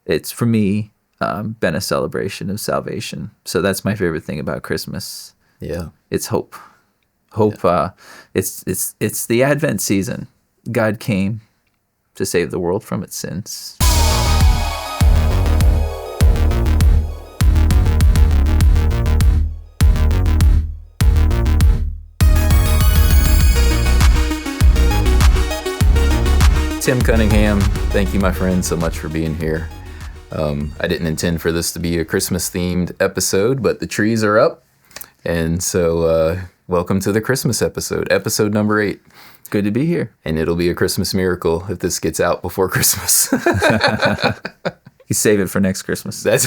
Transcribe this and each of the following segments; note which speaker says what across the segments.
Speaker 1: it's for me been a celebration of salvation. So that's my favorite thing about Christmas.
Speaker 2: Yeah.
Speaker 1: It's hope. Hope. Yeah. It's the Advent season. God came to save the world from its sins.
Speaker 2: Tim Cunningham, thank you, my friend, so much for being here. I didn't intend for this to be a Christmas-themed episode, but the trees are up, and so welcome to the Christmas episode number 8.
Speaker 1: Good to be here.
Speaker 2: And it'll be a Christmas miracle if this gets out before Christmas.
Speaker 1: You save it for next Christmas.
Speaker 2: That's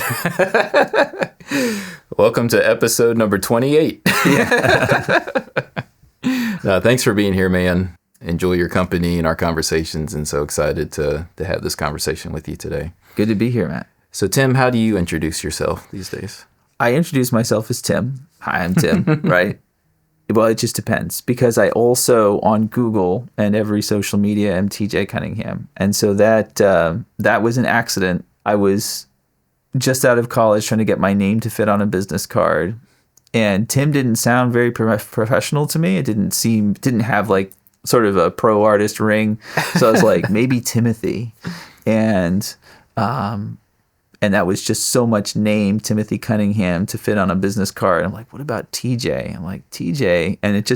Speaker 2: welcome to episode number 28. Yeah. No, thanks for being here, man. Enjoy your company and our conversations, and so excited to have this conversation with you today.
Speaker 1: Good to be here, Matt.
Speaker 2: So, Tim, how do you introduce yourself these days?
Speaker 1: I introduce myself as Tim. Hi, I'm Tim, right? Well, it just depends, because I also, on Google and every social media, am TJ Cunningham. And so that was an accident. I was just out of college trying to get my name to fit on a business card, and Tim didn't sound very professional to me. It didn't have like sort of a pro artist ring. So I was like, maybe Timothy. And that was just so much name, Timothy Cunningham, to fit on a business card. I'm like, what about TJ? I'm like, TJ. And it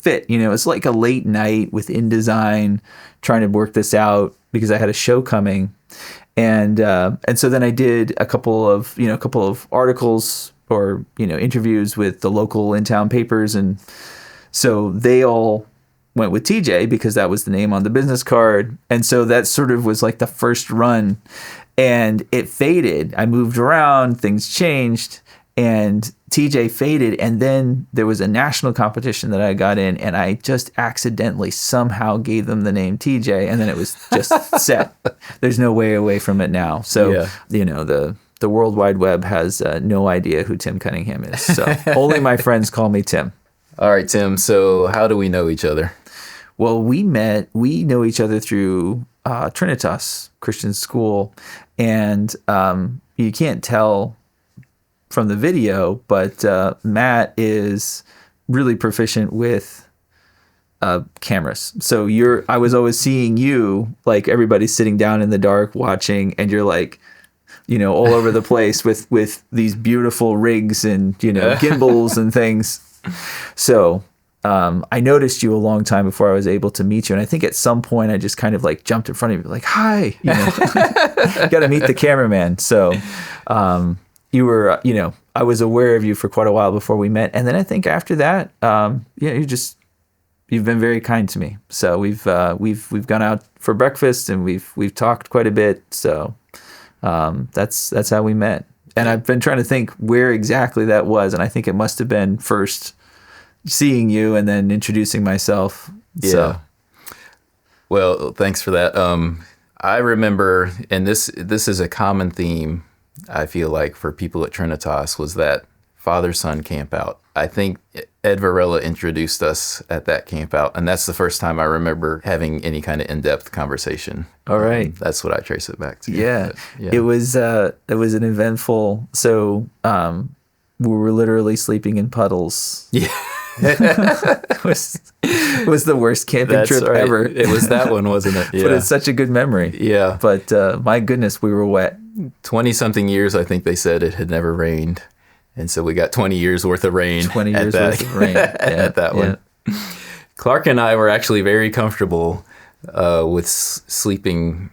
Speaker 1: fit, it's like a late night with InDesign trying to work this out because I had a show coming. And so then I did a couple of articles or, interviews with the local in-town papers. And so they all went with TJ because that was the name on the business card. And so that sort of was like the first run, and it faded. I moved around, things changed, and TJ faded. And then there was a national competition that I got in, and I just accidentally somehow gave them the name TJ, and then it was just set. There's no way away from it now. So, the World Wide Web has no idea who Tim Cunningham is. So only my friends call me Tim.
Speaker 2: All right, Tim. So how do we know each other?
Speaker 1: Well, we know each other through Trinitas Christian School, and you can't tell from the video, but Matt is really proficient with cameras. So I was always seeing you, like everybody's sitting down in the dark watching, and you're like, all over the place with these beautiful rigs and, gimbals and things. So I noticed you a long time before I was able to meet you. And I think at some point I just kind of like jumped in front of you, like, hi, got to meet the cameraman. So you were, I was aware of you for quite a while before we met. And then I think after that, you've been very kind to me. So we've gone out for breakfast, and we've talked quite a bit. So that's how we met. And I've been trying to think where exactly that was. And I think it must have been first seeing you and then introducing myself.
Speaker 2: Yeah.
Speaker 1: So.
Speaker 2: Well, thanks for that. I remember, and this is a common theme, I feel like, for people at Trinitas, was that father-son campout. I think Ed Varela introduced us at that campout, and that's the first time I remember having any kind of in-depth conversation.
Speaker 1: All right.
Speaker 2: That's what I trace it back to.
Speaker 1: Yeah.
Speaker 2: But, yeah.
Speaker 1: It was an eventful, so we were literally sleeping in puddles.
Speaker 2: Yeah.
Speaker 1: It was the worst camping trip ever.
Speaker 2: It was that one, wasn't it? Yeah.
Speaker 1: But it's such a good memory.
Speaker 2: Yeah.
Speaker 1: But my goodness, we were wet.
Speaker 2: 20-something years, I think they said it had never rained. And so we got 20 years worth of rain.
Speaker 1: 20 years worth of rain.
Speaker 2: At that one. Clark and I were actually very comfortable with sleeping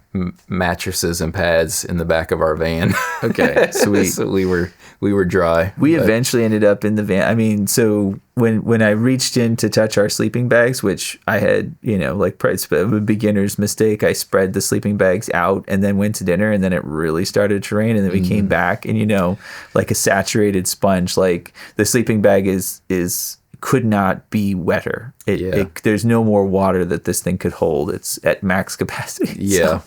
Speaker 2: mattresses and pads in the back of our van.
Speaker 1: Okay, sweet.
Speaker 2: So we were dry.
Speaker 1: We eventually ended up in the van. I mean, so when I reached in to touch our sleeping bags, which I had, like a beginner's mistake, I spread the sleeping bags out and then went to dinner, and then it really started to rain, and then we came back, and like a saturated sponge, like the sleeping bag could not be wetter. There's no more water that this thing could hold. It's at max capacity.
Speaker 2: Yeah.
Speaker 1: So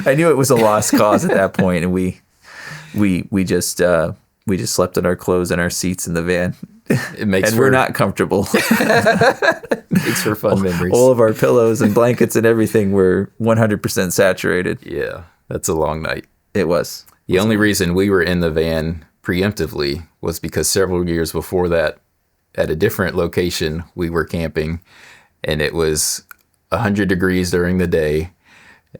Speaker 1: I knew it was a lost cause at that point, and we just slept in our clothes and our seats in the van. We're not comfortable.
Speaker 2: Makes for fun memories.
Speaker 1: All of our pillows and blankets and everything were 100% saturated.
Speaker 2: Yeah, that's a long night.
Speaker 1: It was.
Speaker 2: The only reason we were in the van preemptively was because several years before that, at a different location, we were camping, and it was 100 degrees during the day,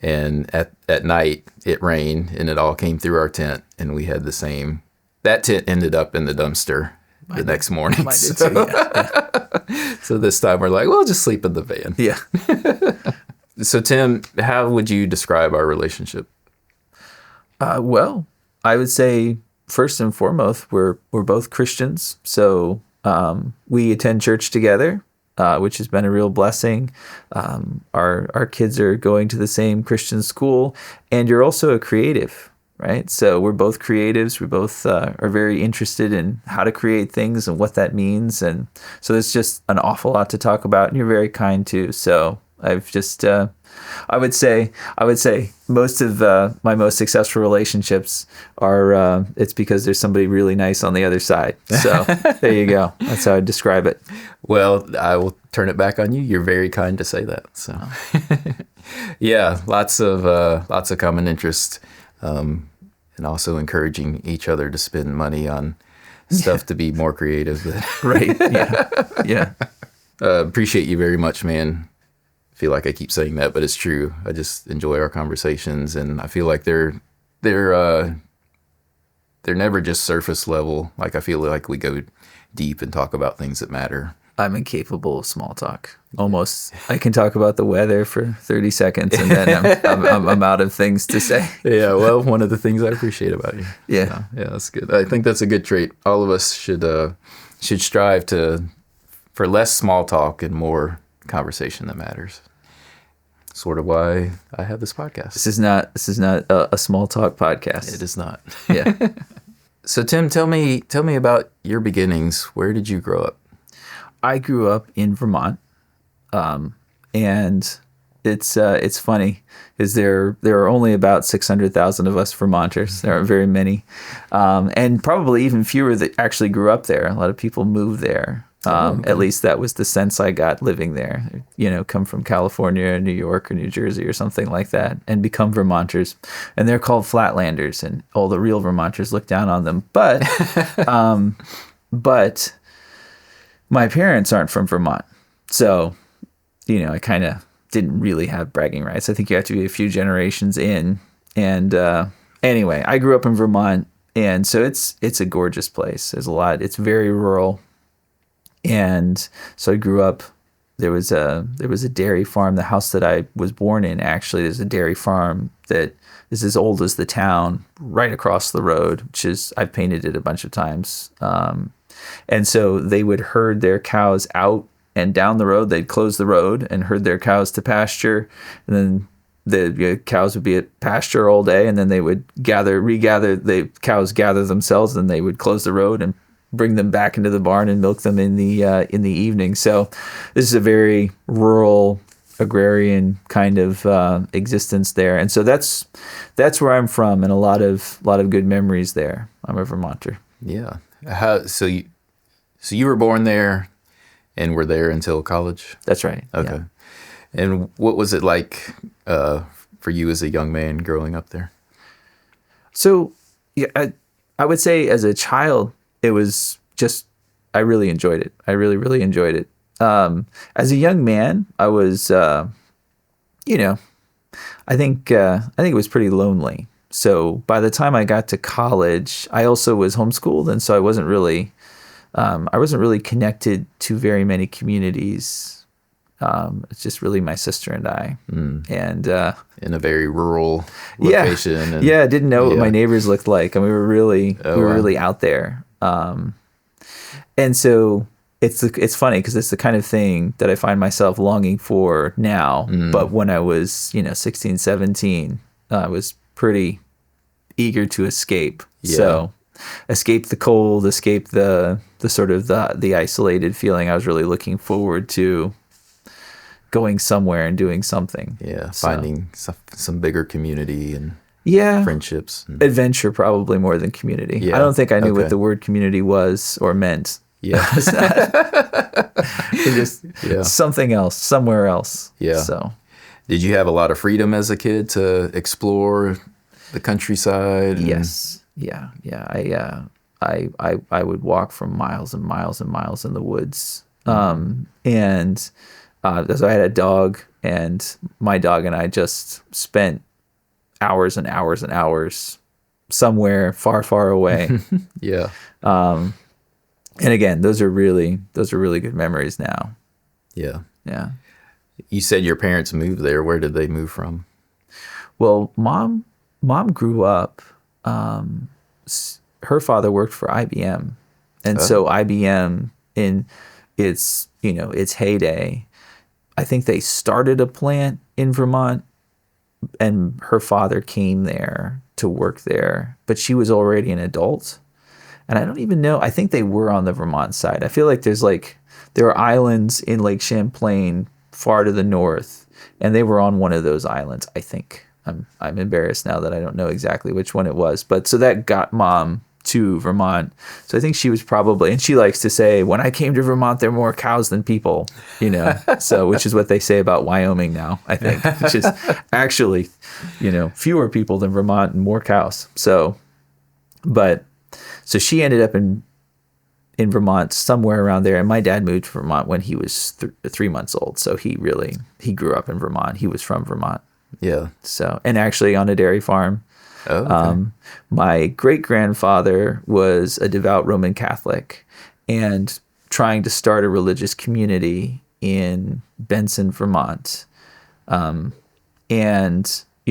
Speaker 2: and at night it rained, and it all came through our tent, and we had the same. That tent ended up in the dumpster the next morning.
Speaker 1: Mine did too, yeah.
Speaker 2: So this time we're like, we'll just sleep in the van.
Speaker 1: Yeah.
Speaker 2: So Tim, how would you describe our relationship?
Speaker 1: Well, I would say first and foremost, we're both Christians, so we attend church together, which has been a real blessing. Our kids are going to the same Christian school, and you're also a creative, right? So we're both creatives. We both are very interested in how to create things and what that means, and so there's just an awful lot to talk about. And you're very kind too. So I've just I would say most of my most successful relationships are it's because there's somebody really nice on the other side. So there you go. That's how I'd describe it.
Speaker 2: Well, I will turn it back on you. You're very kind to say that. So yeah, lots of common interest, and also encouraging each other to spend money on stuff to be more creative.
Speaker 1: Right. Yeah. Yeah.
Speaker 2: Appreciate you very much, man. I feel like I keep saying that, but it's true. I just enjoy our conversations, and I feel like they're never just surface level. Like I feel like we go deep and talk about things that matter.
Speaker 1: I'm incapable of small talk. Almost, I can talk about the weather for 30 seconds, and then I'm out of things to say.
Speaker 2: Yeah, well, one of the things I appreciate about you.
Speaker 1: Yeah,
Speaker 2: yeah, that's good. I think that's a good trait. All of us should strive for less small talk and more conversation that matters. Sort of why I have this podcast.
Speaker 1: This is not a small talk podcast.
Speaker 2: It is not.
Speaker 1: Yeah.
Speaker 2: So Tim, tell me about your beginnings. Where did you grow up?
Speaker 1: I grew up in Vermont, and it's funny is there are only about 600,000 of us Vermonters. There aren't very many, and probably even fewer that actually grew up there. A lot of people moved there. Okay. At least that was the sense I got living there. Come from California, New York, or New Jersey, or something like that, and become Vermonters. And they're called Flatlanders, and all the real Vermonters look down on them. But, but my parents aren't from Vermont, so I kind of didn't really have bragging rights. I think you have to be a few generations in. And anyway, I grew up in Vermont, and so it's a gorgeous place. There's a lot. It's very rural. And so I grew up, there was a dairy farm. The house that I was born in, actually, there's a dairy farm that is as old as the town right across the road, which is, I've painted it a bunch of times. And so they would herd their cows out, and down the road, they'd close the road and herd their cows to pasture. And then the cows would be at pasture all day, and then they would regather, the cows gather themselves, and they would close the road and bring them back into the barn and milk them in the evening. So this is a very rural, agrarian kind of existence there, and so that's where I'm from, and a lot of good memories there. I'm a Vermonter.
Speaker 2: Yeah. So you were born there, and were there until college?
Speaker 1: That's right.
Speaker 2: Okay.
Speaker 1: Yeah.
Speaker 2: And what was it like for you as a young man growing up there?
Speaker 1: So yeah, I would say as a child, it was just, I really enjoyed it. I really, really enjoyed it. As a young man, I was, I think it was pretty lonely. So by the time I got to college, I also was homeschooled, and so I wasn't really connected to very many communities. It's just really my sister and I, and
Speaker 2: in a very rural location.
Speaker 1: I didn't know what my neighbors looked like, and we were really out there. And so it's funny because it's the kind of thing that I find myself longing for now. But when I was 16, 17, I was pretty eager to escape. Yeah. So escape the cold, escape the sort of the isolated feeling. I was really looking forward to going somewhere and doing something.
Speaker 2: Yeah, finding some bigger community and friendships.
Speaker 1: Adventure probably more than community. Yeah. I don't think I knew what the word community was or meant.
Speaker 2: Yeah.
Speaker 1: Just something else, somewhere else.
Speaker 2: Yeah.
Speaker 1: So,
Speaker 2: did you have a lot of freedom as a kid to explore the countryside.
Speaker 1: Yes. Yeah. Yeah. I would walk from miles and miles and miles in the woods. And so I had a dog, and my dog and I just spent hours and hours and hours somewhere far, far away.
Speaker 2: Yeah.
Speaker 1: And again, those are really good memories now.
Speaker 2: Yeah.
Speaker 1: Yeah.
Speaker 2: You said your parents moved there. Where did they move from?
Speaker 1: Well, mom grew up. Her father worked for IBM, and so IBM in its heyday, I think they started a plant in Vermont, and her father came there to work there, but she was already an adult. And I don't even know. I think they were on the Vermont side. I feel like there are islands in Lake Champlain far to the north, and they were on one of those islands, I think. I'm embarrassed now that I don't know exactly which one it was. But so that got mom to Vermont. So I think she was probably, and she likes to say, when I came to Vermont, there were more cows than people, so which is what they say about Wyoming now, I think, which is actually, fewer people than Vermont and more cows. So she ended up in Vermont, somewhere around there. And my dad moved to Vermont when he was 3 months old. So he grew up in Vermont. He was from Vermont.
Speaker 2: Yeah.
Speaker 1: So, and actually on a dairy farm.
Speaker 2: Oh, okay.
Speaker 1: My great-grandfather was a devout Roman Catholic and trying to start a religious community in Benson, Vermont. And,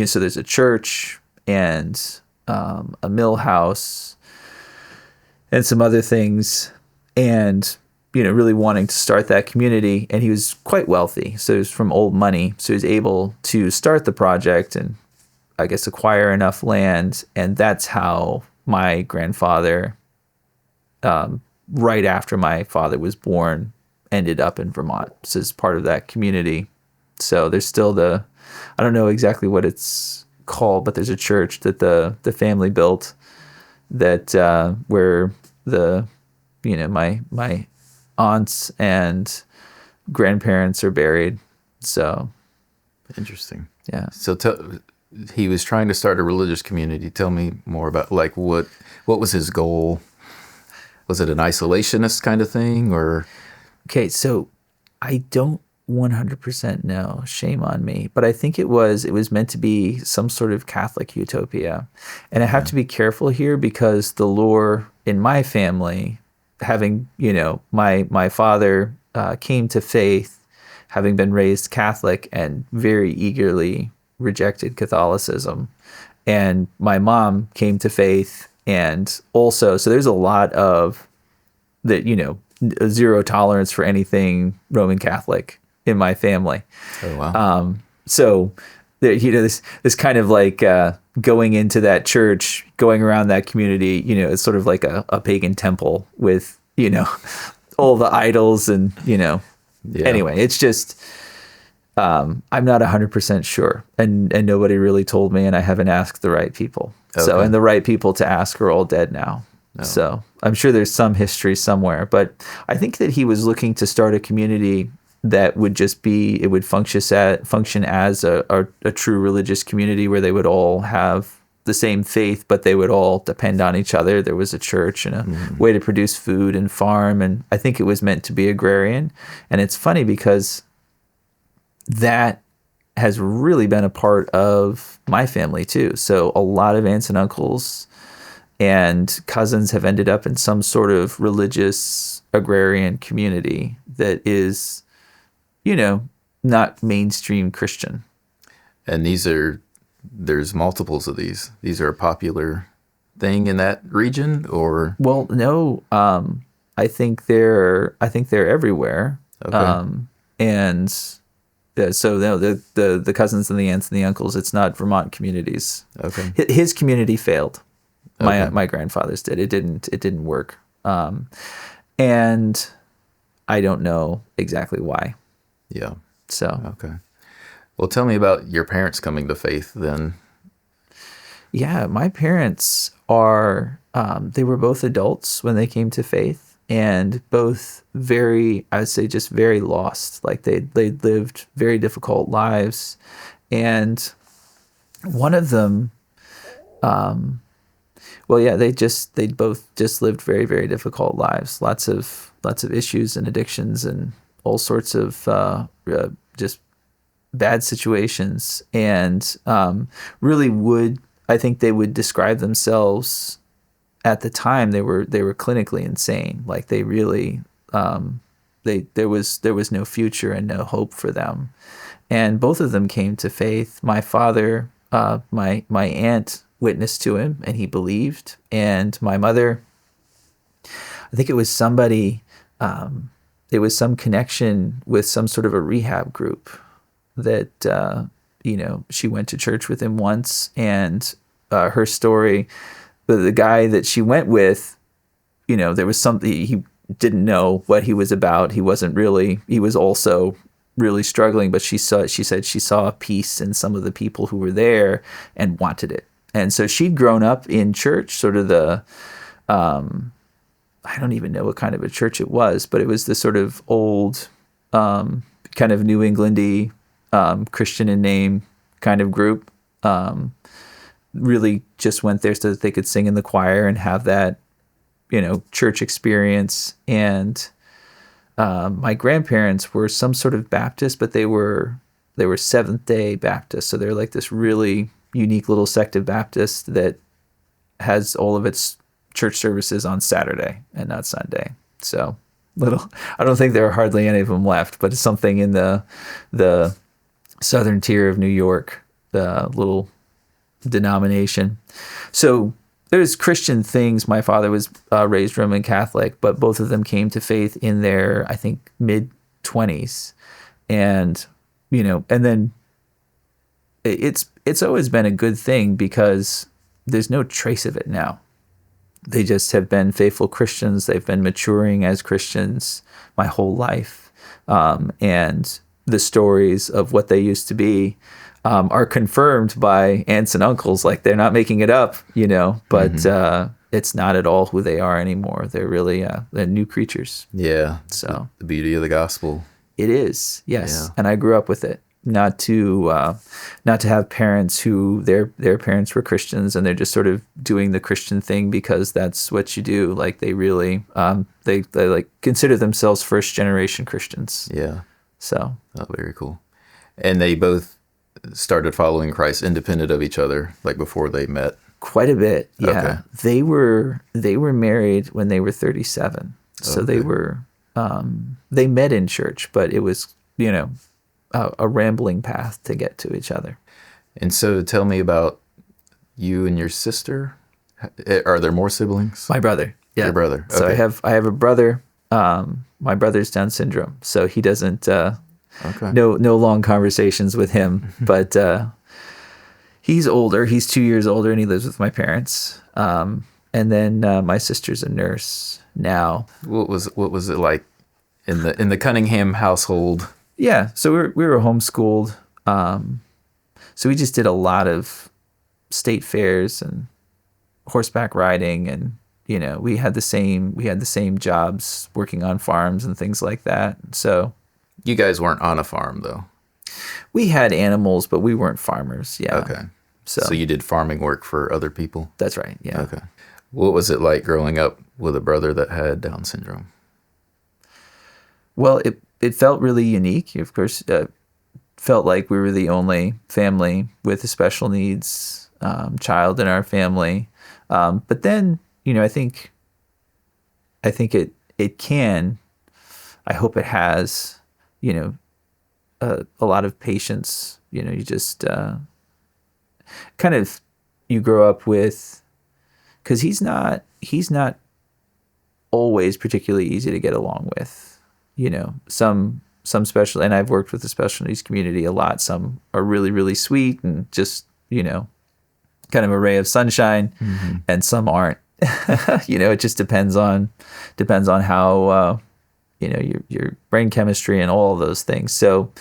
Speaker 1: so there's a church and a mill house and some other things, and really wanting to start that community. And he was quite wealthy, so he was from old money, so he was able to start the project and I guess acquire enough land. And that's how my grandfather, right after my father was born, ended up in Vermont. So as part of that community. So there's still I don't know exactly what it's called, but there's a church that the family built that where my aunts and grandparents are buried. So
Speaker 2: interesting.
Speaker 1: Yeah.
Speaker 2: So he was trying to start a religious community. Tell me more about what was his goal? Was it an isolationist kind of thing, or?
Speaker 1: Okay, so I don't 100% know. Shame on me, but I think it was meant to be some sort of Catholic utopia. And I have to be careful here because the lore in my family, having, my father came to faith, having been raised Catholic, and very eagerly rejected Catholicism. And my mom came to faith, and also, so there's a lot of that, zero tolerance for anything Roman Catholic in my family.
Speaker 2: Oh, wow.
Speaker 1: So there, this kind of like going into that church, going around that community, it's sort of like a pagan temple with, all the idols and, Anyway, it's just, I'm not 100% sure. And nobody really told me, and I haven't asked the right people. Okay. So, and the right people to ask are all dead now. Oh. So I'm sure there's some history somewhere, but I think that he was looking to start a community that would it would function as a true religious community where they would all have the same faith, but they would all depend on each other. There was a church and a way to produce food and farm. And I think it was meant to be agrarian. And it's funny because that has really been a part of my family too. So a lot of aunts and uncles and cousins have ended up in some sort of religious agrarian community that is, not mainstream Christian.
Speaker 2: And there's multiples of these. These are a popular thing in that region, or?
Speaker 1: Well, no, I think they're everywhere.
Speaker 2: Okay.
Speaker 1: And so no, the cousins and the aunts and the uncles, it's not Vermont communities.
Speaker 2: Okay.
Speaker 1: His community failed.
Speaker 2: Okay.
Speaker 1: My grandfather's did. It didn't work. And I don't know exactly why.
Speaker 2: Yeah.
Speaker 1: So.
Speaker 2: Okay. Well, tell me about your parents coming to faith then.
Speaker 1: Yeah, my parents are, they were both adults when they came to faith, and both I would say just very lost. Like they lived very difficult lives. And one of them, Well, yeah, they both just lived very, very difficult lives. Lots of issues and addictions and all sorts of just bad situations. And really would I think they would describe themselves at the time they were clinically insane. Like they really there was no future and no hope for them. And both of them came to faith. My father, my aunt witnessed to him and he believed. And my mother, I think it was somebody, it was some connection with some sort of a rehab group that, she went to church with him once. And her story, the guy that she went with, there was something, he didn't know what he was about. He was also really struggling, but she said she saw a peace in some of the people who were there and wanted it. And so she'd grown up in church, sort of I don't even know what kind of a church it was, but it was the sort of old, kind of New Englandy, Christian in name kind of group. Really just went there so that they could sing in the choir and have that, church experience. And my grandparents were some sort of Baptist, but they were Seventh-day Baptists. So they're like this really unique little sect of Baptist that has all of its church services on Saturday and not Sunday. So I don't think there are hardly any of them left, but it's something in the southern tier of New York, the little denomination. So there's Christian things. My father was raised Roman Catholic, but both of them came to faith in their, I think, mid-20s. And, and then it's always been a good thing because there's no trace of it now. They just have been faithful Christians. They've been maturing as Christians my whole life. And the stories of what they used to be are confirmed by aunts and uncles. Like they're not making it up, but it's not at all who they are anymore. They're really they're new creatures.
Speaker 2: Yeah.
Speaker 1: So
Speaker 2: the beauty of the gospel.
Speaker 1: It is, yes.
Speaker 2: Yeah.
Speaker 1: And I grew up with it. Not to have parents who their parents were Christians and they're just sort of doing the Christian thing because that's what you do. Like they really they like consider themselves first generation Christians.
Speaker 2: Yeah.
Speaker 1: So
Speaker 2: very cool. And they both started following Christ independent of each other, like before they met.
Speaker 1: Quite a bit, yeah.
Speaker 2: Okay.
Speaker 1: They were married when they were 37, so
Speaker 2: Okay.
Speaker 1: they were they met in church, but it was a rambling path to get to each other.
Speaker 2: And so, tell me about you and your sister. Are there more siblings?
Speaker 1: My brother, yeah,
Speaker 2: Your brother. Okay.
Speaker 1: So I have a brother. My brother's Down syndrome, so he doesn't.
Speaker 2: Okay.
Speaker 1: No long conversations with him, but he's older. He's 2 years older, and he lives with my parents. And then my sister's a nurse now.
Speaker 2: What was it like in the Cunningham household?
Speaker 1: Yeah, so we were homeschooled. So we just did a lot of state fairs and horseback riding, and we had the same jobs working on farms and things like that. So
Speaker 2: You guys weren't on a farm though.
Speaker 1: we had animals, but we weren't farmers. Yeah.
Speaker 2: Okay.
Speaker 1: So
Speaker 2: you did farming work for other people?
Speaker 1: that's right. Yeah.
Speaker 2: Okay. What was it like growing up with a brother that had Down syndrome?
Speaker 1: Well, it felt really unique. Of course, felt like we were the only family with a special needs child in our family. But then, I think it can. I hope it has. A lot of patience. You just kind of you grow up with, because he's not always particularly easy to get along with. Some special, and I've worked with the special needs community a lot. Some are really, really sweet and just, kind of a ray of sunshine,
Speaker 2: Mm-hmm.
Speaker 1: and some aren't. It just depends on how, your brain chemistry and all of those things. So,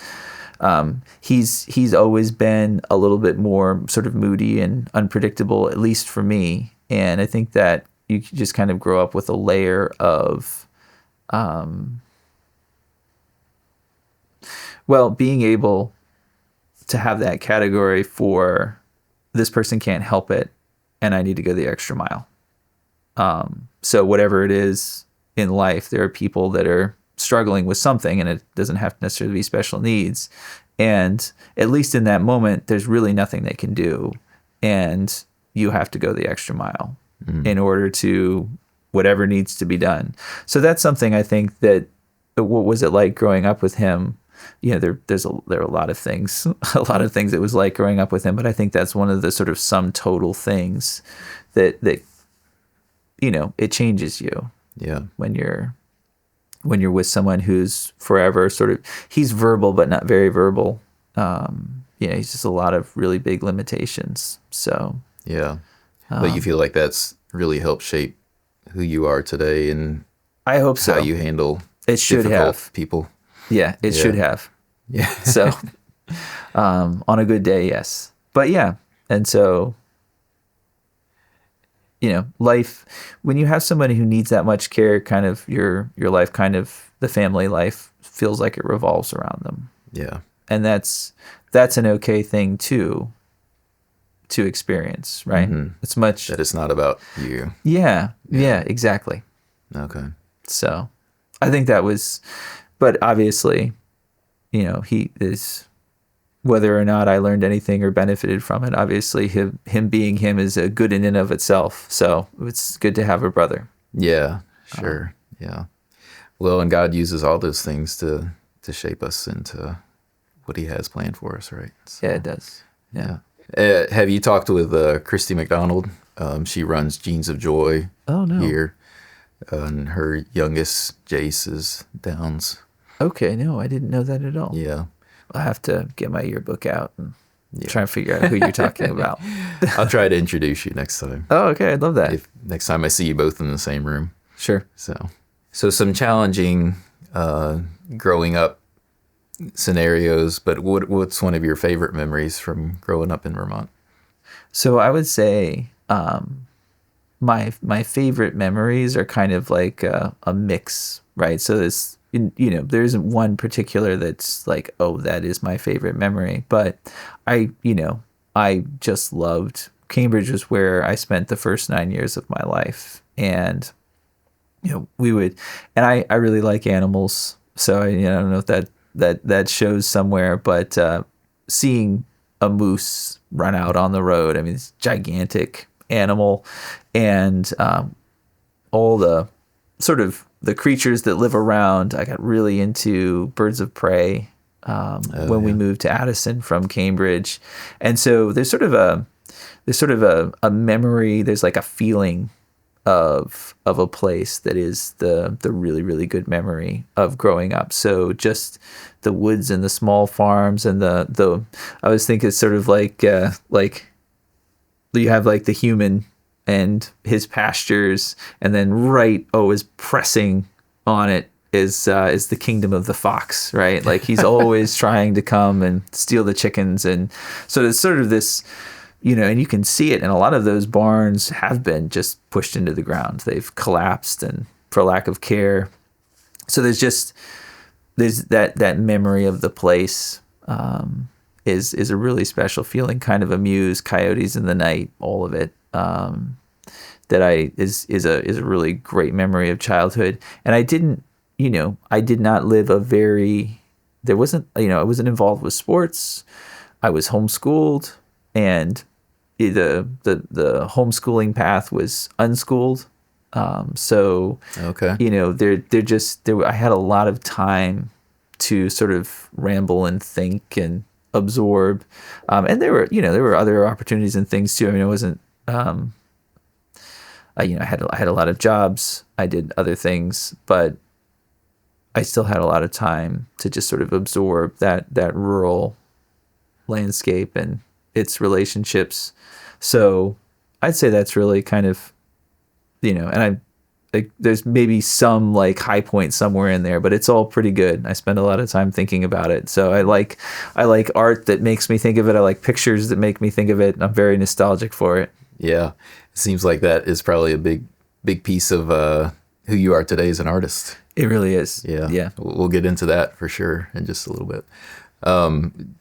Speaker 1: he's always been a little bit more sort of moody and unpredictable, at least for me. And I think that you just kind of grow up with a layer of, being able to have that category for this person can't help it, and I need to go the extra mile. So whatever it is in life, there are people that are struggling with something, and it doesn't have to necessarily be special needs. And at least in that moment, there's really nothing they can do. And you have to go the extra mile in order to whatever needs to be done. So that's something I think that, what was it like growing up with him? You know, there are a lot of things, it was like growing up with him, but I think that's one of the sort of sum total things that, you know, it changes you.
Speaker 2: Yeah.
Speaker 1: When you're with someone who's forever sort of, he's verbal, but not very verbal. You know, he's just a lot of really big limitations. So,
Speaker 2: yeah. But you feel like that's really helped shape who you are today, and
Speaker 1: I hope so.
Speaker 2: How you handle
Speaker 1: it should
Speaker 2: difficult
Speaker 1: have
Speaker 2: people.
Speaker 1: Yeah, it should have.
Speaker 2: Yeah.
Speaker 1: So, on a good day, yes. But yeah, and so, you know, life, when you have somebody who needs that much care, kind of your life, kind of the family life feels like it revolves around them.
Speaker 2: Yeah.
Speaker 1: And that's an okay thing to experience, right?
Speaker 2: Mm-hmm.
Speaker 1: It's much
Speaker 2: that it's not about you.
Speaker 1: Yeah, exactly.
Speaker 2: Okay.
Speaker 1: So I think that was, but obviously, you know, he is, whether or not I learned anything or benefited from it, obviously him being him is a good in and of itself. So it's good to have a brother.
Speaker 2: Yeah, sure. Yeah. Well, and God uses all those things to shape us into what he has planned for us, right? So,
Speaker 1: yeah, it does. Yeah.
Speaker 2: Have you talked with Christy McDonald? She runs Genes of Joy here. And her youngest, Jace, is Downs.
Speaker 1: Okay, no, I didn't know that at all.
Speaker 2: Yeah.
Speaker 1: I'll have to get my yearbook out and try and figure out who you're talking about.
Speaker 2: I'll try to introduce you next time.
Speaker 1: Oh, okay, I'd love that.
Speaker 2: Next time I see you both in the same room.
Speaker 1: Sure.
Speaker 2: So some challenging growing up scenarios, but what's one of your favorite memories from growing up in Vermont? So
Speaker 1: I would say my favorite memories are kind of like a mix, right? So this, you know, there isn't one particular that's like, oh, that is my favorite memory, but I just loved Cambridge. Was where I spent the first 9 years of my life, and you know, I really like animals, so I don't know if that shows somewhere, but seeing a moose run out on the road, I mean, it's a gigantic animal, and all the sort of the creatures that live around. I got really into birds of prey when we moved to Addison from Cambridge, and so there's sort of a memory. There's like a feeling of a place that is the really, really good memory of growing up. So just the woods and the small farms and the I always think it's sort of like you have like the human and his pastures, and then always pressing on it is the kingdom of the fox, right? Like he's always trying to come and steal the chickens, and so it's sort of this. You know, and you can see it, and a lot of those barns have been just pushed into the ground. They've collapsed, and for lack of care. So there's that memory of the place is a really special feeling. Kind of a muse, coyotes in the night, all of it. Is a really great memory of childhood. And I did not live I wasn't involved with sports. I was homeschooled, and the homeschooling path was unschooled. So okay, you know, I had a lot of time to sort of ramble and think and absorb. And there were other opportunities and things too. I mean, it wasn't, I had a lot of jobs. I did other things, but I still had a lot of time to just sort of absorb that rural landscape and its relationships. So I'd say that's really kind of, and there's maybe some like high point somewhere in there, but it's all pretty good. I spend a lot of time thinking about it. So I like art that makes me think of it. I like pictures that make me think of it. And I'm very nostalgic for it. Yeah. It seems like that is probably a big piece of who you are today as an artist. It really is. Yeah. Yeah. We'll get into that for sure in just a little bit.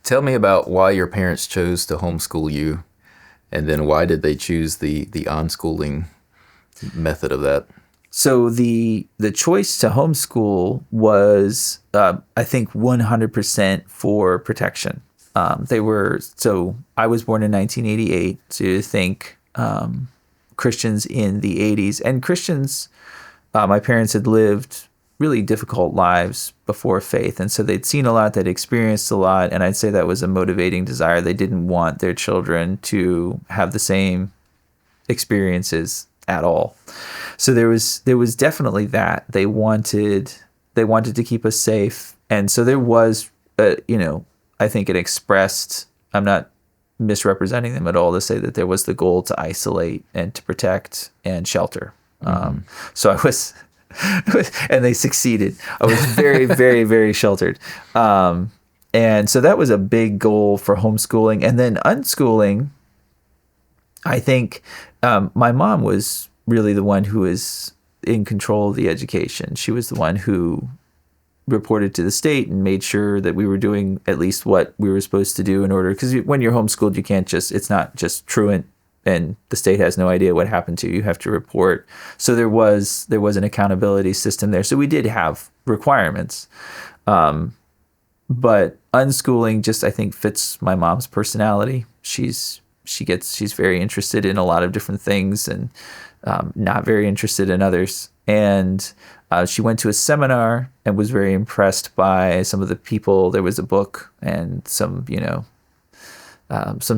Speaker 1: Tell me about why your parents chose to homeschool you,
Speaker 2: And then why did they choose the unschooling method of that?
Speaker 1: So the choice to homeschool was, I think, 100% for protection. So I was born in 1988, so you think Christians in the 80s. And Christians, my parents had lived really difficult lives before faith. And so they'd seen a lot, they'd experienced a lot. And I'd say that was a motivating desire. They didn't want their children to have the same experiences at all. So there was definitely that. They wanted to keep us safe. And so there was, I think it expressed, I'm not misrepresenting them at all to say that there was the goal to isolate and to protect and shelter. So I was, and they succeeded. I was very, very, very sheltered. And so that was a big goal for homeschooling. And then unschooling, I think my mom was really the one who was in control of the education. She was the one who reported to the state and made sure that we were doing at least what we were supposed to do in order, because when you're homeschooled, you can't just, it's not just truant and the state has no idea what happened to you. You have to report. So there was an accountability system there. So we did have requirements. But unschooling just, I think, fits my mom's personality. She's very interested in a lot of different things and not very interested in others. And she went to a seminar and was very impressed by some of the people. There was a book and some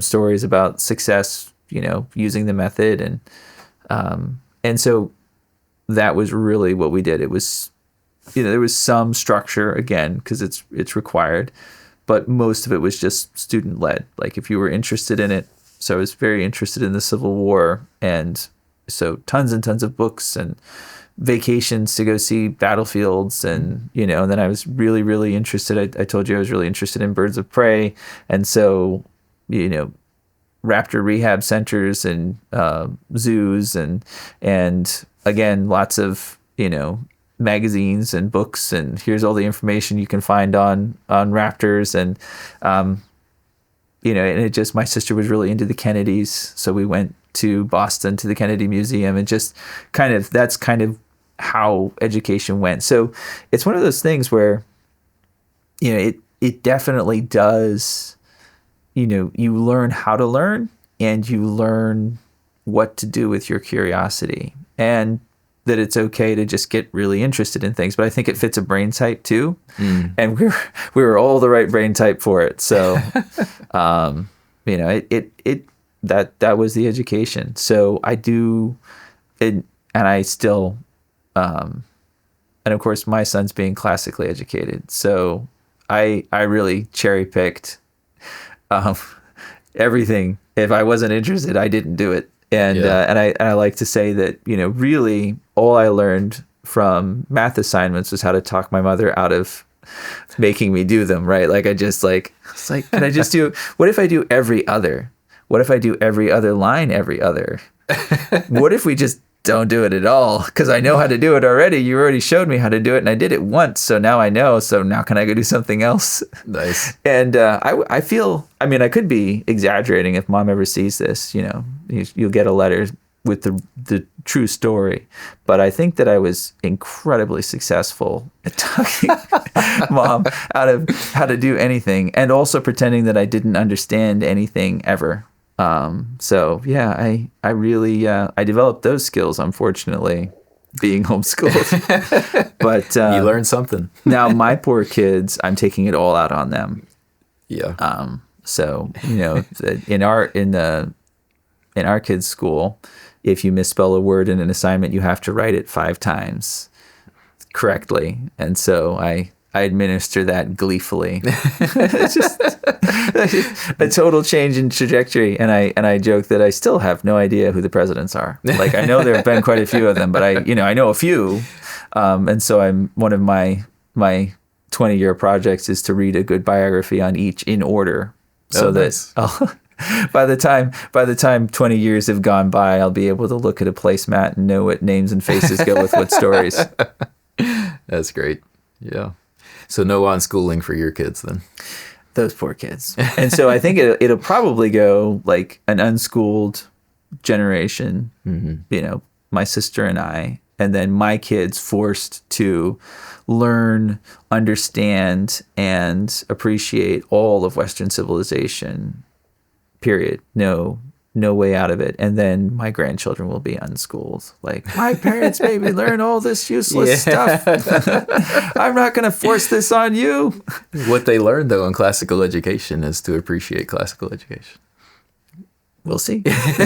Speaker 1: stories about success, using the method. And so that was really what we did. It was, there was some structure, again, because it's required, but most of it was just student led. Like if you were interested in it. So I was very interested in the Civil War, and so tons and tons of books and vacations to go see battlefields, and and then I was really, really interested. I told you I was really interested in birds of prey, and so raptor rehab centers and zoos, and again lots of magazines and books, and here's all the information you can find on raptors, and and it just, my sister was really into the Kennedys. So we went to Boston to the Kennedy Museum, and just that's kind of how education went. So it's one of those things where, it definitely does, you learn how to learn, and you learn what to do with your curiosity, and that it's okay to just get really interested in things. But I think it fits a brain type too. And we were all the right brain type for it. So, that was the education. So I do, and I still, and of course my son's being classically educated. So I really cherry picked, everything. If I wasn't interested, I didn't do it. And I like to say that, really all I learned from math assignments was how to talk my mother out of making me do them, right? Like it's like, can I just do, what if I do every other? What if I do every other line, every other? What if we just don't do it at all? Because I know how to do it already. You already showed me how to do it, and I did it once, so now I know. So now can I go do something else?
Speaker 2: Nice.
Speaker 1: And I feel, I could be exaggerating if Mom ever sees this. You'll get a letter with the true story. But I think that I was incredibly successful at talking Mom out of how to do anything, and also pretending that I didn't understand anything ever. So yeah, I really, I developed those skills, unfortunately, being homeschooled, but,
Speaker 2: you learned something.
Speaker 1: Now my poor kids, I'm taking it all out on them.
Speaker 2: Yeah.
Speaker 1: So, in our kids' school, if you misspell a word in an assignment, you have to write it 5 times correctly. And so I administer that gleefully. It's just a total change in trajectory. And I joke that I still have no idea who the presidents are. Like, I know there have been quite a few of them, but I know a few. And so one of my 20-year projects is to read a good biography on each in order. So nice. By the time 20 years have gone by, I'll be able to look at a placemat and know what names and faces go with what stories.
Speaker 2: That's great. Yeah. So no unschooling for your kids then?
Speaker 1: Those poor kids. And so I think it'll probably go like an unschooled generation, my sister and I, and then my kids forced to learn, understand, and appreciate all of Western civilization, period. No way out of it. And then my grandchildren will be unschooled. Like, my parents made me learn all this useless stuff. I'm not going to force this on you.
Speaker 2: What they learned, though, in classical education is to appreciate classical education.
Speaker 1: We'll see. That's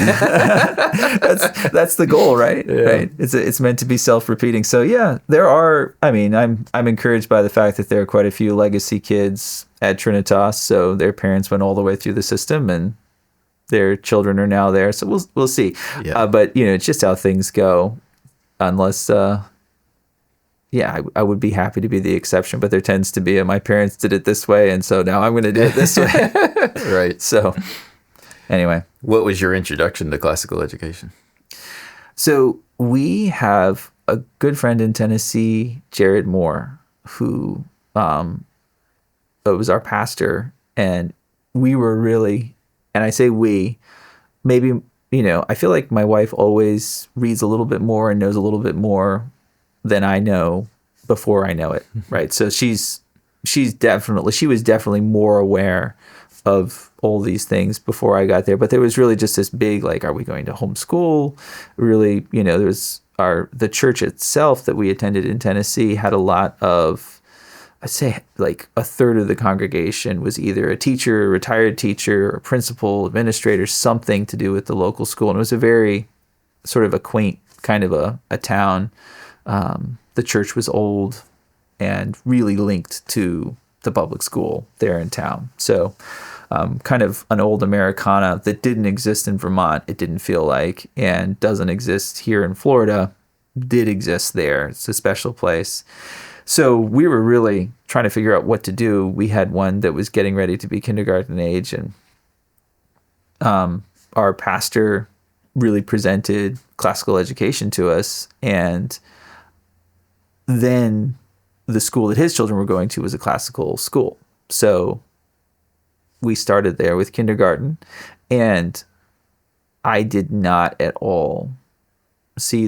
Speaker 1: the goal, right?
Speaker 2: Yeah.
Speaker 1: Right. It's meant to be self-repeating. So yeah, there are. I mean, I'm encouraged by the fact that there are quite a few legacy kids at Trinitas. So their parents went all the way through the system, and their children are now there. So we'll see.
Speaker 2: Yeah.
Speaker 1: But it's just how things go. Unless, I would be happy to be the exception. But there tends to be my parents did it this way, and so now I'm going to do it this way.
Speaker 2: Right.
Speaker 1: So. Anyway.
Speaker 2: What was your introduction to classical education?
Speaker 1: So we have a good friend in Tennessee, Jared Moore, who was our pastor. And we were really, and I say we, maybe, I feel like my wife always reads a little bit more and knows a little bit more than I know before I know it, right? So she was definitely more aware of all these things before I got there. But there was really just this big, like, are we going to homeschool? Really, there was the church itself that we attended in Tennessee had a lot of, I'd say like a third of the congregation was either a teacher, a retired teacher, or principal, administrator, something to do with the local school. And it was a very sort of a quaint kind of a town. The church was old and really linked to the public school there in town. So kind of an old Americana that didn't exist in Vermont, it didn't feel like, and doesn't exist here in Florida, did exist there. It's a special place. So we were really trying to figure out what to do. We had one that was getting ready to be kindergarten age, and our pastor really presented classical education to us. And then the school that his children were going to was a classical school. So we started there with kindergarten, and I did not at all see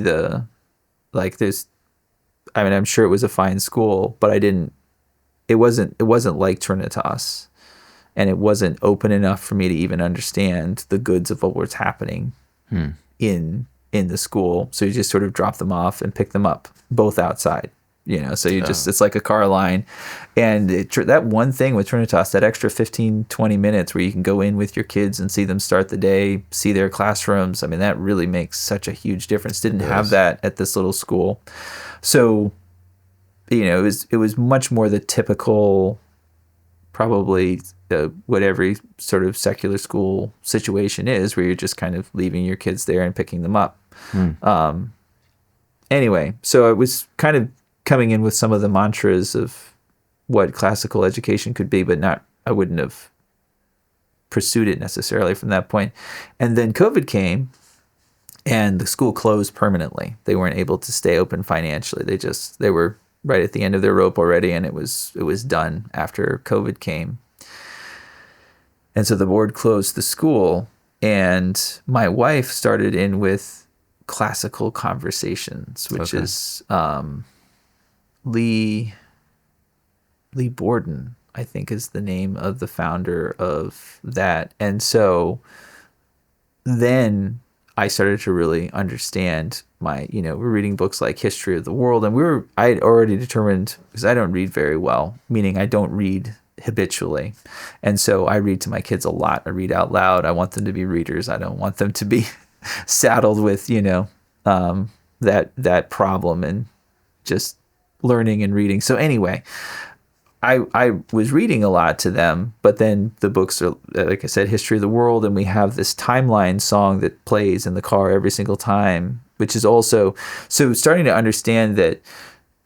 Speaker 1: I'm sure it was a fine school, but it wasn't like Trinitas, and it wasn't open enough for me to even understand the goods of what was happening in the school. So you just sort of drop them off and pick them up, both outside. So it's like a car line. And that one thing with Trinitas, that extra 15, 20 minutes where you can go in with your kids and see them start the day, see their classrooms. I mean, that really makes such a huge difference. Didn't have that at this little school. So, it was much more the typical, probably what every sort of secular school situation is, where you're just kind of leaving your kids there and picking them up. Anyway, so it was kind of coming in with some of the mantras of what classical education could be, but I wouldn't have pursued it necessarily from that point. And then COVID came, and the school closed permanently. They weren't able to stay open financially. They were right at the end of their rope already, and it was done after COVID came. And so the board closed the school, and my wife started in with classical conversations, which is Lee Borden, I think, is the name of the founder of that. And so then I started to really understand we're reading books like History of the World, and I had already determined, because I don't read very well, meaning I don't read habitually. And so I read to my kids a lot. I read out loud. I want them to be readers. I don't want them to be saddled with, that problem and just learning and reading. So anyway, I was reading a lot to them, but then the books are, like I said, History of the World, and we have this timeline song that plays in the car every single time, which is also, so starting to understand that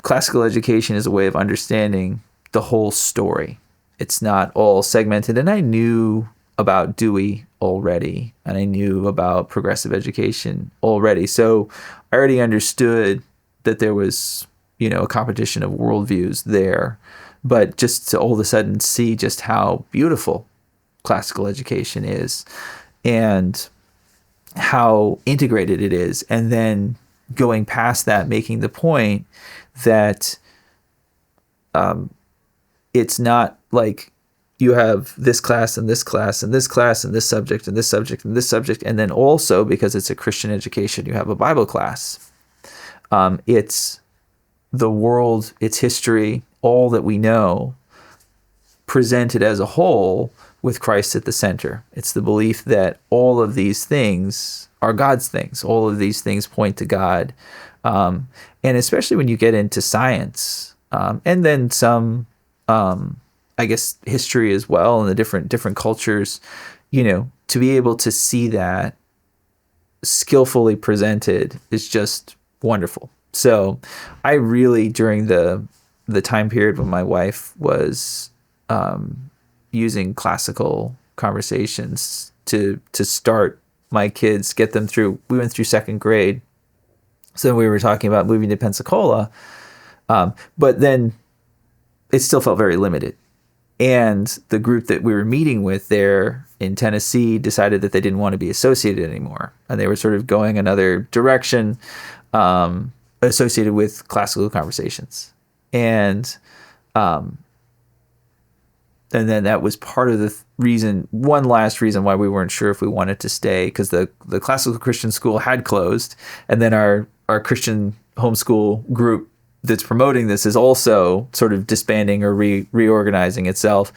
Speaker 1: classical education is a way of understanding the whole story. It's not all segmented. And I knew about Dewey already, and I knew about progressive education already. So I already understood that there was, a competition of worldviews there. but just to all of a sudden see just how beautiful classical education is and how integrated it is. And then going past that, making the point that it's not like you have this class and this class and this class and this subject and this subject and this subject. And then also, because it's a Christian education, you have a Bible class. It's the world, its history, all that we know presented as a whole with Christ at the center. It's the belief that all of these things are God's things. All of these things point to God. And especially when you get into science, and then some, I guess, history as well, and the different cultures, to be able to see that skillfully presented is just wonderful. So I really, during the time period when my wife was using classical conversations to start my kids, get them through, we went through second grade. So we were talking about moving to Pensacola, but then it still felt very limited. And the group that we were meeting with there in Tennessee decided that they didn't want to be associated anymore. And they were sort of going another direction associated with classical conversations. And then that was part of the reason, one last reason why we weren't sure if we wanted to stay, because the classical Christian school had closed. And then our Christian homeschool group that's promoting this is also sort of disbanding or reorganizing itself.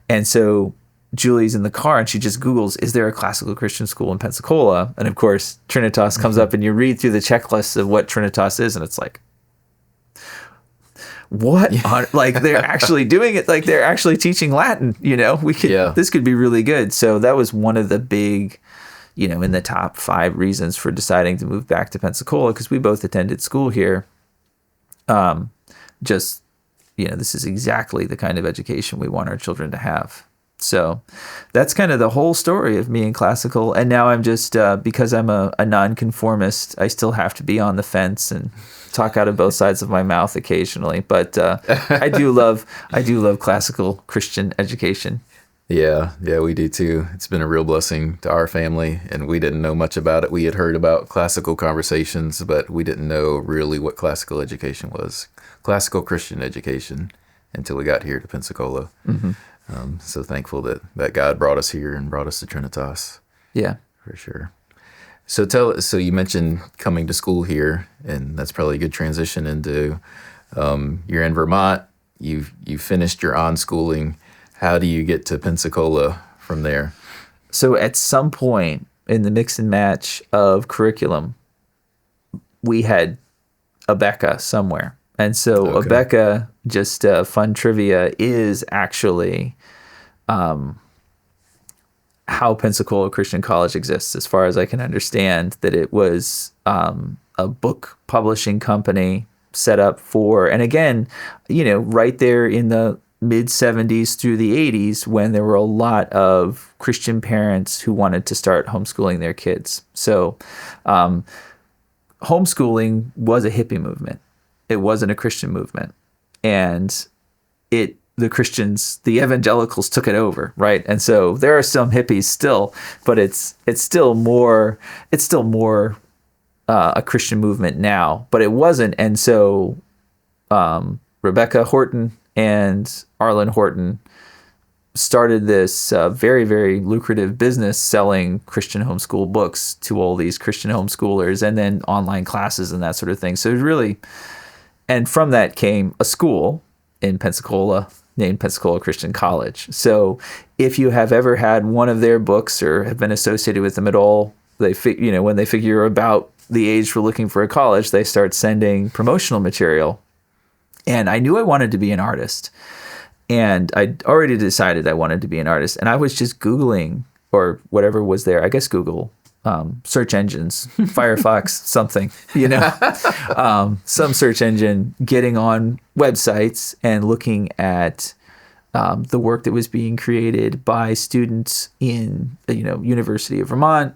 Speaker 1: And so Julie's in the car and she just Googles, is there a classical Christian school in Pensacola? And of course, Trinitas comes up and you read through the checklist of what Trinitas is. And it's like, what? Yeah. Like they're actually doing it. Like they're actually teaching Latin, this could be really good. So that was one of the big, in the top 5 reasons for deciding to move back to Pensacola, because we both attended school here. This is exactly the kind of education we want our children to have. So that's kind of the whole story of me and classical. And now I'm just, because I'm a nonconformist, I still have to be on the fence and talk out of both sides of my mouth occasionally. But I do love classical Christian education.
Speaker 2: Yeah, we do too. It's been a real blessing to our family, and we didn't know much about it. We had heard about classical conversations, but we didn't know really what classical education was, classical Christian education, until we got here to Pensacola. Mm-hmm. So thankful that God brought us here and brought us to Trinitas.
Speaker 1: Yeah,
Speaker 2: for sure. So you mentioned coming to school here, and that's probably a good transition into you're in Vermont. You finished your unschooling. How do you get to Pensacola from there?
Speaker 1: So at some point in the mix and match of curriculum, we had a Becca somewhere. And so a Becca, just fun trivia, is actually how Pensacola Christian College exists, as far as I can understand, that it was a book publishing company set up for, and again, right there in the mid-70s through the 80s, when there were a lot of Christian parents who wanted to start homeschooling their kids. So homeschooling was a hippie movement. It wasn't a Christian movement. And the Christians, the evangelicals, took it over, right? And so there are some hippies still, but it's still more a Christian movement now, but it wasn't. And so Rebecca Horton and Arlen Horton started this very, very lucrative business selling Christian homeschool books to all these Christian homeschoolers, and then online classes and that sort of thing. So it was really, and from that came a school in Pensacola named Pensacola Christian College. So if you have ever had one of their books or have been associated with them at all, when they figure about the age we're looking for a college, they start sending promotional material. And I knew I wanted to be an artist. And I'd already decided I wanted to be an artist. And I was just Googling, or whatever was there, I guess Google, search engines, Firefox, something, some search engine, getting on websites and looking at the work that was being created by students in, University of Vermont.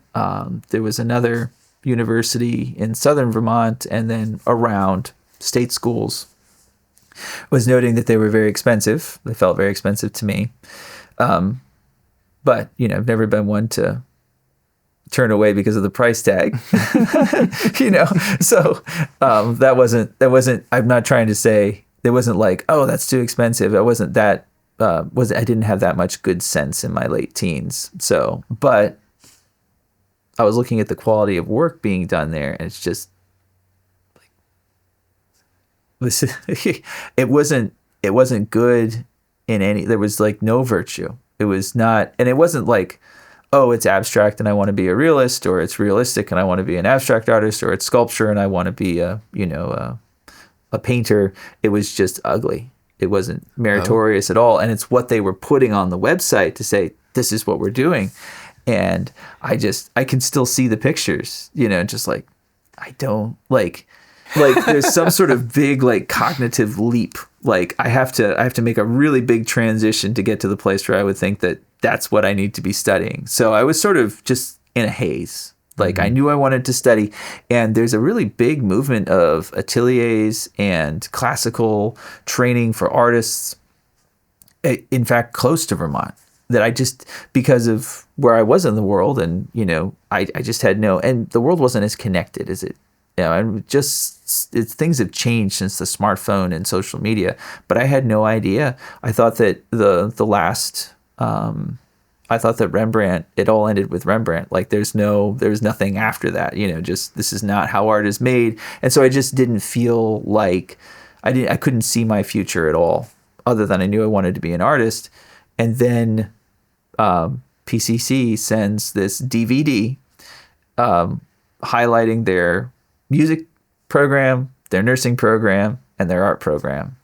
Speaker 1: There was another university in southern Vermont, and then around state schools. was noting that they were very expensive. They felt very expensive to me. But, I've never been one to turn away because of the price tag, so I'm not trying to say, it wasn't like, oh, that's too expensive. I wasn't that, I didn't have that much good sense in my late teens. So, but I was looking at the quality of work being done there, and it's just like, it wasn't good in any, there was like no virtue. It was not, and it wasn't like, oh, it's abstract and I want to be a realist, or it's realistic and I want to be an abstract artist, or it's sculpture and I want to be a painter. It was just ugly. It wasn't meritorious at all. And it's what they were putting on the website to say, this is what we're doing. And I can still see the pictures, just like, I don't like there's some sort of big like cognitive leap. Like I have to make a really big transition to get to the place where I would think that that's what I need to be studying. So I was sort of just in a haze. Like I knew I wanted to study, and there's a really big movement of ateliers and classical training for artists, in fact, close to Vermont, that I just, because of where I was in the world, and, I just had and the world wasn't as connected as it, things have changed since the smartphone and social media, but I had no idea. I thought that I thought that Rembrandt, it all ended with Rembrandt. Like there's nothing after that, just, this is not how art is made. And so I just didn't feel like I couldn't see my future at all, other than I knew I wanted to be an artist. And then PCC sends this DVD highlighting their music program, their nursing program, and their art program.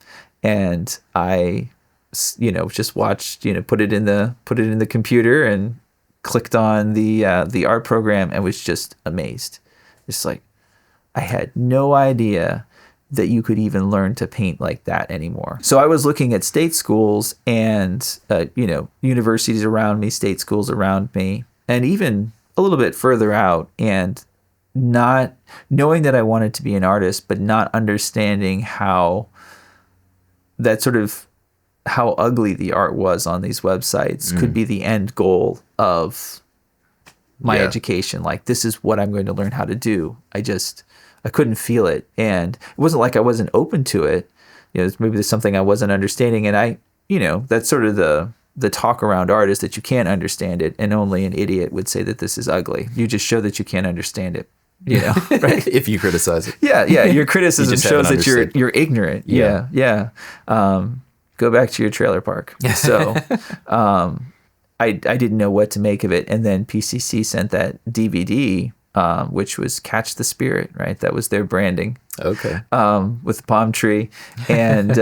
Speaker 1: And I just watched, put it in the computer and clicked on the art program and was just amazed. It's like, I had no idea that you could even learn to paint like that anymore. So I was looking at state schools and, universities around me, state schools around me, and even a little bit further out, and not knowing that I wanted to be an artist, but not understanding how ugly the art was on these websites could be the end goal of my education. Like, this is what I'm going to learn how to do. I couldn't feel it. And it wasn't like I wasn't open to it. Maybe there's something I wasn't understanding. And that's sort of the talk around art, is that you can't understand it. And only an idiot would say that this is ugly. You just show that you can't understand it. Right?
Speaker 2: If you criticize it.
Speaker 1: Yeah. Your criticism shows that you're ignorant. Yeah. Go back to your trailer park. So I didn't know what to make of it. And then PCC sent that DVD, which was Catch the Spirit, right? That was their branding.
Speaker 2: Okay.
Speaker 1: With the palm tree. And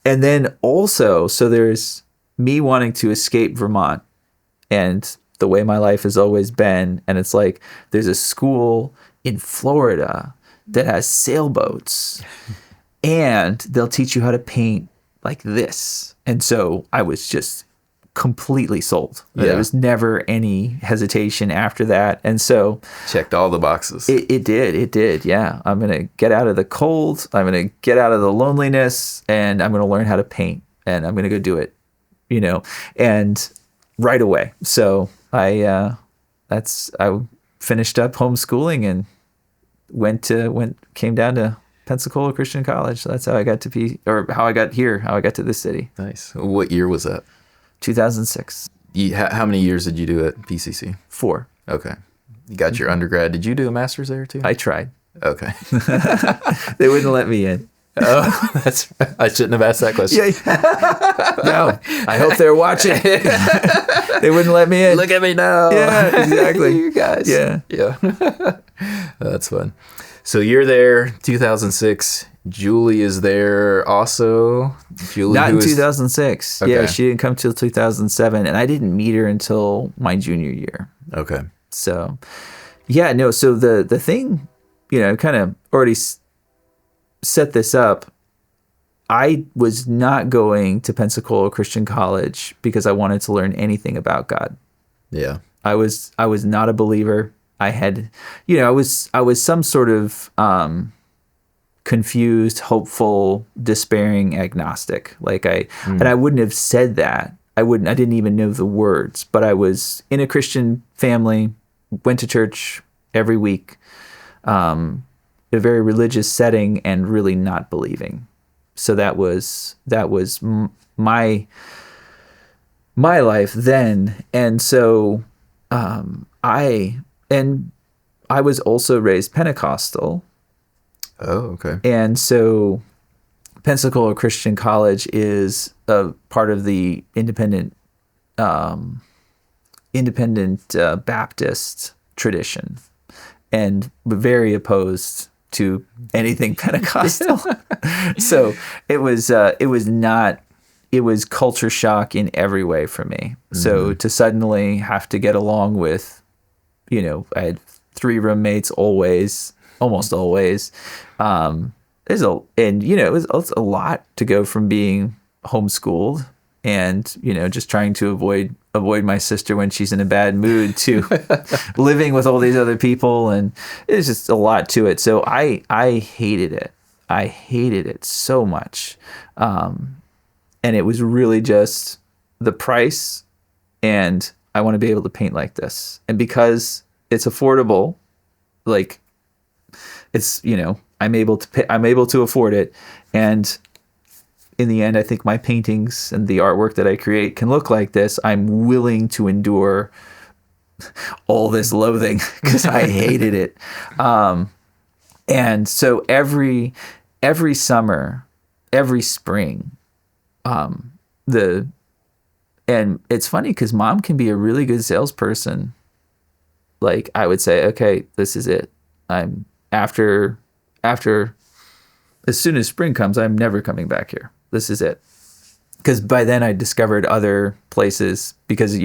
Speaker 1: and then also, so there's me wanting to escape Vermont and the way my life has always been. And it's like, there's a school in Florida that has sailboats. And they'll teach you how to paint like this. And so I was just completely sold. Yeah. There was never any hesitation after that. And so
Speaker 2: checked all the boxes.
Speaker 1: It did. Yeah. I'm going to get out of the cold. I'm going to get out of the loneliness, and I'm going to learn how to paint, and I'm going to go do it, and right away. So I finished up homeschooling and came down to Pensacola Christian College. So that's how I got how I got here, how I got to this city.
Speaker 2: Nice. What year was that?
Speaker 1: 2006.
Speaker 2: How many years did you do at PCC?
Speaker 1: 4.
Speaker 2: Okay. You got your undergrad. Did you do a master's there too?
Speaker 1: I tried.
Speaker 2: Okay.
Speaker 1: They wouldn't let me in.
Speaker 2: Oh, I shouldn't have asked that question.
Speaker 1: Yeah. No, I hope they're watching. They wouldn't let me in.
Speaker 2: Look at me now.
Speaker 1: Yeah, exactly.
Speaker 2: You guys.
Speaker 1: Yeah.
Speaker 2: That's fun. So you're there, 2006. Julie is there also. Julie,
Speaker 1: not in 2006.
Speaker 2: Okay.
Speaker 1: Yeah, she didn't come till 2007, and I didn't meet her until my junior year.
Speaker 2: Okay.
Speaker 1: So, yeah, no. So the thing, kind of already set this up. I was not going to Pensacola Christian College because I wanted to learn anything about God.
Speaker 2: Yeah.
Speaker 1: I was not a believer. I had, I was some sort of confused, hopeful, despairing agnostic. And I wouldn't have said that. I didn't even know the words, but I was in a Christian family, went to church every week, a very religious setting, and really not believing. So that was my life then. And so I was also raised Pentecostal.
Speaker 2: Oh, okay.
Speaker 1: And so Pensacola Christian College is a part of the independent Baptist tradition, and very opposed to anything Pentecostal. So it was culture shock in every way for me. So to suddenly have to get along with, I had 3 roommates almost always. It was a lot to go from being homeschooled and, just trying to avoid my sister when she's in a bad mood to living with all these other people. And it's just a lot to it. So I hated it. I hated it so much. And it was really just the price, and I want to be able to paint like this. And because it's affordable, like it's, I'm able to afford it. And in the end, I think my paintings and the artwork that I create can look like this. I'm willing to endure all this loathing because I hated it. And so every summer, every spring, and it's funny because Mom can be a really good salesperson. Like I would say, okay, this is it. I'm after as soon as spring comes, I'm never coming back here. This is it. Because by then I discovered other places, because,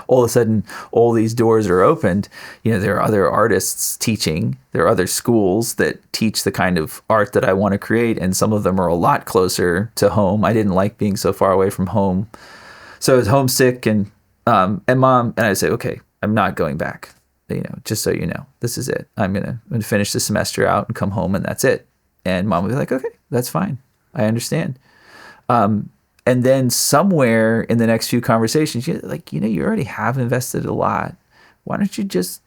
Speaker 1: all of a sudden all these doors are opened. There are other artists teaching. There are other schools that teach the kind of art that I want to create. And some of them are a lot closer to home. I didn't like being so far away from home. So I was homesick, and Mom, and I said, okay, I'm not going back. Just so you know, this is it. I'm going to finish the semester out and come home, and that's it. And Mom would be like, okay, that's fine. I understand. And then somewhere in the next few conversations, you're like, you already have invested a lot. Why don't you just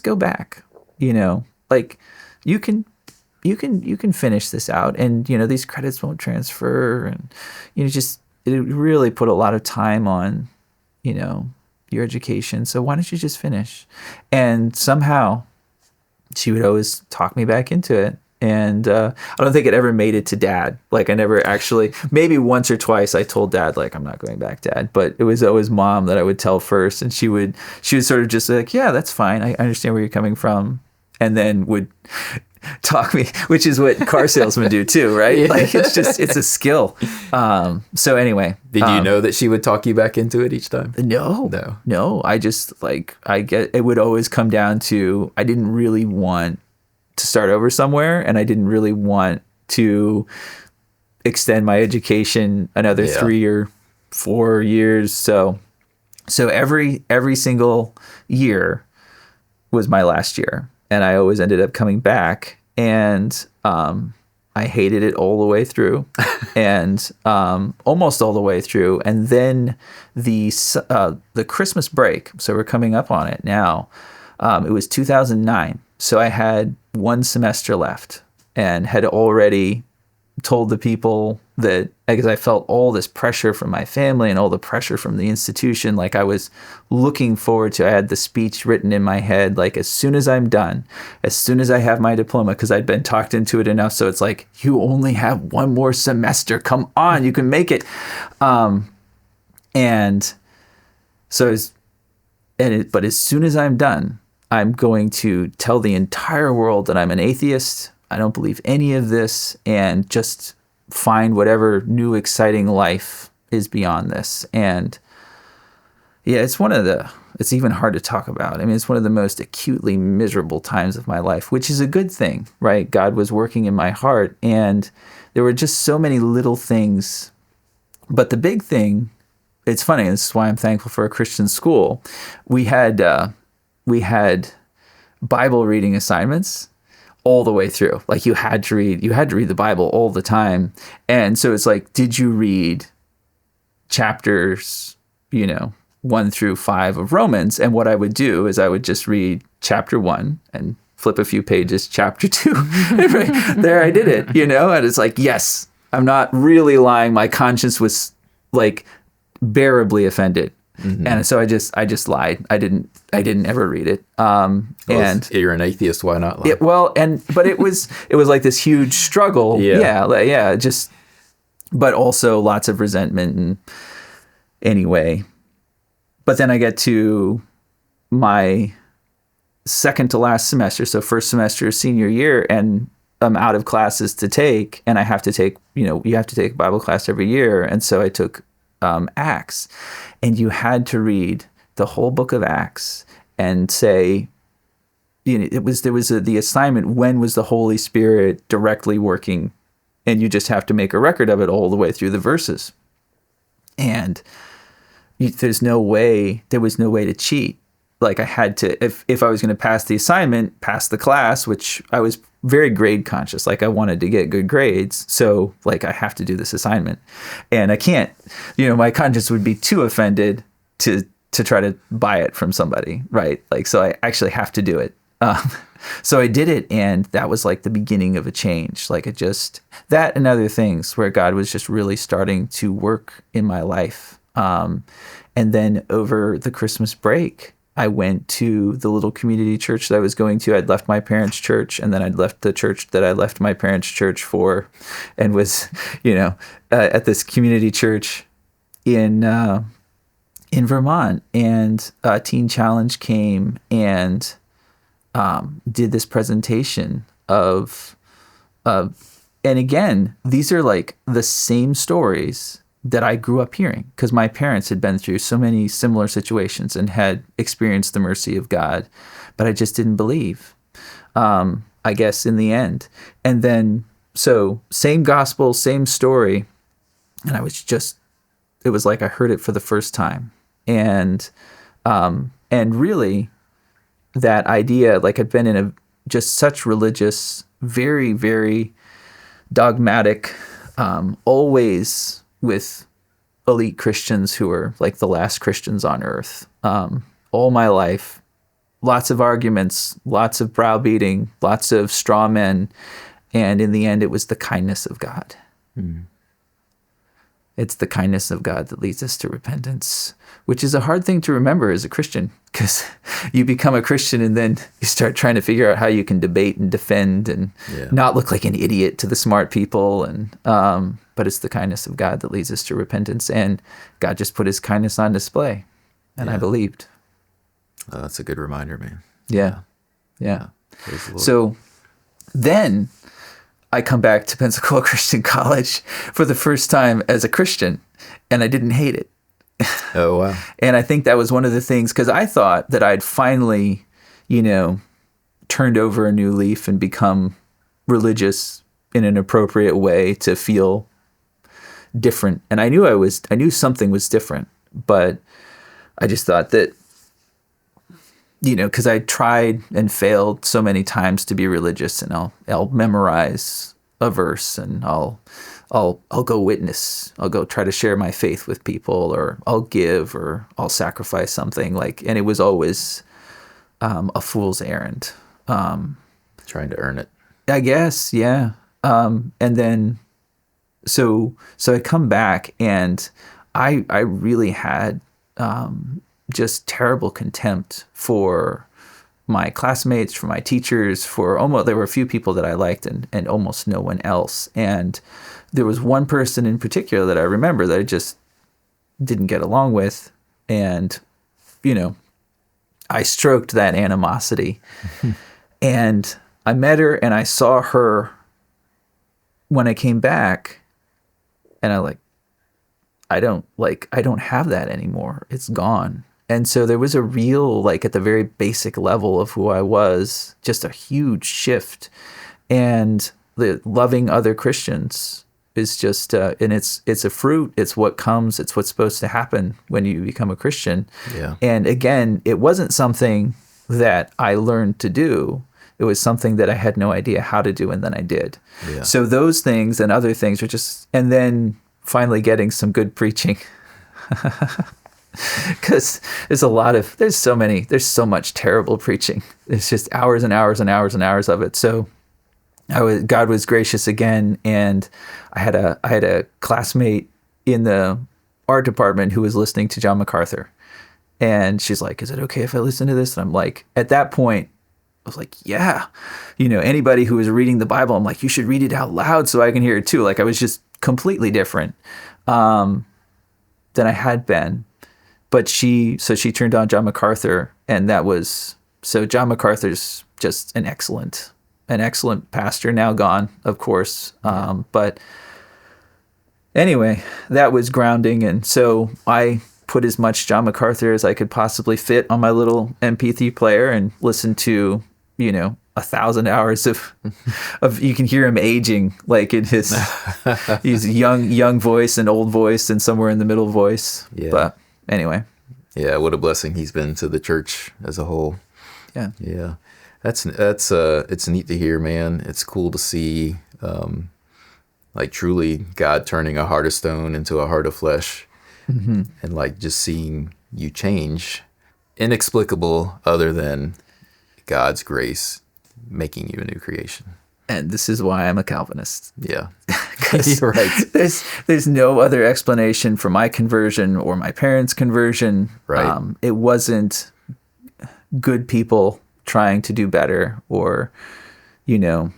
Speaker 1: go back? Like you can finish this out, and these credits won't transfer, and it really put a lot of time on your education. So why don't you just finish? And somehow she would always talk me back into it. And I don't think it ever made it to Dad. Like I never actually, maybe once or twice I told Dad, like, I'm not going back, Dad. But it was always Mom that I would tell first. And she would sort of just like, yeah, that's fine. I understand where you're coming from. And then would talk me, which is what car salesmen do too, right? Yeah. Like it's a skill. So anyway.
Speaker 2: Did you know that she would talk you back into it each time?
Speaker 1: No. I just it would always come down to, I didn't really want to start over somewhere, and I didn't really want to extend my education another 3 or 4 years. So every single year was my last year, and I always ended up coming back, and I hated it all the way through, and almost all the way through. And then the Christmas break, so we're coming up on it now. It was 2009. So I had 1 semester left, and had already told the people that, because I felt all this pressure from my family and all the pressure from the institution, like I was looking forward to, I had the speech written in my head, like as soon as I'm done, as soon as I have my diploma, because I'd been talked into it enough. So it's like, you only have 1 more semester. Come on, you can make it. And so, but as soon as I'm done, I'm going to tell the entire world that I'm an atheist. I don't believe any of this, and just find whatever new exciting life is beyond this. And yeah, it's even hard to talk about. I mean, it's one of the most acutely miserable times of my life, which is a good thing, right? God was working in my heart, and there were just so many little things. But the big thing, it's funny, this is why I'm thankful for a Christian school. We had Bible reading assignments all the way through. Like you had to read the Bible all the time. And so it's like, did you read chapters, 1 through 5 of Romans? And what I would do is I would just read chapter 1 and flip a few pages, chapter 2. Right there I did it, and it's like, yes, I'm not really lying. My conscience was like bearably offended. Mm-hmm. And so I just lied. I didn't ever read it. And
Speaker 2: you're an atheist. Why not lie?
Speaker 1: But it was like this huge struggle. Yeah. But also lots of resentment. And anyway, but then I get to my second to last semester. So first semester of senior year, and I'm out of classes to take, and I have to take, you have to take Bible class every year. And so I took Acts, and you had to read the whole book of Acts and say, there was the assignment, when was the Holy Spirit directly working? And you just have to make a record of it all the way through the verses. And there was no way to cheat. Like I had to, if I was going to pass the assignment, pass the class, which I was very grade conscious. Like I wanted to get good grades. So like I have to do this assignment, and I can't, my conscience would be too offended to try to buy it from somebody. Right. Like, so I actually have to do it. So I did it, and that was like the beginning of a change. Like that and other things where God was just really starting to work in my life. And then over the Christmas break, I went to the little community church that I was going to. I'd left my parents' church, and then I'd left the church that I left my parents' church for, and was, at this community church in Vermont. And Teen Challenge came and did this presentation of, and again, these are like the same stories that I grew up hearing, because my parents had been through so many similar situations and had experienced the mercy of God, but I just didn't believe, I guess, in the end. And then, so same gospel, same story. And it was like I heard it for the first time. And really that idea, like I'd been in just such religious, very, very dogmatic, always with elite Christians who are like the last Christians on earth. All my life, lots of arguments, lots of browbeating, lots of straw men. And in the end, it was the kindness of God. Mm. It's the kindness of God that leads us to repentance, which is a hard thing to remember as a Christian, because you become a Christian and then you start trying to figure out how you can debate and defend and not look like an idiot to the smart people. And but it's the kindness of God that leads us to repentance, and God just put his kindness on display, and I believed.
Speaker 2: That's a good reminder, man.
Speaker 1: Yeah. So then I come back to Pensacola Christian College for the first time as a Christian, and I didn't hate it.
Speaker 2: Oh, wow.
Speaker 1: And I think that was one of the things, because I thought that I'd finally, turned over a new leaf and become religious in an appropriate way to feel different. And I knew something was different, but I just thought that, because I tried and failed so many times to be religious, and I'll memorize a verse, and I'll go witness. I'll go try to share my faith with people, or I'll give, or I'll sacrifice something, and it was always a fool's errand.
Speaker 2: Trying to earn it,
Speaker 1: I guess. Yeah. And then, so I come back, and I really had just terrible contempt for my classmates, for my teachers, there were a few people that I liked, and almost no one else. And there was one person in particular that I remember that I just didn't get along with. And, I stroked that animosity. And I met her, and I saw her when I came back, and I don't have that anymore. It's gone. And so there was a real, at the very basic level of who I was, just a huge shift. And the loving other Christians is just, and it's a fruit. It's what comes. It's what's supposed to happen when you become a Christian.
Speaker 2: Yeah.
Speaker 1: And again, it wasn't something that I learned to do. It was something that I had no idea how to do, and then I did.
Speaker 2: Yeah.
Speaker 1: So those things and other things are just, and then finally getting some good preaching. Because there's so much terrible preaching. It's just hours and hours and hours and hours of it. So God was gracious again, and I had a classmate in the art department who was listening to John MacArthur, and she's like, "Is it okay if I listen to this?" And I'm like, at that point, I was like, "Yeah." Anybody who was reading the Bible, I'm like, "You should read it out loud so I can hear it too." Like I was just completely different than I had been. But she turned on John MacArthur, and John MacArthur's just an excellent pastor, now gone, of course. But anyway, that was grounding. And so I put as much John MacArthur as I could possibly fit on my little MP3 player and listened to, 1,000 hours of you can hear him aging, like in his young voice and old voice and somewhere in the middle voice.
Speaker 2: Yeah.
Speaker 1: But anyway.
Speaker 2: Yeah, what a blessing he's been to the church as a whole.
Speaker 1: Yeah.
Speaker 2: Yeah. That's it's neat to hear, man. It's cool to see like truly God turning a heart of stone into a heart of flesh. Mm-hmm. And like just seeing you change, inexplicable other than God's grace making you a new creation.
Speaker 1: And this is why I'm a Calvinist.
Speaker 2: Yeah.
Speaker 1: You're right. There's no other explanation for my conversion or my parents' conversion.
Speaker 2: Right.
Speaker 1: It wasn't good people trying to do better or,
Speaker 2: yeah,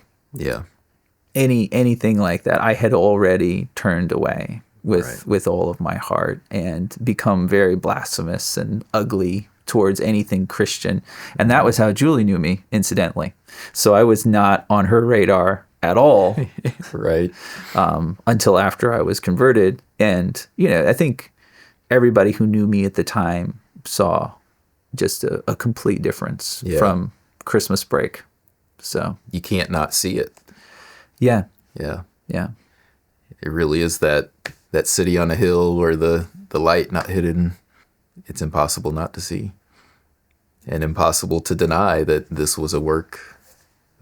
Speaker 1: anything like that. I had already turned away with all of my heart and become very blasphemous and ugly towards anything Christian. And that was how Julie knew me, incidentally. So I was not on her radar at all.
Speaker 2: Right.
Speaker 1: Until after I was converted. And, I think everybody who knew me at the time saw just a complete difference from Christmas break. So
Speaker 2: you can't not see it.
Speaker 1: Yeah.
Speaker 2: Yeah.
Speaker 1: Yeah.
Speaker 2: It really is that city on a hill where the light not hidden. It's impossible not to see, and impossible to deny that this was a work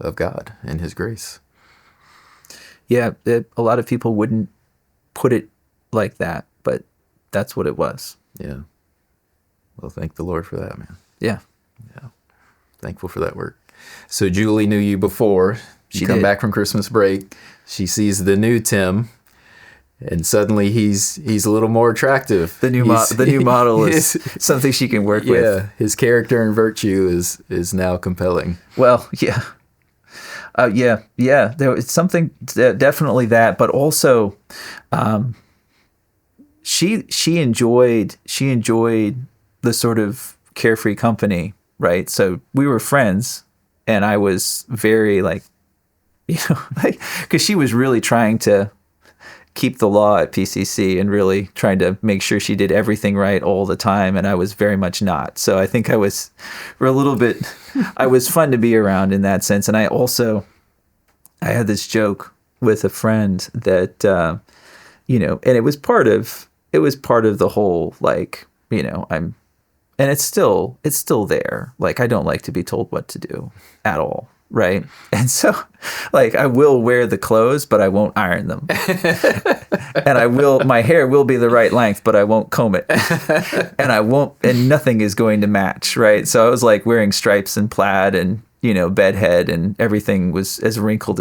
Speaker 2: of God and his grace.
Speaker 1: Yeah. A lot of people wouldn't put it like that, but that's what it was.
Speaker 2: Yeah. Well, thank the Lord for that, man.
Speaker 1: Yeah.
Speaker 2: Yeah. Thankful for that work. So Julie knew you before. You come back from Christmas break. She sees the new Tim, and suddenly he's a little more attractive.
Speaker 1: The new model is something she can work with.
Speaker 2: Yeah, his character and virtue is now compelling.
Speaker 1: Well, yeah. Yeah. There was something, definitely that, but also, she enjoyed the sort of carefree company, right? So we were friends, and I was very because she was really trying to keep the law at PCC and really trying to make sure she did everything right all the time, and I was very much not. So I think I was fun to be around in that sense. And I had this joke with a friend that and it was part of the whole and it's still there. Like, I don't like to be told what to do at all. Right. And so I will wear the clothes, but I won't iron them. And my hair will be the right length, but I won't comb it. And nothing is going to match. Right. So I was wearing stripes and plaid and, bedhead, and everything was as wrinkled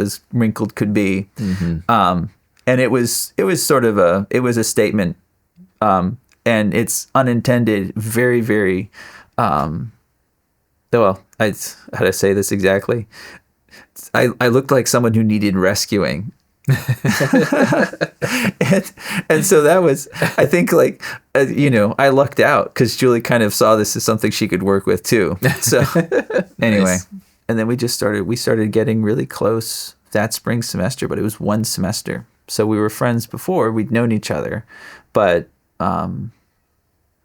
Speaker 1: could be. Mm-hmm. And it was sort of a statement. And it's unintended, very, very, well, how do I say this exactly? I looked like someone who needed rescuing. and so that was, I think, I lucked out because Julie kind of saw this as something she could work with too. So anyway, nice. And then we started getting really close that spring semester, but it was one semester. So we were friends before, we'd known each other, but,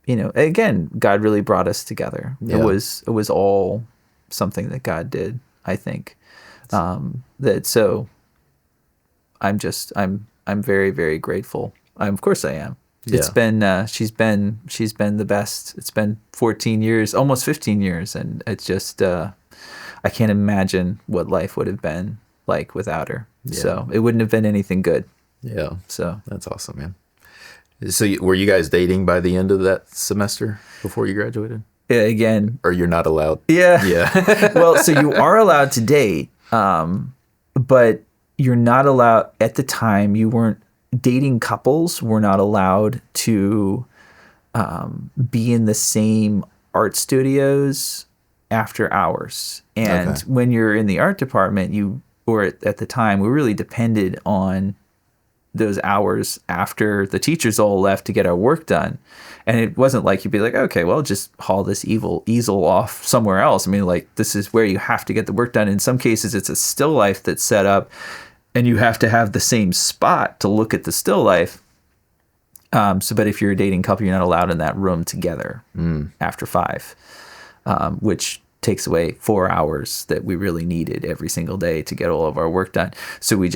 Speaker 1: again, God really brought us together. Yeah. It was all something that God did, I think. I'm very, very grateful. Of course I am. Yeah. It's been, she's been the best. It's been 14 years, almost 15 years. And it's just, I I can't imagine what life would have been like without her.
Speaker 2: Yeah.
Speaker 1: So it wouldn't have been anything good.
Speaker 2: Yeah.
Speaker 1: So
Speaker 2: That's awesome, man. So were you guys dating by the end of that semester before you graduated?
Speaker 1: yeah, again,
Speaker 2: Or you're not allowed?
Speaker 1: yeah.
Speaker 2: Yeah.
Speaker 1: Well, so you are allowed to date, but you're not allowed at the time. You weren't dating couples were not allowed to be in the same art studios after hours. And
Speaker 2: Okay.
Speaker 1: when you're in the art department, at the time, we really depended on those hours after the teachers all left to get our work done. And it wasn't like you'd be like, okay, well, just haul this evil easel off somewhere else. I mean, like, this is where you have to get the work done. In some cases, it's a still life that's set up, and you have to have the same spot to look at the still life. But if you're a dating couple, you're not allowed in that room together after 5, which takes away 4 hours that we really needed every single day to get all of our work done. So we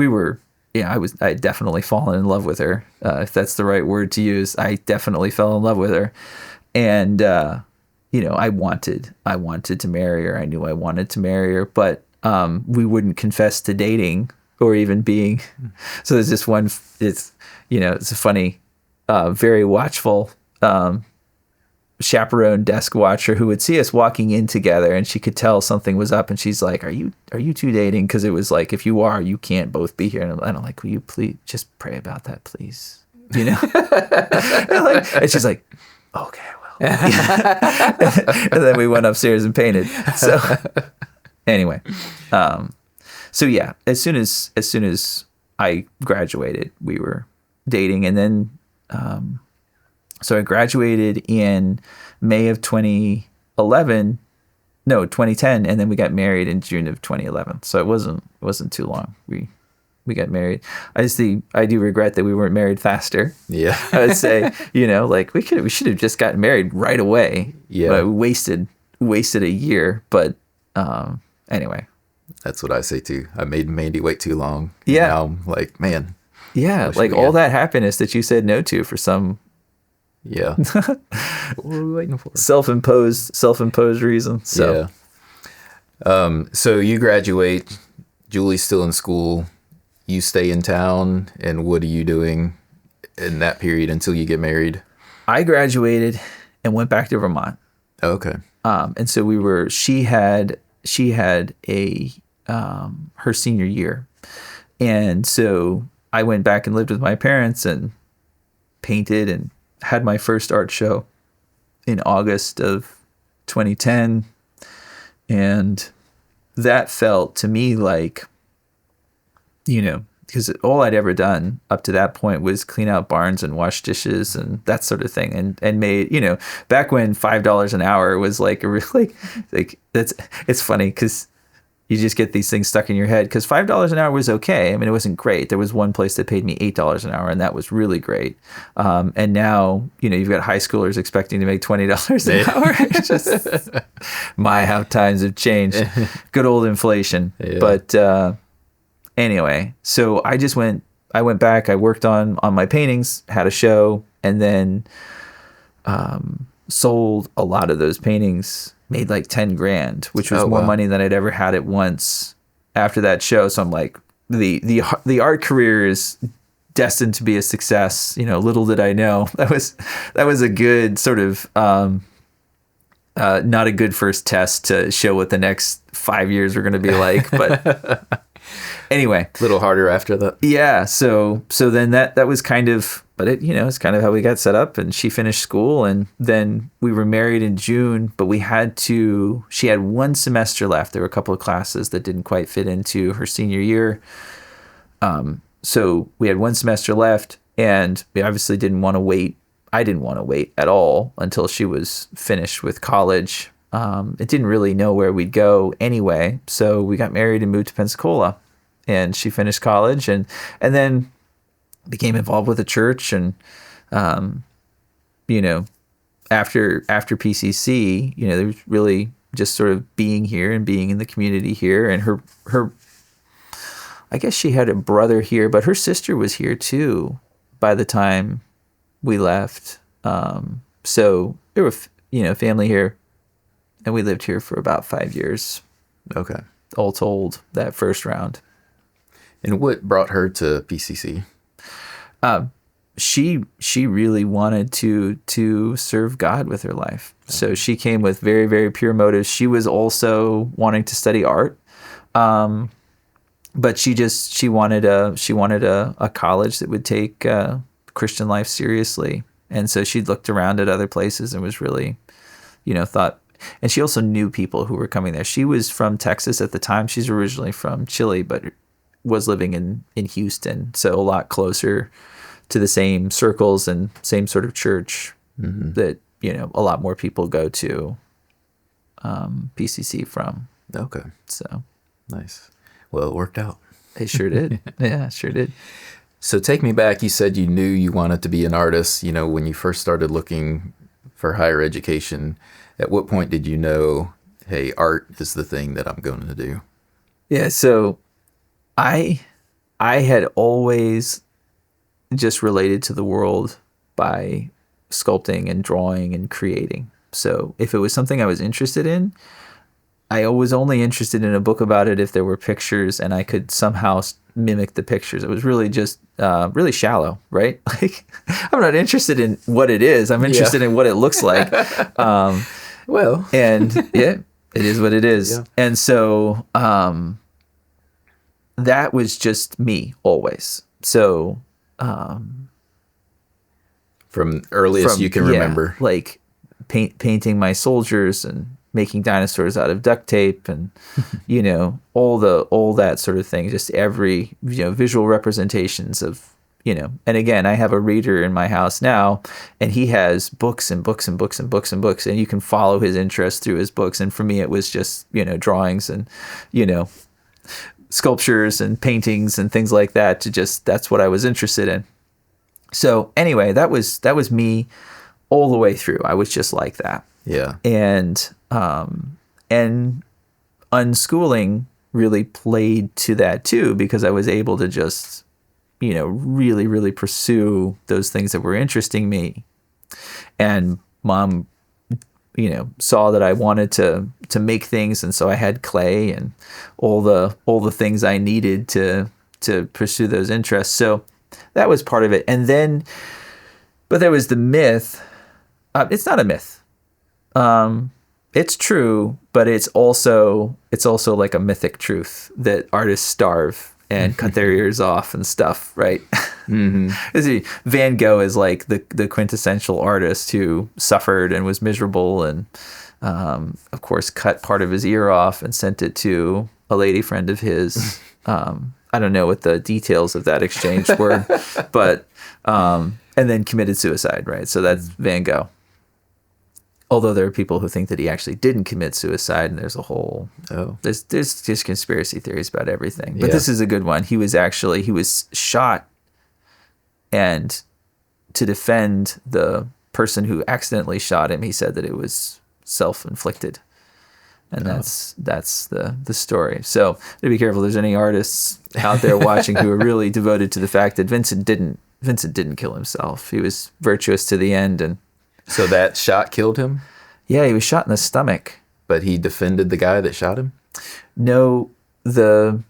Speaker 1: were, yeah, I definitely fallen in love with her. If that's the right word to use, I definitely fell in love with her. And, I wanted to marry her. I knew I wanted to marry her, but we wouldn't confess to dating or even being. So there's this one, it's a funny, very watchful chaperone desk watcher who would see us walking in together, and she could tell something was up, and she's like, are you two dating? Because it was like, if you are, you can't both be here. And I'm like, will you please just pray about that, please? And she's like, okay, well. And then we went upstairs and painted. So anyway, so yeah, as soon as I graduated, we were dating. And then so I graduated in May of 2010, and then we got married in June of 2011. So it wasn't too long. We got married. I do regret that we weren't married faster.
Speaker 2: Yeah.
Speaker 1: I would say, like we should have just gotten married right away.
Speaker 2: Yeah.
Speaker 1: But we wasted a year. But anyway.
Speaker 2: That's what I say too. I made Mandy wait too long.
Speaker 1: Yeah.
Speaker 2: Now I'm like, man.
Speaker 1: Yeah. Like all that happiness that you said no to for some.
Speaker 2: Yeah. What were we waiting for?
Speaker 1: Self-imposed reason. So.
Speaker 2: Yeah. So you graduate. Julie's still in school. You stay in town. And what are you doing in that period until you get married?
Speaker 1: I graduated and went back to Vermont.
Speaker 2: Okay.
Speaker 1: And so she had a her senior year. And so I went back and lived with my parents and painted and had my first art show in August of 2010. And that felt to me like, because all I'd ever done up to that point was clean out barns and wash dishes and that sort of thing. And made, back when $5 an hour was like a really, like it's funny because you just get these things stuck in your head, because $5 an hour was okay. I mean, it wasn't great. There was one place that paid me $8 an hour, and that was really great. And now, you've got high schoolers expecting to make $20 an hour. It's just how times have changed. Good old inflation. Yeah. But anyway, so I went back, I worked on my paintings, had a show, and then sold a lot of those paintings. Made like $10,000, which was more money than I'd ever had at once after that show. So I'm like, the art career is destined to be a success. Little did I know that was a good sort of not a good first test to show what the next 5 years were going to be like. But anyway,
Speaker 2: a little harder after that.
Speaker 1: Yeah. So then that was kind of, but it's kind of how we got set up. And she finished school, and then we were married in June, but she had 1 semester left. There were a couple of classes that didn't quite fit into her senior year. So we had 1 semester left, and we obviously didn't want to wait. I didn't want to wait at all until she was finished with college. It didn't really know where we'd go anyway. So we got married and moved to Pensacola, and she finished college and then became involved with the church. And, after PCC, there was really just sort of being here and being in the community here. And her, I guess she had a brother here, but her sister was here too by the time we left. So there were, family here. and we lived here for about 5 years,
Speaker 2: Okay.
Speaker 1: all told, that first round.
Speaker 2: And what brought her to PCC?
Speaker 1: She really wanted to serve God with her life. So she came with very, very pure motives. She was also wanting to study art. But she wanted a college that would take Christian life seriously. And so she looked around at other places and was really, thought, and she also knew people who were coming there. She was from Texas at the time. She's originally from Chile, but was living in Houston. So a lot closer to the same circles and same sort of church that, a lot more people go to PCC from.
Speaker 2: Okay.
Speaker 1: So
Speaker 2: Nice. Well, it worked out.
Speaker 1: It sure did. Yeah, sure did.
Speaker 2: So take me back. You said you knew you wanted to be an artist, when you first started looking for higher education. At what point did you know, hey, art is the thing that I'm going to do?
Speaker 1: Yeah, so I had always just related to the world by sculpting and drawing and creating. So if it was something I was interested in, I was only interested in a book about it if there were pictures and I could somehow mimic the pictures. It was really just really shallow, right? Like, I'm not interested in what it is. I'm interested in what it looks like.
Speaker 2: Well,
Speaker 1: and yeah, it is what it is. Yeah. And so that was just me always. So
Speaker 2: from earliest you can remember,
Speaker 1: like painting my soldiers and making dinosaurs out of duct tape and all that sort of thing, just every visual representations of and again, I have a reader in my house now, and he has books and books and books and books and books, and you can follow his interest through his books. And for me, it was just drawings and sculptures and paintings and things like that. That's what I was interested in. So anyway, that was me all the way through. I was just like that.
Speaker 2: Yeah.
Speaker 1: And unschooling really played to that too, because I was able to just, really, really pursue those things that were interesting me. And Mom, saw that I wanted to make things, and so I had clay and all the things I needed to pursue those interests. So that was part of it. And then, but there was the myth. It's not a myth. It's true, but it's also like a mythic truth that artists starve and cut their ears off and stuff, right? Mm-hmm. Van Gogh is like the quintessential artist who suffered and was miserable, and of course cut part of his ear off and sent it to a lady friend of his. I don't know what the details of that exchange were, but and then committed suicide, right? So that's Van Gogh. Although there are people who think that he actually didn't commit suicide, and there's a whole there's just conspiracy theories about everything. But this is a good one. He was shot, and to defend the person who accidentally shot him, he said that it was self-inflicted, and that's the story. So to be careful. There's any artists out there watching who are really devoted to the fact that Vincent didn't kill himself. He was virtuous to the end, and.
Speaker 2: So that shot killed him?
Speaker 1: Yeah, he was shot in the stomach.
Speaker 2: But he defended the guy that shot him?
Speaker 1: No, the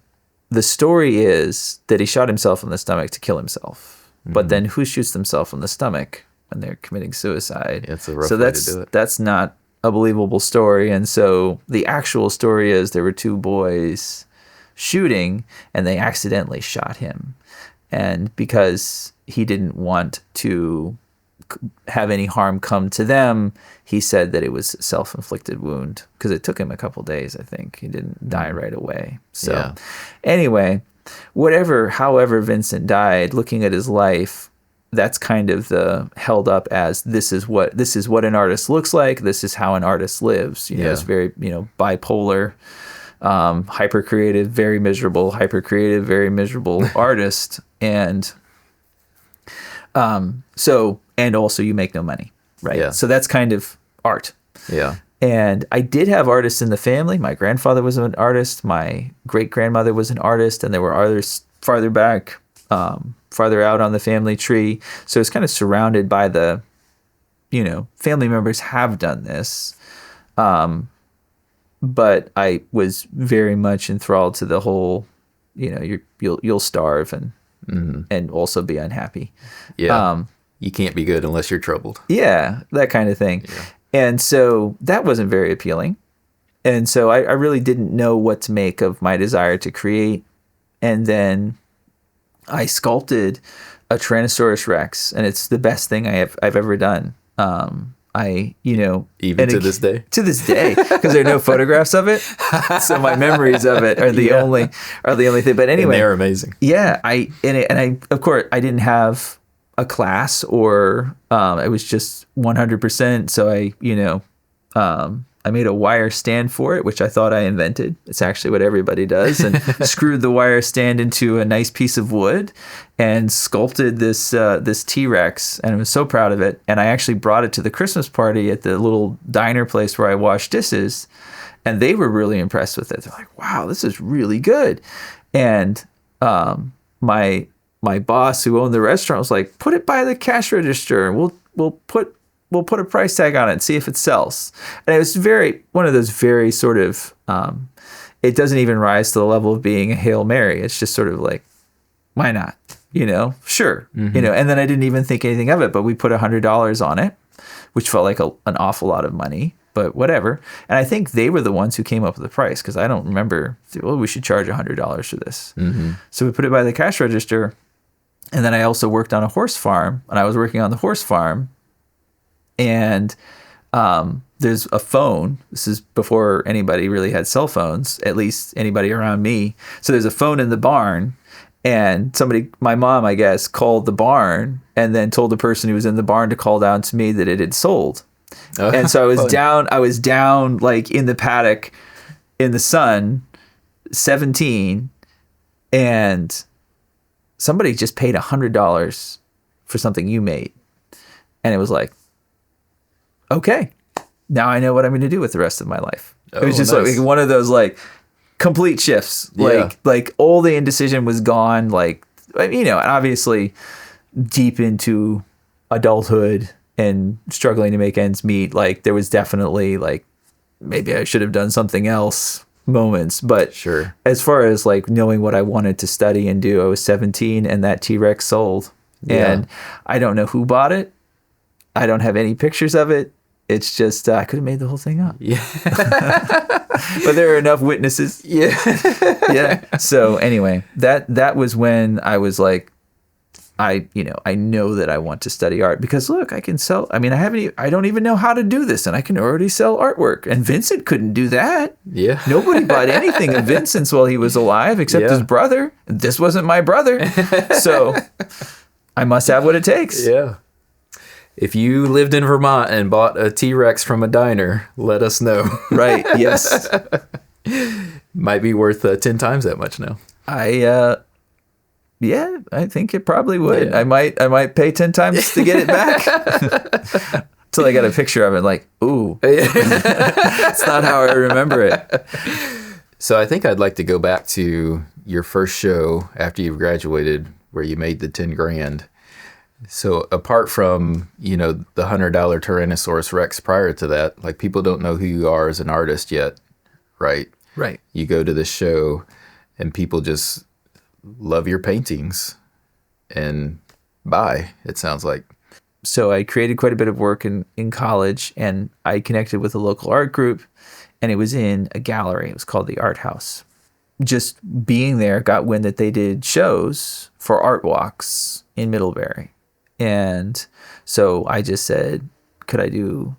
Speaker 1: story is that he shot himself in the stomach to kill himself. Mm-hmm. But then who shoots themselves in the stomach when they're committing suicide?
Speaker 2: It's a rough way to do it.
Speaker 1: That's not a believable story. And so the actual story is there were two boys shooting, and they accidentally shot him. And because he didn't want to have any harm come to them, he said that it was a self-inflicted wound, because it took him a couple days. I think he didn't die right away. So anyway, however Vincent died, looking at his life, that's kind of the held up as this is what an artist looks like. This is how an artist lives. It's very bipolar, hyper creative, very miserable, hyper creative, very miserable artist. And and also you make no money, right? Yeah. So that's kind of art.
Speaker 2: Yeah.
Speaker 1: And I did have artists in the family. My grandfather was an artist. My great-grandmother was an artist. And there were others farther back, farther out on the family tree. So it's kind of surrounded by the, family members have done this. but I was very much enthralled to the whole, you'll starve and also be unhappy.
Speaker 2: Yeah. You can't be good unless you're troubled.
Speaker 1: Yeah, that kind of thing. Yeah. And so that wasn't very appealing. And so I really didn't know what to make of my desire to create. And then I sculpted a Tyrannosaurus Rex, and it's the best thing I've ever done.
Speaker 2: Even to this day,
Speaker 1: because there are no photographs of it, so my memories of it are the only thing. But anyway,
Speaker 2: and they're amazing.
Speaker 1: Yeah, I of course I didn't have a class or it was just 100%. So I made a wire stand for it, which I thought I invented. It's actually what everybody does, and screwed the wire stand into a nice piece of wood and sculpted this T-Rex, and I was so proud of it. And I actually brought it to the Christmas party at the little diner place where I wash dishes, and they were really impressed with it. They're like, "Wow, this is really good." And my boss who owned the restaurant was like, "Put it by the cash register, and we'll put a price tag on it and see if it sells." And it was one of those very sort of, it doesn't even rise to the level of being a Hail Mary. It's just sort of like, why not? Sure. Mm-hmm. And then I didn't even think anything of it, but we put $100 on it, which felt like an awful lot of money, but whatever. And I think they were the ones who came up with the price, because I don't remember, well, we should charge $100 for this. Mm-hmm. So we put it by the cash register. And then I also worked on a horse farm, and I was working on the horse farm. And there's a phone. This is before anybody really had cell phones, at least anybody around me. So there's a phone in the barn, and my mom, I guess, called the barn and then told the person who was in the barn to call down to me that it had sold. Oh, and so I was down like in the paddock in the sun, 17, and somebody just paid $100 for something you made. And it was like, okay, now I know what I'm going to do with the rest of my life. It was just nice. Like one of those like complete shifts. Like all the indecision was gone. Like, and obviously deep into adulthood and struggling to make ends meet. Like there was definitely like, maybe I should have done something else moments. But
Speaker 2: sure,
Speaker 1: as far as like knowing what I wanted to study and do, I was 17 and that T-Rex sold. Yeah. And I don't know who bought it. I don't have any pictures of it. It's just, I could have made the whole thing up.
Speaker 2: Yeah.
Speaker 1: But there are enough witnesses.
Speaker 2: Yeah.
Speaker 1: Yeah. So anyway, that was when I was like, I know that I want to study art, because look, I can sell. I mean, I don't even know how to do this, and I can already sell artwork. And Vincent couldn't do that.
Speaker 2: Yeah.
Speaker 1: Nobody bought anything of Vincent's while he was alive except his brother. This wasn't my brother. So I must have what it takes.
Speaker 2: Yeah. If you lived in Vermont and bought a T-Rex from a diner, let us know.
Speaker 1: Right. Yes.
Speaker 2: Might be worth 10 times that much now.
Speaker 1: I think it probably would. Yeah. I might pay 10 times to get it back. Until I got a picture of it, like, ooh, that's not how I remember it.
Speaker 2: So I think I'd like to go back to your first show after you've graduated, where you made the 10 grand. So apart from, the $100 Tyrannosaurus Rex prior to that, like, people don't know who you are as an artist yet, right?
Speaker 1: Right.
Speaker 2: You go to this show and people just love your paintings and buy, it sounds like.
Speaker 1: So I created quite a bit of work in college, and I connected with a local art group, and it was in a gallery. It was called the Art House. Just being there, got wind that they did shows for art walks in Middlebury. And so I just said, could I do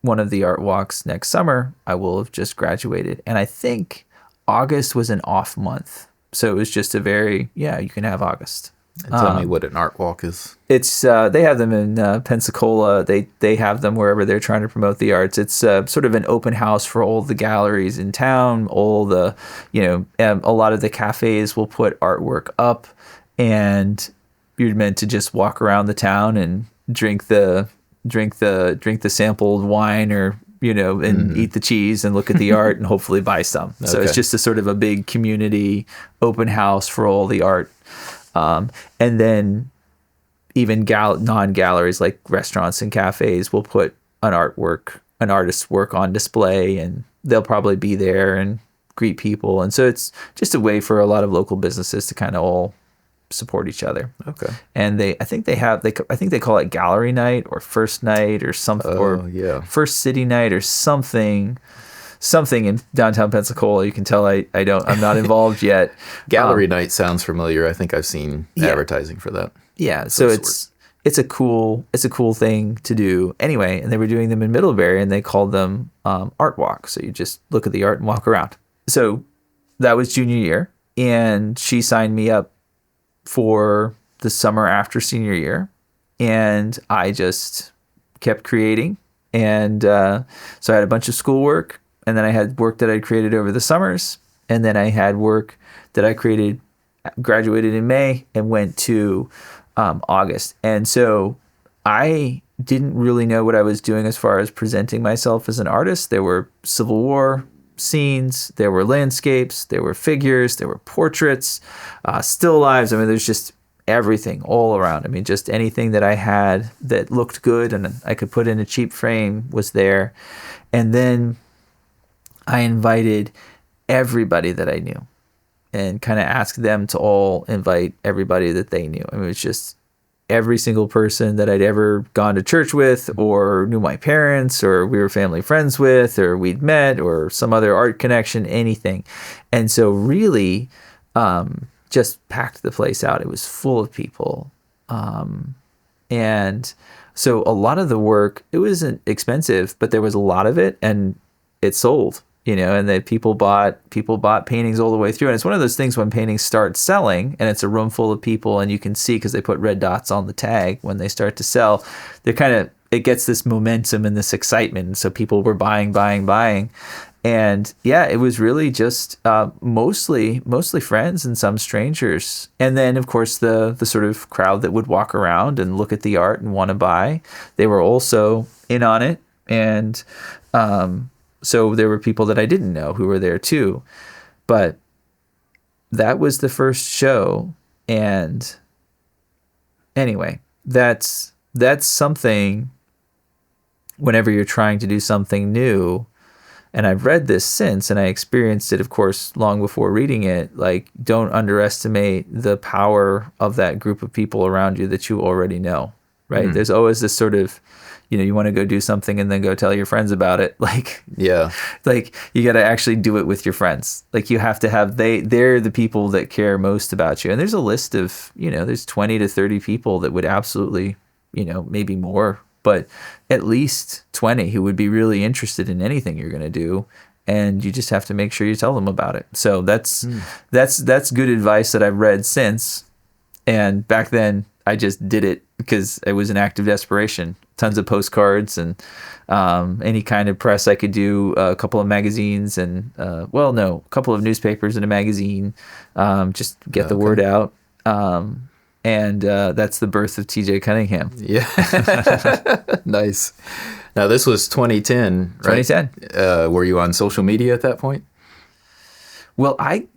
Speaker 1: one of the art walks next summer? I will have just graduated. And I think August was an off month. So it was just a very, you can have August.
Speaker 2: And tell me what an art walk is.
Speaker 1: It's they have them in Pensacola. They have them wherever they're trying to promote the arts. It's sort of an open house for all the galleries in town. All the, a lot of the cafes will put artwork up, and you're meant to just walk around the town and drink the sampled wine, or and eat the cheese and look at the art and hopefully buy some. Okay. So it's just a sort of a big community open house for all the art. And then even non-galleries like restaurants and cafes will put an artist's work on display, and they'll probably be there and greet people. And so it's just a way for a lot of local businesses to kind of all support each other.
Speaker 2: Okay.
Speaker 1: And I think they call it gallery night or first night or something, or first city night or something in downtown Pensacola. You can tell I'm not involved yet.
Speaker 2: Gallery night sounds familiar. I think I've seen advertising for that.
Speaker 1: Yeah. So it's a cool thing to do anyway. And they were doing them in Middlebury, and they called them art walk. So you just look at the art and walk around. So that was junior year, and she signed me up for the summer after senior year, and I just kept creating. And so I had a bunch of schoolwork, and then I had work that I created over the summers, and then I had work that I created, graduated in May, and went to August. And so I didn't really know what I was doing as far as presenting myself as an artist. There were Civil War scenes, there were landscapes, there were figures, there were portraits, still lives. I mean, there's just everything all around. I mean, just anything that I had that looked good and I could put in a cheap frame was there. And then I invited everybody that I knew and kind of asked them to all invite everybody that they knew. I mean, it's just every single person that I'd ever gone to church with, or knew my parents, or we were family friends with, or we'd met, or some other art connection, anything. And so really just packed the place out. It was full of people. And so a lot of the work, it wasn't expensive, but there was a lot of it, and it sold. And that people bought paintings all the way through. And it's one of those things when paintings start selling and it's a room full of people, and you can see, because they put red dots on the tag when they start to sell, it gets this momentum and this excitement. And so people were buying. And yeah, it was really just mostly friends and some strangers. And then, of course, the sort of crowd that would walk around and look at the art and want to buy, they were also in on it. And so there were people that I didn't know who were there too. But that was the first show. And anyway, that's something, whenever you're trying to do something new, and I've read this since, and I experienced it, of course, long before reading it, like, don't underestimate the power of that group of people around you that you already know, right? There's always this sort of, you want to go do something and then go tell your friends about it. Like, yeah, like you got to actually do it with your friends. Like, you have to have, they're the people that care most about you. And there's a list of, there's 20 to 30 people that would absolutely, maybe more, but at least 20 who would be really interested in anything you're going to do. And you just have to make sure you tell them about it. So that's good advice that I've read since. And back then I just did it because it was an act of desperation. Tons of postcards and any kind of press I could do, a couple of magazines and, a couple of newspapers and a magazine, just get the word out. And that's the birth of TJ Cunningham. Yeah.
Speaker 2: Nice. Now, this was 2010, right?
Speaker 1: 2010.
Speaker 2: Were you on social media at that point?
Speaker 1: Well, I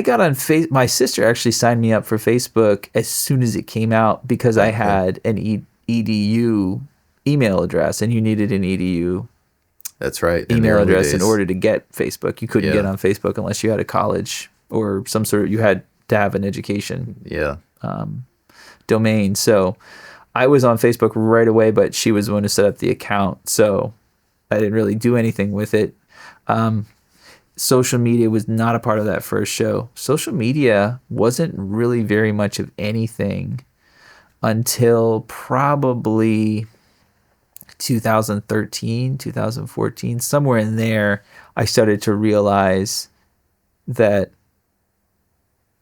Speaker 1: got on my sister actually signed me up for Facebook as soon as it came out, because I had an EDU email address, and you needed an EDU email address in order to get Facebook. You couldn't get on Facebook unless you had a college or some sort of, you had to have an education domain. So I was on Facebook right away, but she was the one who set up the account. So I didn't really do anything with it. Social media was not a part of that first show. Social media wasn't really very much of anything until probably 2013, 2014, somewhere in there. I started to realize that,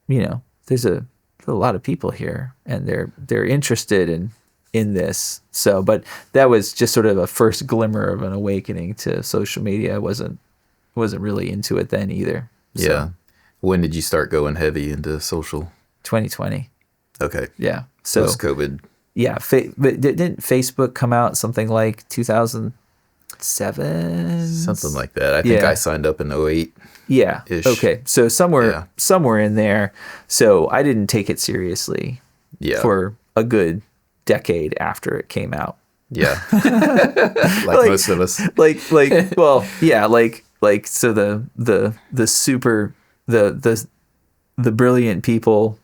Speaker 1: there's a lot of people here, and they're interested in this. So, but that was just sort of a first glimmer of an awakening to social media. I wasn't really into it then either. So.
Speaker 2: Yeah. When did you start going heavy into social?
Speaker 1: 2020.
Speaker 2: Okay.
Speaker 1: Yeah. So
Speaker 2: post-COVID.
Speaker 1: Yeah. But didn't Facebook come out something like 2007?
Speaker 2: Something like that. I think I signed up in 08.
Speaker 1: Yeah. Okay. So somewhere in there. So I didn't take it seriously for a good decade after it came out.
Speaker 2: Yeah. like most of us.
Speaker 1: Like like, so the super, the brilliant people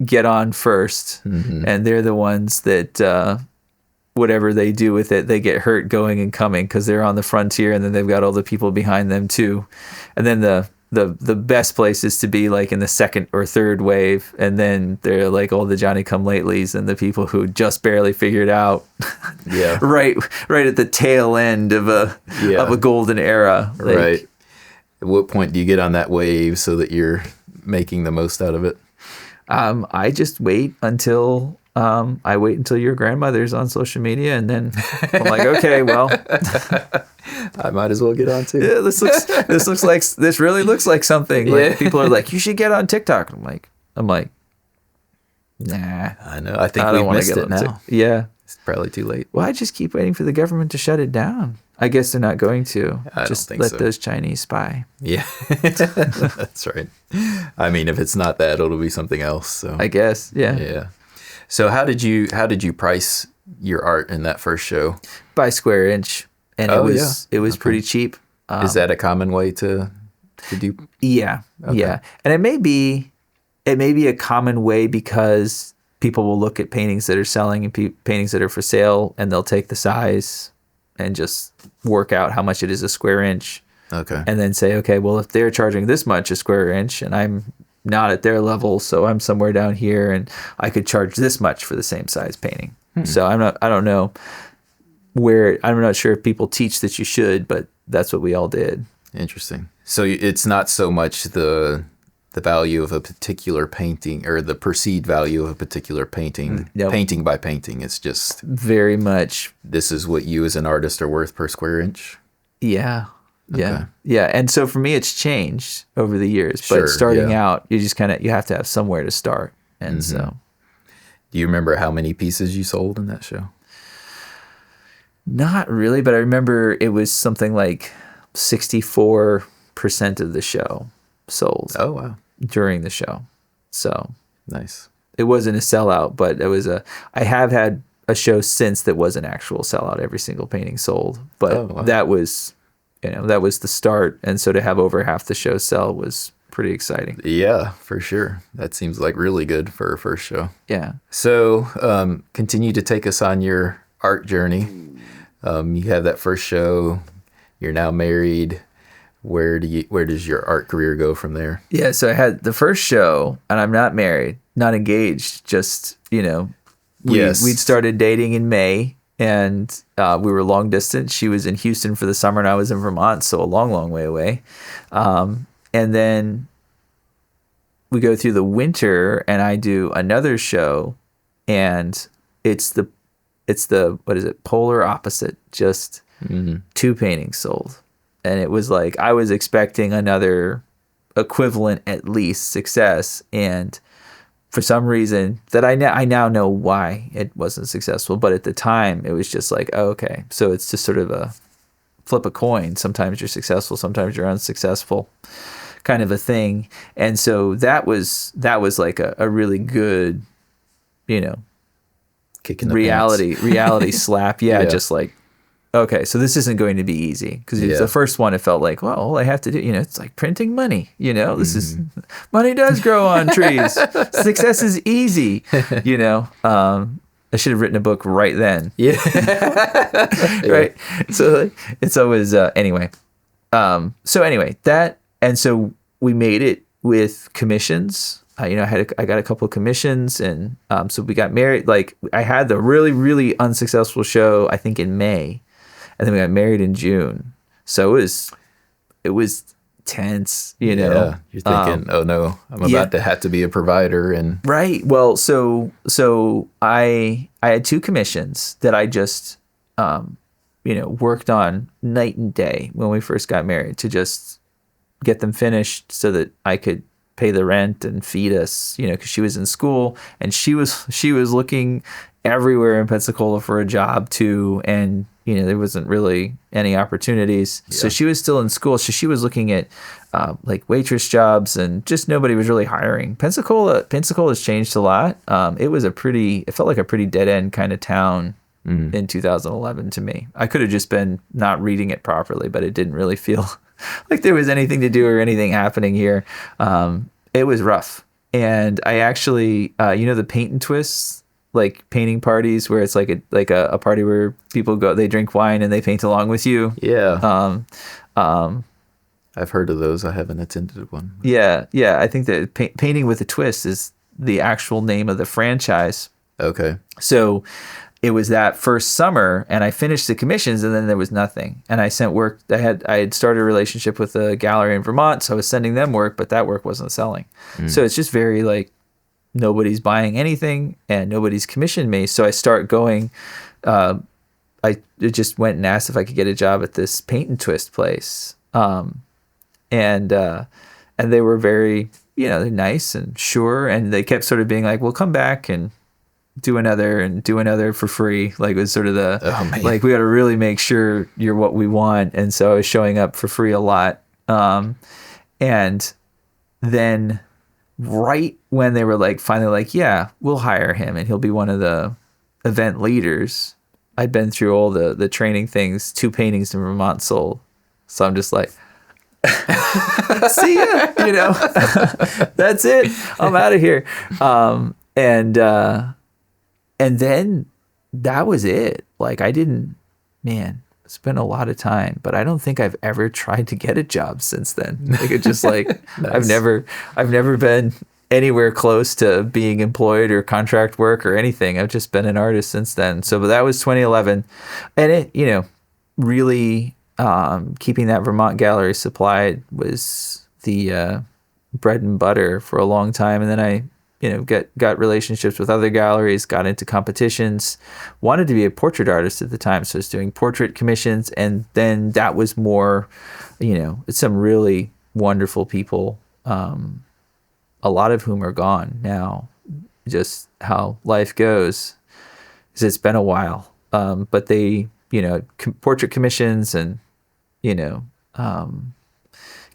Speaker 1: get on first, and they're the ones that, whatever they do with it, they get hurt going and coming because they're on the frontier, and then they've got all the people behind them too. And then the best place is to be like in the second or third wave, and then they're like all the Johnny come latelys and the people who just barely figured out right at the tail end of a golden era. Like,
Speaker 2: right. At what point do you get on that wave so that you're making the most out of it?
Speaker 1: I just wait until your grandmother's on social media, and then I'm like, okay, well,
Speaker 2: I might as well get on too.
Speaker 1: Yeah, this really looks like something. Like, people are like, you should get on TikTok. I'm like, nah.
Speaker 2: I know. I think we've missed it now.
Speaker 1: Yeah,
Speaker 2: it's probably too late.
Speaker 1: Well, I just keep waiting for the government to shut it down. I guess they're not going to.
Speaker 2: I
Speaker 1: just
Speaker 2: don't think
Speaker 1: let those Chinese spy.
Speaker 2: Yeah, that's right. I mean, if it's not that, it'll be something else. So
Speaker 1: I guess, yeah.
Speaker 2: Yeah. So how did you price your art in that first show?
Speaker 1: By square inch, and it was pretty cheap.
Speaker 2: Is that a common way to do?
Speaker 1: Yeah, yeah, and it may be a common way because people will look at paintings that are selling and paintings that are for sale, and they'll take the size and just work out how much it is a square inch.
Speaker 2: Okay.
Speaker 1: And then say, okay, well, if they're charging this much a square inch and I'm not at their level, so I'm somewhere down here and I could charge this much for the same size painting. So I'm not sure if people teach that you should, but that's what we all did.
Speaker 2: Interesting. So it's not so much the value of a particular painting or the perceived value of a particular painting, painting by painting. It's just
Speaker 1: very much,
Speaker 2: this is what you as an artist are worth per square inch.
Speaker 1: Yeah. Yeah. Okay. Yeah. And so for me, it's changed over the years, but starting out, you just you have to have somewhere to start. And so.
Speaker 2: Do you remember how many pieces you sold in that show?
Speaker 1: Not really, but I remember it was something like 64% of the show sold.
Speaker 2: Oh, wow.
Speaker 1: During the show. So
Speaker 2: nice.
Speaker 1: It wasn't a sellout, but I have had a show since that was an actual sellout. Every single painting sold, but that was the start. And so to have over half the show sell was pretty exciting.
Speaker 2: Yeah, for sure. That seems like really good for a first show.
Speaker 1: Yeah.
Speaker 2: So continue to take us on your art journey. You have that first show. You're now married. Where does your art career go from there?
Speaker 1: Yeah, so I had the first show, and I'm not married, not engaged. Just we'd started dating in May, and we were long distance. She was in Houston for the summer, and I was in Vermont, so a long, long way away. And then we go through the winter, and I do another show, and it's the what is it? Polar opposite. Just 2 paintings sold. And it was like I was expecting another equivalent, at least, success. And for some reason that I now know why it wasn't successful. But at the time, it was just like, oh, okay. So it's just sort of a flip a coin. Sometimes you're successful, sometimes you're unsuccessful, kind of a thing. And so that was like a really good,
Speaker 2: kick in the
Speaker 1: reality slap. Yeah, just like, okay, so this isn't going to be easy because the first one, it felt like, well, all I have to do, it's like printing money. This is money does grow on trees. Success is easy. I should have written a book right then. Yeah, right. So it's always anyway. So we made it with commissions. I got a couple of commissions, and so we got married. Like I had the really, really unsuccessful show, I think, in May. And then we got married in June. So it was tense,
Speaker 2: Yeah, you're thinking, oh no, I'm about to have to be a provider. And
Speaker 1: right. Well, so I had 2 commissions that I just, worked on night and day when we first got married to just get them finished so that I could pay the rent and feed us, because she was in school and she was looking everywhere in Pensacola for a job too. And, there wasn't really any opportunities. Yeah. So she was still in school. So she was looking at like waitress jobs, and just nobody was really hiring. Pensacola's changed a lot. It felt like a pretty dead end kind of town in 2011 to me. I could have just been not reading it properly, but it didn't really feel like there was anything to do or anything happening here. It was rough. And I actually, the paint and twists, like painting parties where it's like a party where people go, they drink wine and they paint along with you.
Speaker 2: Yeah. I've heard of those. I haven't attended one.
Speaker 1: Yeah. I think that painting with a twist is the actual name of the franchise.
Speaker 2: Okay.
Speaker 1: So it was that first summer, and I finished the commissions, and then there was nothing. And I sent work. I had started a relationship with a gallery in Vermont, so I was sending them work, but that work wasn't selling. So it's just very like nobody's buying anything, and nobody's commissioned me. So I start going. I just went and asked if I could get a job at this paint and twist place, and they were very, they're nice and sure, and they kept sort of being like, "Well, come back and do another for free." Like it was sort of like, we got to really make sure you're what we want. And so I was showing up for free a lot. And then right when they were like, finally like, yeah, we'll hire him and he'll be one of the event leaders. I'd been through all the training things, 2 paintings in Vermont sold. So I'm just like, see ya, that's it. I'm out of here. And then that was it. Like it's been a lot of time, but I don't think I've ever tried to get a job since then. Like it just like, nice. I've never been anywhere close to being employed or contract work or anything. I've just been an artist since then. So, but that was 2011, and it, really, keeping that Vermont gallery supplied was the bread and butter for a long time. And then I, got relationships with other galleries, got into competitions, wanted to be a portrait artist at the time. So I was doing portrait commissions. And then that was more, it's some really wonderful people, a lot of whom are gone now, just how life goes. It's been a while. But they, portrait commissions and,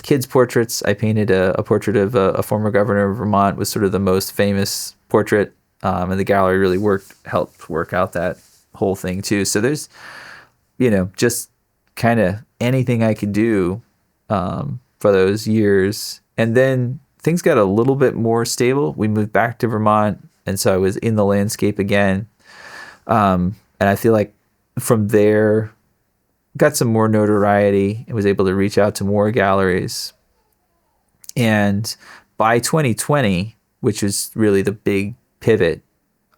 Speaker 1: kids' portraits. I painted a portrait of a former governor of Vermont, was sort of the most famous portrait, and the gallery really helped work out that whole thing too. So there's, just kind of anything I could do for those years. And then things got a little bit more stable. We moved back to Vermont, and so I was in the landscape again. And I feel like from there, got some more notoriety and was able to reach out to more galleries. And by 2020, which was really the big pivot,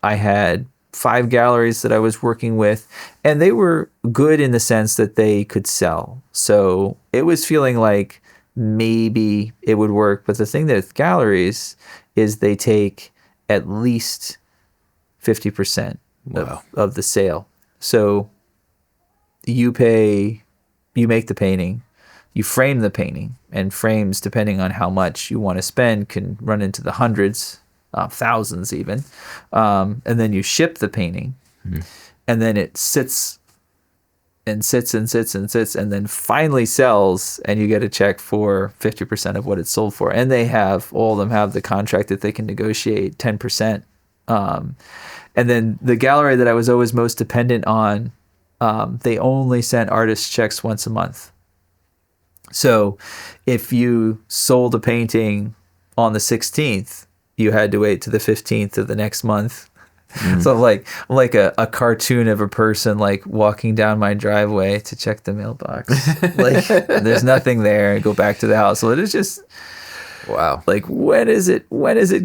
Speaker 1: I had 5 galleries that I was working with, and they were good in the sense that they could sell. So it was feeling like maybe it would work. But the thing with galleries is they take at least 50% of the sale. So you make the painting, you frame the painting, and frames, depending on how much you want to spend, can run into the hundreds, thousands even. And then you ship the painting, and then it sits and sits and sits and sits, and then finally sells, and you get a check for 50% of what it's sold for. And all of them have the contract that they can negotiate 10%. And then the gallery that I was always most dependent on, they only sent artist checks once a month. So if you sold a painting on the 16th, you had to wait to the 15th of the next month. So I'm like a cartoon of a person like walking down my driveway to check the mailbox. Like there's nothing there. I go back to the house. So it is just,
Speaker 2: wow.
Speaker 1: Like, when is it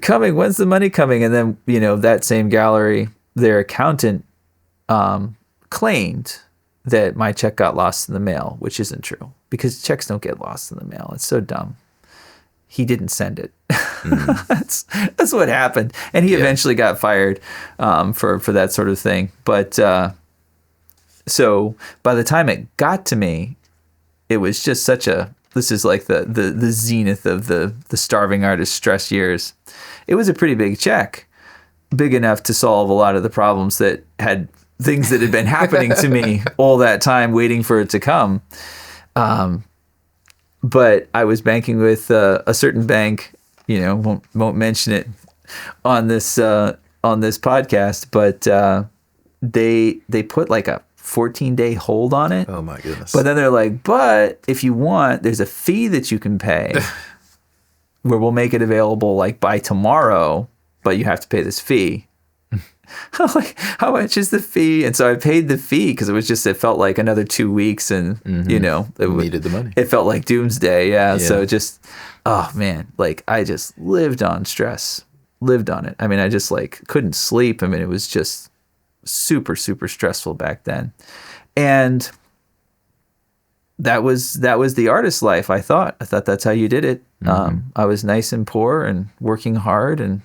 Speaker 1: coming? When's the money coming? And then, that same gallery, their accountant, claimed that my check got lost in the mail, which isn't true, because checks don't get lost in the mail. It's so dumb. He didn't send it. That's what happened. And he eventually got fired for that sort of thing. But so by the time it got to me, it was just this is like the zenith of the starving artist stress years. It was a pretty big check, big enough to solve a lot of the problems that had things that had been happening to me all that time, waiting for it to come. But I was banking with a certain bank, won't mention it on this podcast, but they put like a 14-day hold on it.
Speaker 2: Oh my goodness.
Speaker 1: But then they're like, but if you want, there's a fee that you can pay where we'll make it available like by tomorrow, but you have to pay this fee. I'm like, how much is the fee? And so I paid the fee because it felt like another 2 weeks, and you know,
Speaker 2: it needed the money.
Speaker 1: It felt like doomsday. Yeah. So just, oh man, like I just lived on stress, lived on it. I mean, I just like couldn't sleep. I mean, it was just super, super stressful back then. And that was the artist life. I thought that's how you did it. I was nice and poor and working hard and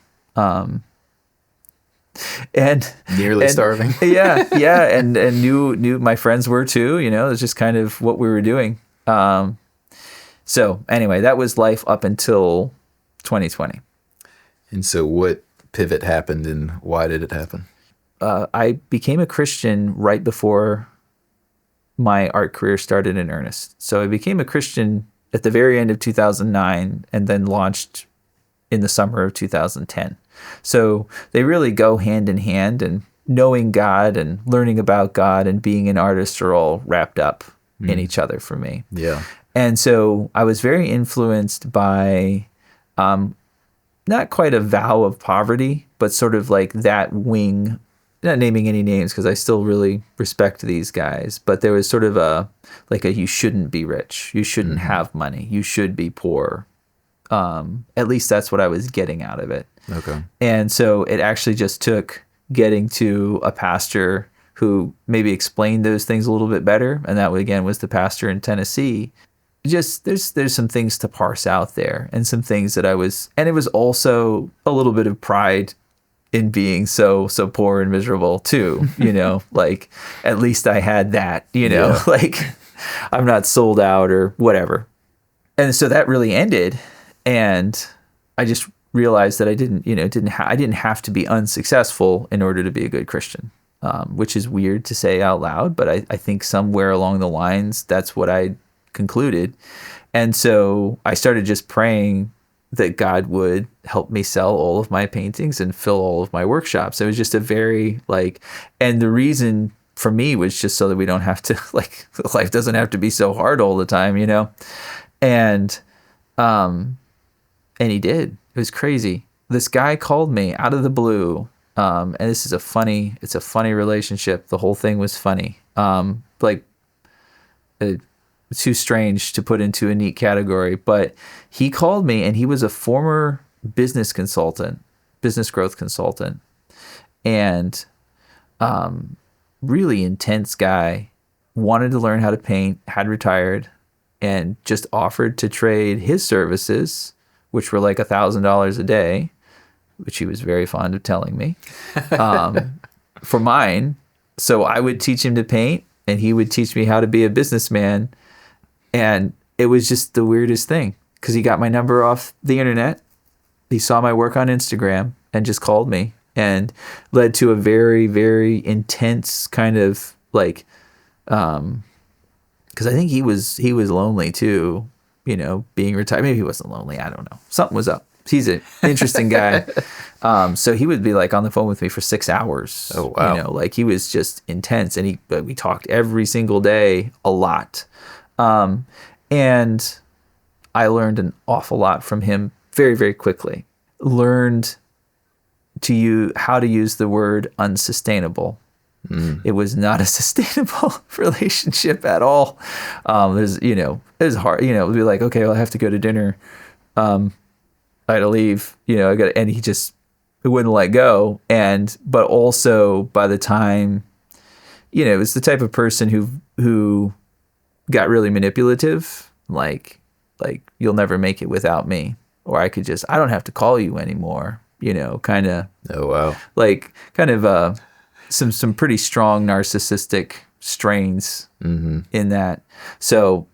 Speaker 2: nearly starving.
Speaker 1: yeah. And knew my friends were too, you know, it's just kind of what we were doing. So anyway, that was life up until 2020.
Speaker 2: And so what pivot happened and why did it happen?
Speaker 1: I became a Christian right before my art career started in earnest. So I became a Christian at the very end of 2009 and then launched in the summer of 2010. So they really go hand in hand, and knowing God and learning about God and being an artist are all wrapped up in each other for me.
Speaker 2: Yeah.
Speaker 1: And so I was very influenced by not quite a vow of poverty, but sort of like that wing, not naming any names because I still really respect these guys, but there was sort of you shouldn't be rich. You shouldn't have money. You should be poor. At least that's what I was getting out of it.
Speaker 2: Okay.
Speaker 1: And so it actually just took getting to a pastor who maybe explained those things a little bit better. And that, again, was the pastor in Tennessee. Just there's some things to parse out there, and some things that and it was also a little bit of pride in being so poor and miserable too, you know, like at least I had that, you know, like I'm not sold out or whatever. And so that really ended. And I just realized that I didn't have to be unsuccessful in order to be a good Christian, which is weird to say out loud, but I think somewhere along the lines, that's what I concluded. And so I started just praying that God would help me sell all of my paintings and fill all of my workshops. It was just a very and the reason for me was just so that we don't have to life doesn't have to be so hard all the time, you know? And he did. It was crazy. This guy called me out of the blue. And this is it's a funny relationship. The whole thing was funny. Too strange to put into a neat category, but he called me, and he was a former business growth consultant, and really intense guy, wanted to learn how to paint, had retired, and just offered to trade his services, which were like $1,000 a day, which he was very fond of telling me, for mine. So I would teach him to paint, and he would teach me how to be a businessman. And it was just the weirdest thing, because he got my number off the internet. He saw my work on Instagram and just called me, and led to a very, very intense kind of because I think he was lonely too, you know, being retired. Maybe he wasn't lonely. I don't know. Something was up. He's an interesting guy. So he would be on the phone with me for 6 hours.
Speaker 2: Oh, wow.
Speaker 1: You know, he was just intense, and we talked every single day, a lot. And I learned an awful lot from him very, very quickly. Learned how to use the word unsustainable. It was not a sustainable relationship at all. It was hard, it would be okay, well, I have to go to dinner. I had to leave, and he wouldn't let go. But also by the time, it was the type of person who got really manipulative, like you'll never make it without me, or I don't have to call you anymore, kind of.
Speaker 2: Oh, wow.
Speaker 1: Kind of some pretty strong narcissistic strains in that. So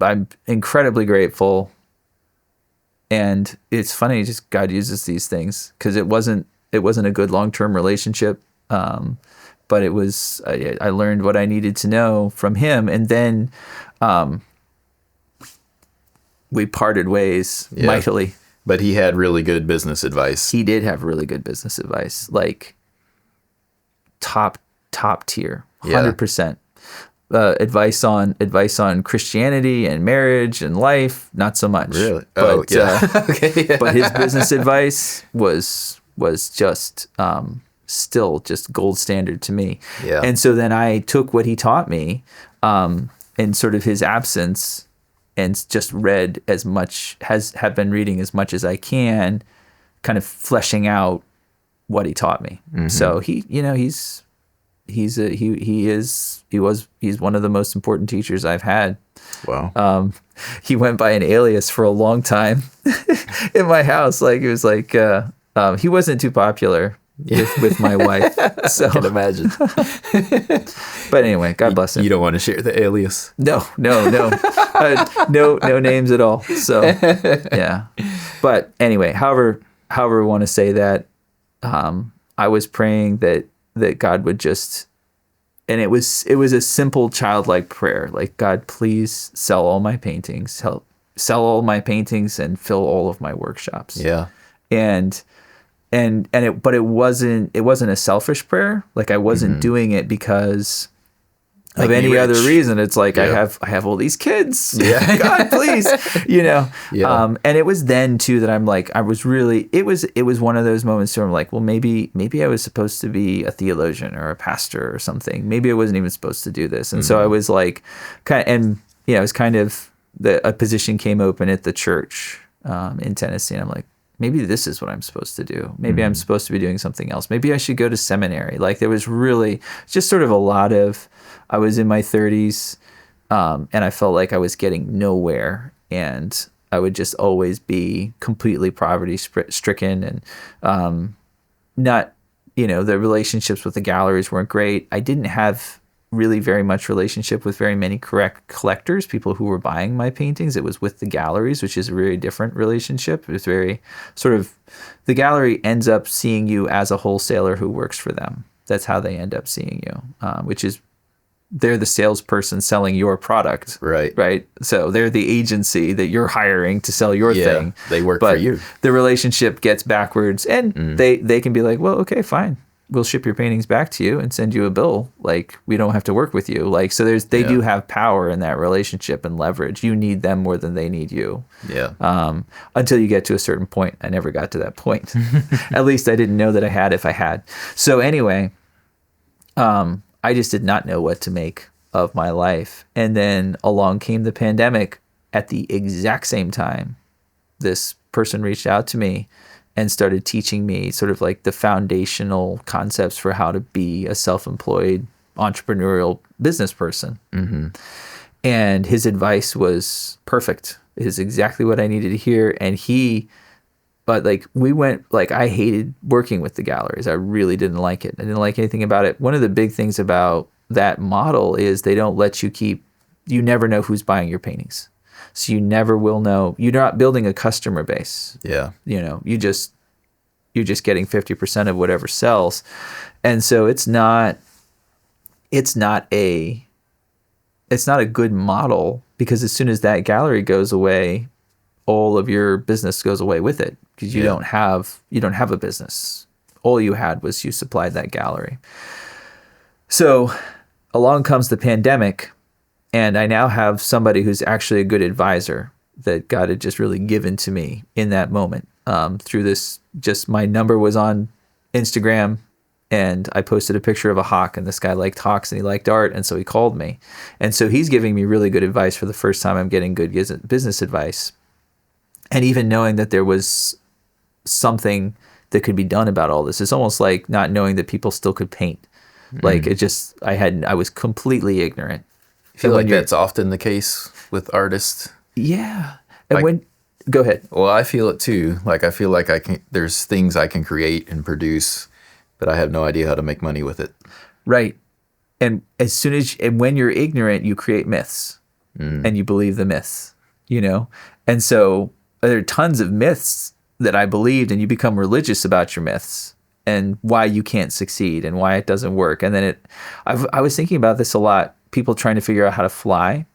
Speaker 1: I'm incredibly grateful. And it's funny, just God uses these things, because it wasn't a good long-term relationship. But it was, I learned what I needed to know from him. And then we parted ways mightily.
Speaker 2: But he had really good business advice.
Speaker 1: He did have really good business advice, top top tier,
Speaker 2: Yeah.
Speaker 1: 100%. Advice on Christianity and marriage and life, not so much.
Speaker 2: Really?
Speaker 1: But,
Speaker 2: Okay. Yeah.
Speaker 1: but his business advice was just still just gold standard to me.
Speaker 2: Yeah.
Speaker 1: And so then I took what he taught me in sort of his absence and just read as much, have been reading as much as I can, kind of fleshing out what he taught me.
Speaker 2: Mm-hmm.
Speaker 1: So he's one of the most important teachers I've had.
Speaker 2: Wow.
Speaker 1: He went by an alias for a long time in my house. Like it was like he wasn't too popular with my wife. So
Speaker 2: I can imagine.
Speaker 1: But anyway, God bless him.
Speaker 2: You don't want to share the alias?
Speaker 1: No, no names at all. So yeah. But anyway, however we want to say that, I was praying that God would just, and it was a simple childlike prayer, like, God, please sell all my paintings, sell all my paintings and fill all of my workshops.
Speaker 2: Yeah.
Speaker 1: But it wasn't a selfish prayer. Like I wasn't doing it because of any other reason. It's like, I have all these kids. Yeah. God, please, Yeah. And it was then too that I'm like, it was one of those moments where I'm like, well, maybe I was supposed to be a theologian or a pastor or something. Maybe I wasn't even supposed to do this. And so I was like, it was kind of a position came open at the church in Tennessee. And I'm like, maybe this is what I'm supposed to do. Maybe I'm supposed to be doing something else. Maybe I should go to seminary. Like there was really just sort of a lot of, I was in my 30s and I felt like I was getting nowhere, and I would just always be completely poverty stricken, and not, the relationships with the galleries weren't great. I didn't have really very much relationship with very many collectors, people who were buying my paintings. It was with the galleries, which is a very different relationship. It was very sort of, the gallery ends up seeing you as a wholesaler who works for them. That's how they end up seeing you, which is, they're the salesperson selling your product. Right. So they're the agency that you're hiring to sell your thing.
Speaker 2: They work for you.
Speaker 1: The relationship gets backwards, and they can be like, well, okay, fine. We'll ship your paintings back to you and send you a bill. Like, we don't have to work with you. Like, so they do have power in that relationship and leverage. You need them more than they need you.
Speaker 2: Yeah.
Speaker 1: Until you get to a certain point. I never got to that point. At least I didn't know that I had if I had. So anyway, I just did not know what to make of my life. And then along came the pandemic at the exact same time. This person reached out to me and started teaching me sort of like the foundational concepts for how to be a self-employed entrepreneurial business person. Mm-hmm. And his advice was perfect. It is exactly what I needed to hear. And I hated working with the galleries. I really didn't like it. I didn't like anything about it. One of the big things about that model is they don't let you you never know who's buying your paintings. So you never will know. You're not building a customer base.
Speaker 2: Yeah.
Speaker 1: You're just getting 50% of whatever sells. And so it's not a good model, because as soon as that gallery goes away, all of your business goes away with it, because you don't have a business. All you had was you supplied that gallery. So along comes the pandemic, and I now have somebody who's actually a good advisor that God had just really given to me in that moment. Through this, just my number was on Instagram, and I posted a picture of a hawk, and this guy liked hawks and he liked art, and so he called me. And so he's giving me really good advice for the first time. I'm getting good business advice. And even knowing that there was something that could be done about all this, it's almost like not knowing that people still could paint. Like I was completely ignorant.
Speaker 2: I feel like that's often the case with artists.
Speaker 1: Yeah. And go ahead.
Speaker 2: Well, I feel it too. Like, I feel like there's things I can create and produce, but I have no idea how to make money with it.
Speaker 1: Right. And when you're ignorant, you create myths and you believe the myths, And so there are tons of myths that I believed, and you become religious about your myths and why you can't succeed and why it doesn't work. And then I was thinking about this a lot. People trying to figure out how to fly.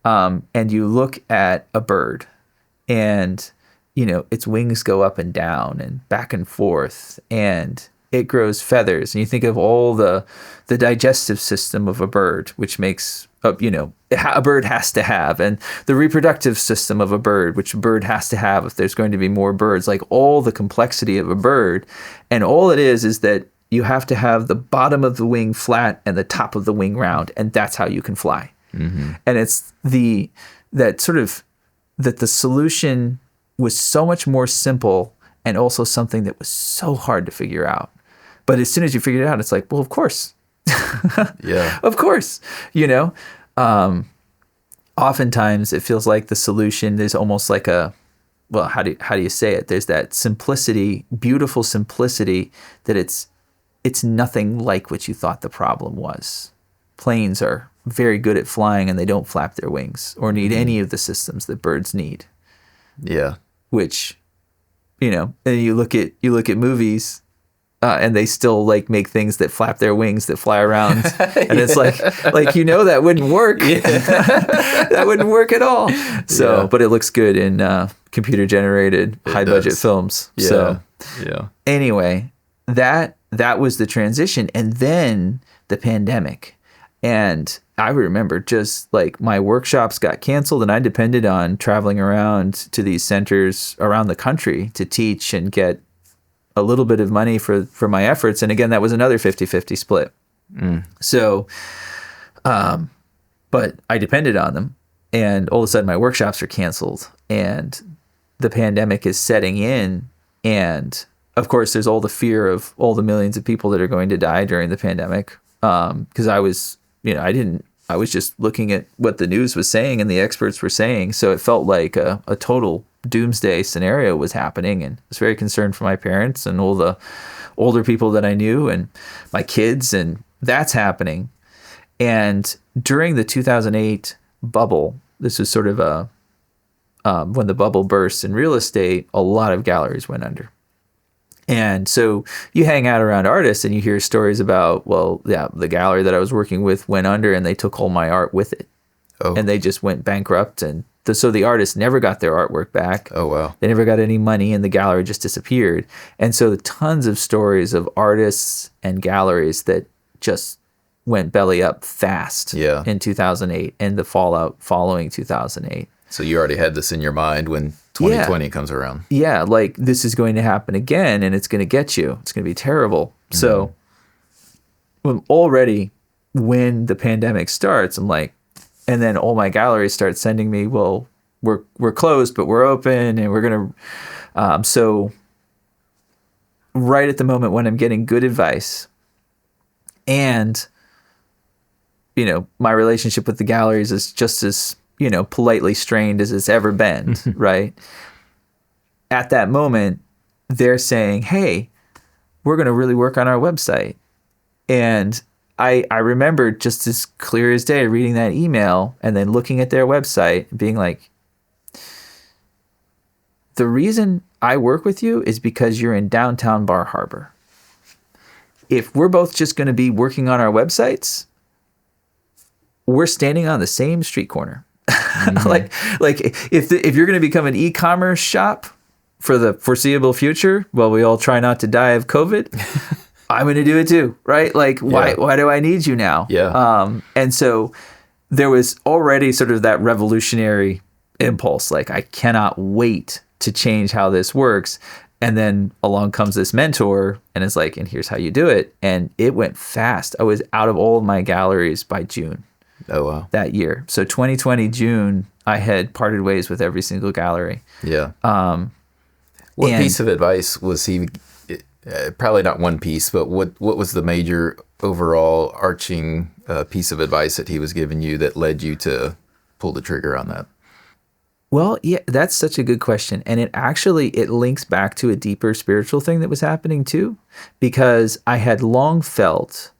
Speaker 1: And you look at a bird, and its wings go up and down and back and forth, and it grows feathers. And you think of all the digestive system of a bird, which makes, a bird has to have, and the reproductive system of a bird, which a bird has to have if there's going to be more birds, like all the complexity of a bird. And all it is that you have to have the bottom of the wing flat and the top of the wing round, and that's how you can fly. Mm-hmm. And it's that the solution was so much more simple and also something that was so hard to figure out. But as soon as you figure it out, it's like, well, of course.
Speaker 2: Yeah.
Speaker 1: Of course. Oftentimes it feels like the solution, there's almost like how do you say it? There's that simplicity, beautiful simplicity, that it's nothing like what you thought the problem was. Planes are very good at flying and they don't flap their wings or need any of the systems that birds need.
Speaker 2: Yeah.
Speaker 1: Which, and you look at movies and they still like make things that flap their wings that fly around. And it's like that wouldn't work. Yeah. That wouldn't work at all. So, yeah. But it looks good in computer generated high budget films.
Speaker 2: Yeah.
Speaker 1: So
Speaker 2: yeah.
Speaker 1: Anyway, that was the transition. And then the pandemic. And I remember just like my workshops got canceled and I depended on traveling around to these centers around the country to teach and get a little bit of money for my efforts. And again, that was another 50-50 split. So, but I depended on them, and all of a sudden my workshops are canceled and the pandemic is setting in. And of course there's all the fear of all the millions of people that are going to die during the pandemic. Cause I was just looking at what the news was saying and the experts were saying. So it felt like a total doomsday scenario was happening, and I was very concerned for my parents and all the older people that I knew and my kids, and that's happening. And during the 2008 bubble, this was sort of when the bubble burst in real estate, a lot of galleries went under. And so you hang out around artists and you hear stories about, well, yeah, the gallery that I was working with went under and they took all my art with it. Oh. And they just went bankrupt. And so the artists never got their artwork back.
Speaker 2: Oh, wow.
Speaker 1: They never got any money and the gallery just disappeared. And so tons of stories of artists and galleries that just went belly up fast in 2008 and the fallout following 2008.
Speaker 2: So you already had this in your mind when 2020 comes around. Yeah,
Speaker 1: like this is going to happen again and it's going to get you. It's going to be terrible. Mm-hmm. So already when the pandemic starts, I'm like, and then all my galleries start sending me, well, we're closed, but we're open and we're going to, so right at the moment when I'm getting good advice and, my relationship with the galleries is just as, politely strained as it's ever been, right? At that moment, they're saying, hey, we're going to really work on our website. And I remember just as clear as day reading that email and then looking at their website and being like, the reason I work with you is because you're in downtown Bar Harbor. If we're both just going to be working on our websites, we're standing on the same street corner. Mm-hmm. like if you're going to become an e-commerce shop for the foreseeable future, well, we all try not to die of COVID. I'm going to do it too, right? Like, why do I need you now?
Speaker 2: Yeah.
Speaker 1: And so there was already sort of that revolutionary impulse. Like, I cannot wait to change how this works. And then along comes this mentor and it's like, and here's how you do it. And it went fast. I was out of all of my galleries by June.
Speaker 2: Oh, wow.
Speaker 1: That year. So 2020 June, I had parted ways with every single gallery.
Speaker 2: Yeah. What piece of advice was he? Probably not one piece, but what was the major overall arching piece of advice that he was giving you that led you to pull the trigger on that?
Speaker 1: Well, yeah, that's such a good question. And it links back to a deeper spiritual thing that was happening too, because I had long felt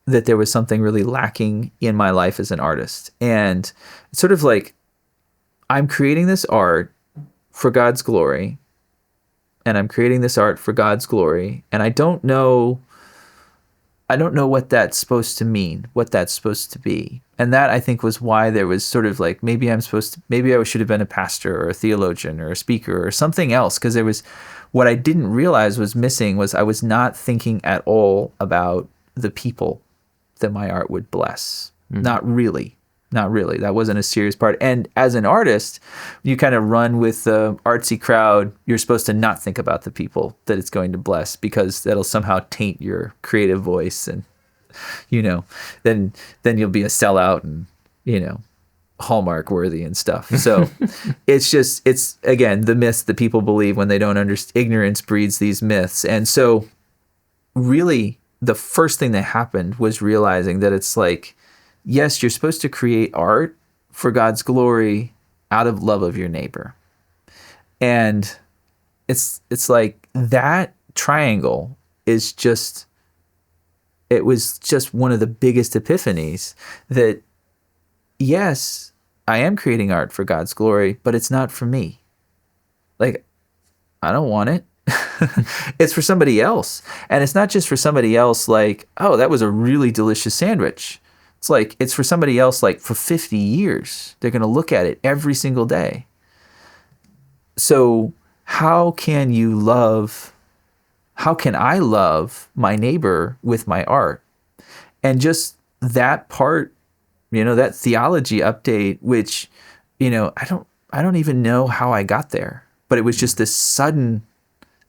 Speaker 1: that there was something really lacking in my life as an artist. And it's sort of like, I'm creating this art for God's glory, and I'm creating this art for God's glory, and I don't know what that's supposed to mean, what that's supposed to be. And that, I think, was why there was sort of like, maybe I should have been a pastor or a theologian or a speaker or something else, because there was what I didn't realize was missing was I was not thinking at all about the people that my art would bless. Not really. Not really. That wasn't a serious part. And as an artist, you kind of run with the artsy crowd. You're supposed to not think about the people that it's going to bless, because that'll somehow taint your creative voice. And, then you'll be a sellout and, Hallmark worthy and stuff. So it's again, the myths that people believe when they don't understand. Ignorance breeds these myths. And so really the first thing that happened was realizing that it's like, yes, you're supposed to create art for God's glory out of love of your neighbor. And it's like that triangle is just, it was just one of the biggest epiphanies that, yes, I am creating art for God's glory, but it's not for me. Like, I don't want it. It's for somebody else. And it's not just for somebody else like, oh, that was a really delicious sandwich. It's like, it's for somebody else, like for 50 years, they're going to look at it every single day. So how can I love my neighbor with my art? And just that part, that theology update, which, I don't even know how I got there, but it was just this sudden,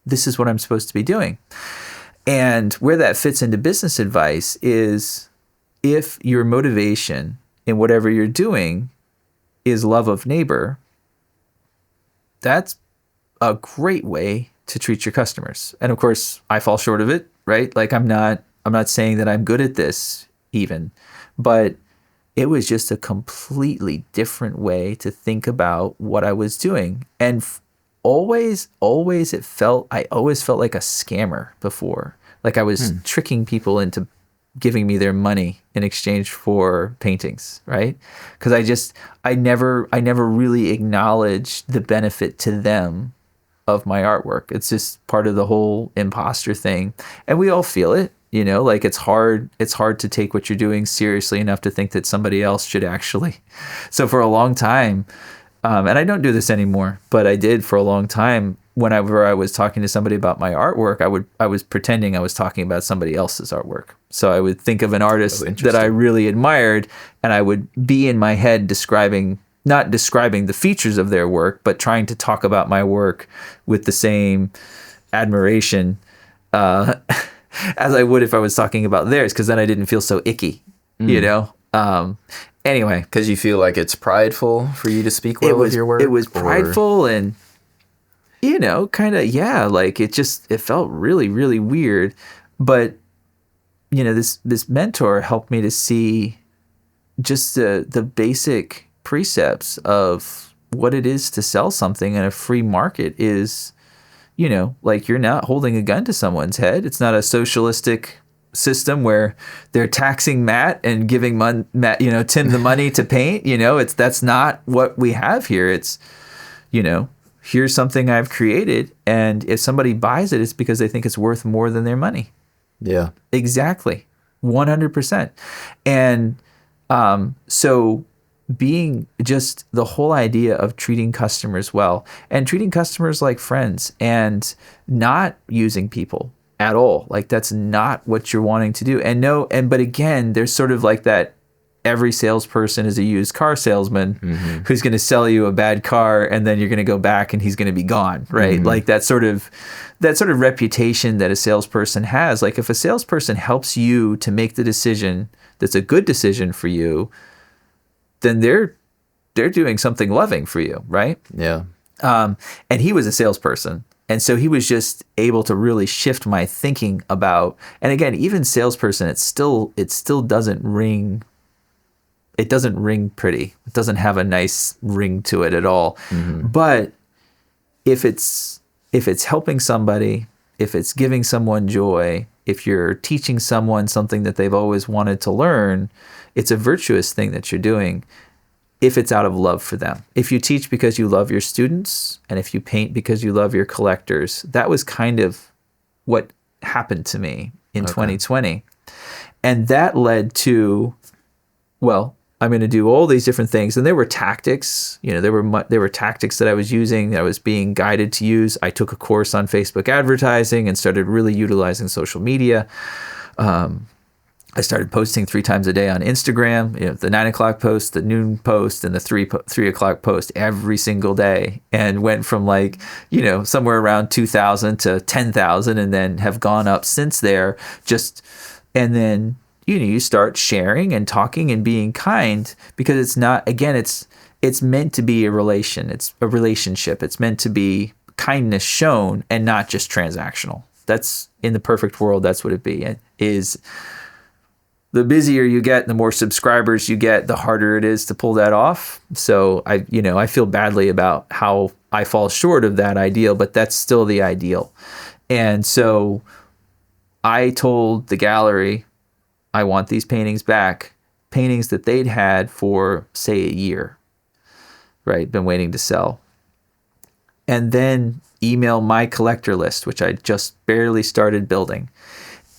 Speaker 1: this is what I'm supposed to be doing. And where that fits into business advice is, if your motivation in whatever you're doing is love of neighbor, that's a great way to treat your customers. And of course, I fall short of it, right? Like I'm not saying that I'm good at this even, but it was just a completely different way to think about what I was doing. And I always felt like a scammer before. Like I was tricking people into giving me their money in exchange for paintings, right? Because I never really acknowledged the benefit to them of my artwork. It's just part of the whole imposter thing, and we all feel it, like it's hard to take what you're doing seriously enough to think that somebody else should actually. So for a long time, and I don't do this anymore, but I did for a long time. Whenever I was talking to somebody about my artwork, I was pretending I was talking about somebody else's artwork. So I would think of an artist that I really admired, and I would be in my head not describing the features of their work, but trying to talk about my work with the same admiration as I would if I was talking about theirs, because then I didn't feel so icky, Anyway.
Speaker 2: Because you feel like it's prideful for you to speak well of your work?
Speaker 1: It was prideful and... kind of, yeah, like it felt really, really weird. But, this mentor helped me to see just the basic precepts of what it is to sell something in a free market is, like you're not holding a gun to someone's head. It's not a socialistic system where they're taxing Matt and giving Tim the money to paint. That's not what we have here. It's, here's something I've created, and if somebody buys it, it's because they think it's worth more than their money.
Speaker 2: Yeah.
Speaker 1: Exactly. 100%. And so being just the whole idea of treating customers well and treating customers like friends and not using people at all. Like that's not what you're wanting to do. But again, there's sort of like that every salesperson is a used car salesman who's going to sell you a bad car, and then you're going to go back and he's going to be gone, right? Like that sort of reputation that a salesperson has. Like if a salesperson helps you to make the decision that's a good decision for you, then they're doing something loving for you, right?
Speaker 2: Yeah.
Speaker 1: And he was a salesperson. And so he was just able to really shift my thinking about, and again, even salesperson, it still doesn't ring. It doesn't ring pretty. It doesn't have a nice ring to it at all. But if it's helping somebody, if it's giving someone joy, if you're teaching someone something that they've always wanted to learn, it's a virtuous thing that you're doing if it's out of love for them. If you teach because you love your students, and if you paint because you love your collectors, that was kind of what happened to me in 2020. And that led to, well, I'm going to do all these different things. And there were tactics, there were tactics that I was using, that I was being guided to use. I took a course on Facebook advertising and started really utilizing social media. I started posting 3 times a day on Instagram, the 9 o'clock post, the noon post, and the 3 o'clock post every single day, and went from somewhere around 2,000 to 10,000, and then have gone up since there. And then you start sharing and talking and being kind, because it's not, again, it's meant to be it's a relationship. It's meant to be kindness shown and not just transactional. That's, in the perfect world, that's what it is. The busier you get, the more subscribers you get, the harder it is to pull that off. So I feel badly about how I fall short of that ideal, but that's still the ideal. And so I told the gallery, I want these paintings back, paintings that they'd had for, say, a year, right? Been waiting to sell. And then email my collector list, which I just barely started building,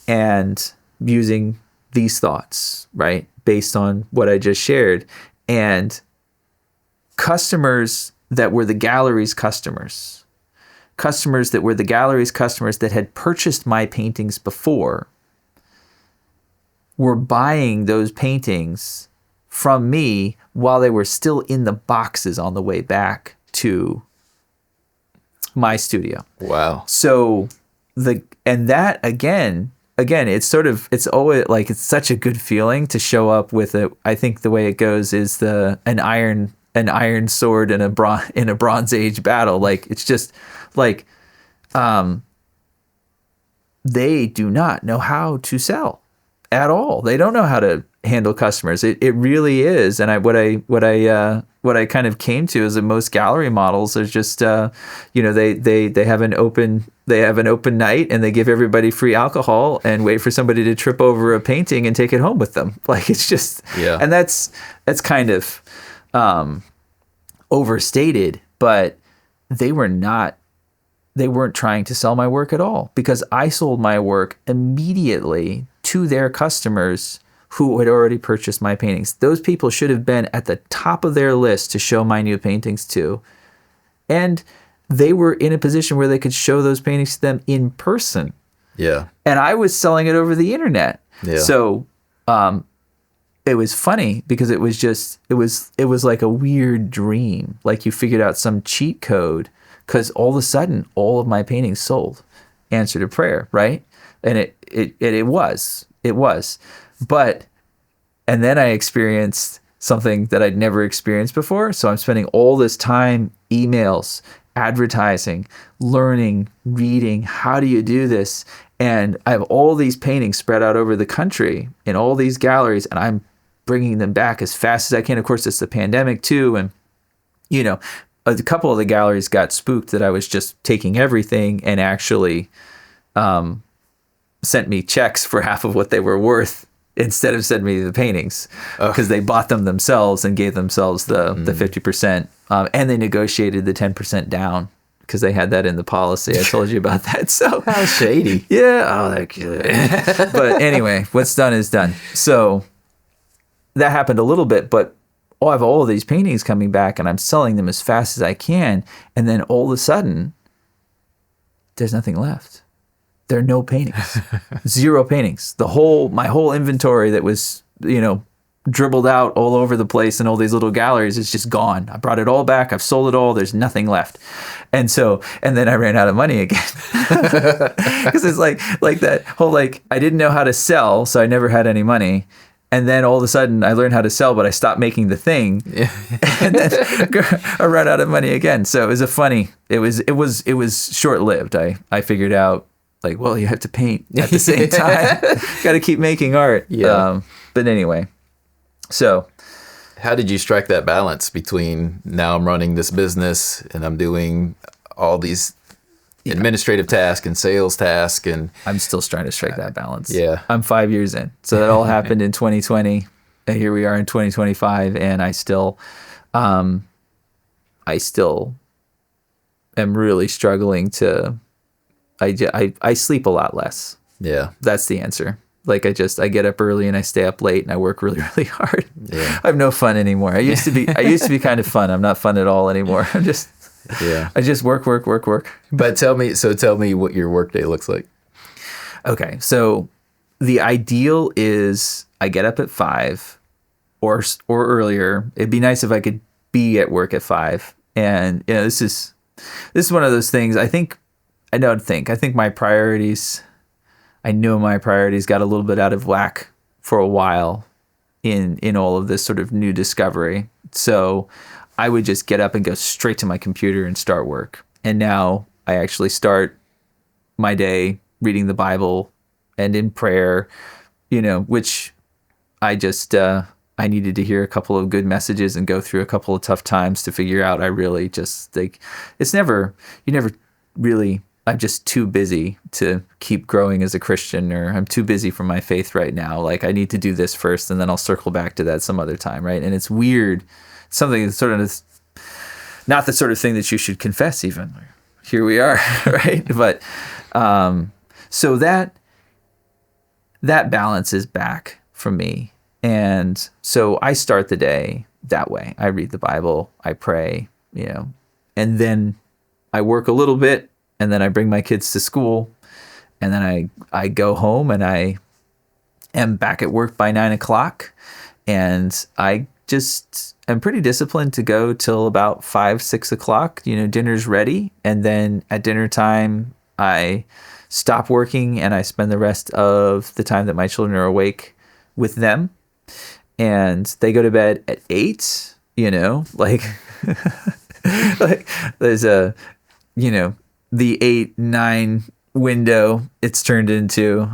Speaker 1: and using these thoughts, right? Based on what I just shared. And customers that were the gallery's customers that had purchased my paintings before, were buying those paintings from me while they were still in the boxes on the way back to my studio.
Speaker 2: Wow.
Speaker 1: So that again, it's always like, it's such a good feeling to show up with it. I think the way it goes is an iron sword in a Bronze Age battle. Like, it's just like, they do not know how to sell at all. They don't know how to handle customers. It really is. And what I kind of came to is that most gallery models are just, they have an open night, and they give everybody free alcohol and wait for somebody to trip over a painting and take it home with them. Like, it's just, and that's kind of, overstated, but they weren't trying to sell my work at all, because I sold my work immediately to their customers who had already purchased my paintings. Those people should have been at the top of their list to show my new paintings to. And they were in a position where they could show those paintings to them in person.
Speaker 2: Yeah.
Speaker 1: And I was selling it over the internet.
Speaker 2: Yeah.
Speaker 1: So it was funny, because it was like a weird dream. Like, you figured out some cheat code, because all of a sudden all of my paintings sold. Answer to prayer, right? And it was. But, and then I experienced something that I'd never experienced before. So I'm spending all this time, emails, advertising, learning, reading, how do you do this? And I have all these paintings spread out over the country in all these galleries, and I'm bringing them back as fast as I can. Of course, it's the pandemic too. And, a couple of the galleries got spooked that I was just taking everything, and actually sent me checks for half of what they were worth, instead of sending me the paintings, because they bought them themselves and gave themselves the 50%, and they negotiated the 10% down, because they had that in the policy. I told you about that. So
Speaker 2: how shady.
Speaker 1: Yeah. Oh, they're good. But anyway, what's done is done. So that happened a little bit, but I have all of these paintings coming back, and I'm selling them as fast as I can. And then all of a sudden, there's nothing left. There are no paintings, 0 paintings. My whole inventory that was, dribbled out all over the place in all these little galleries is just gone. I brought it all back. I've sold it all. There's nothing left. And then I ran out of money again, because it's like that whole, I didn't know how to sell, so I never had any money. And then all of a sudden I learned how to sell, but I stopped making the thing. Yeah. And then I ran out of money again. So it was short-lived. I figured out, you have to paint at the same time. Got to keep making art. Yeah. But anyway, so
Speaker 2: how did you strike that balance between, now I'm running this business and I'm doing all these administrative tasks and sales tasks, and
Speaker 1: I'm still trying to strike that balance.
Speaker 2: Yeah.
Speaker 1: I'm 5 years in. So that all happened in 2020. And here we are in 2025, and I still am really struggling to, I sleep a lot less.
Speaker 2: Yeah.
Speaker 1: That's the answer. Like I get up early and I stay up late and I work really, really hard.
Speaker 2: Yeah.
Speaker 1: I have no fun anymore. I used to be kind of fun. I'm not fun at all anymore. I just work.
Speaker 2: But tell me what your workday looks like.
Speaker 1: Okay. So the ideal is I get up at 5 or earlier. It'd be nice if I could be at work at 5. And this is one of those things. I think my priorities, I know my priorities got a little bit out of whack for a while in all of this sort of new discovery. So I would just get up and go straight to my computer and start work. And now I actually start my day reading the Bible and in prayer, which I just, I needed to hear a couple of good messages and go through a couple of tough times to figure out. I really just think I'm just too busy to keep growing as a Christian, or I'm too busy for my faith right now. Like I need to do this first and then I'll circle back to that some other time. Right. And it's weird. Something that's sort of not the sort of thing that you should confess even. Here we are. Right. But, so that balance is back for me. And so I start the day that way. I read the Bible, I pray, and then I work a little bit, and then I bring my kids to school, and then I go home and I am back at work by 9:00, and I just am pretty disciplined to go till about 5-6 o'clock. Dinner's ready, and then at dinner time I stop working and I spend the rest of the time that my children are awake with them. And they go to bed at 8, like there's the 8-9 window it's turned into.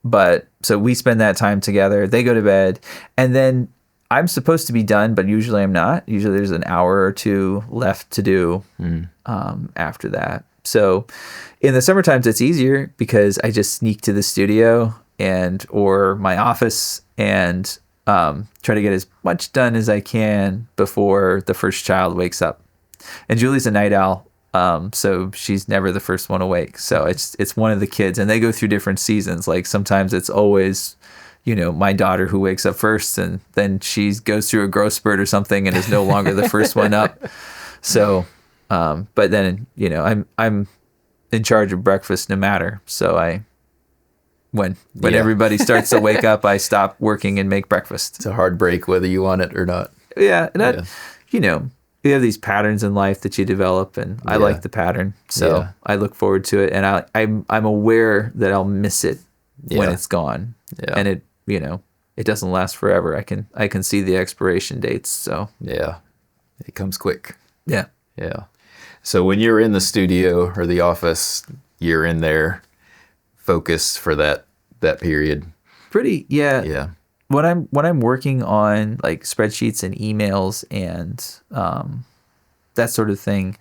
Speaker 1: But so we spend that time together. They go to bed, and then I'm supposed to be done, but usually I'm not. Usually there's an hour or two left to do after that. So in the summer times, it's easier because I just sneak to the studio or my office and try to get as much done as I can before the first child wakes up. And Julie's a night owl, so she's never the first one awake. So it's one of the kids, and they go through different seasons. Like sometimes it's always, my daughter who wakes up first, and then she goes through a growth spurt or something and is no longer the first one up. So, but then I'm in charge of breakfast no matter. So when everybody starts to wake up, I stop working and make breakfast.
Speaker 2: It's a hard break whether you want it or not.
Speaker 1: Yeah. And you have these patterns in life that you develop, and I like the pattern. So I look forward to it, and I'm aware that I'll miss it when it's gone. Yeah. And it doesn't last forever. I can see the expiration dates. So
Speaker 2: yeah, it comes quick.
Speaker 1: Yeah.
Speaker 2: Yeah. So when you're in the studio or the office, you're in there focused for that period.
Speaker 1: Pretty, yeah.
Speaker 2: Yeah.
Speaker 1: When I'm working on like spreadsheets and emails and that sort of thing,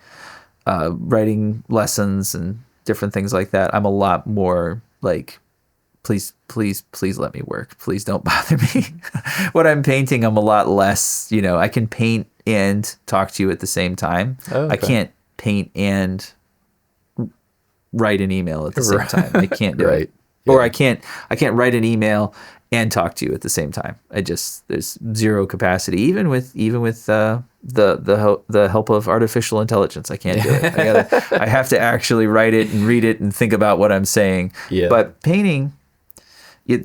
Speaker 1: writing lessons and different things like that, I'm a lot more like, please let me work. Please don't bother me. When I'm painting, I'm a lot less, I can paint and talk to you at the same time. Oh, okay. I can't paint and write an email at the same time. I can't do it. Yeah. Or I can't write an email and talk to you at the same time. There's zero capacity. Even with the help of artificial intelligence, I can't do it. I have to actually write it and read it and think about what I'm saying. Yeah. But painting,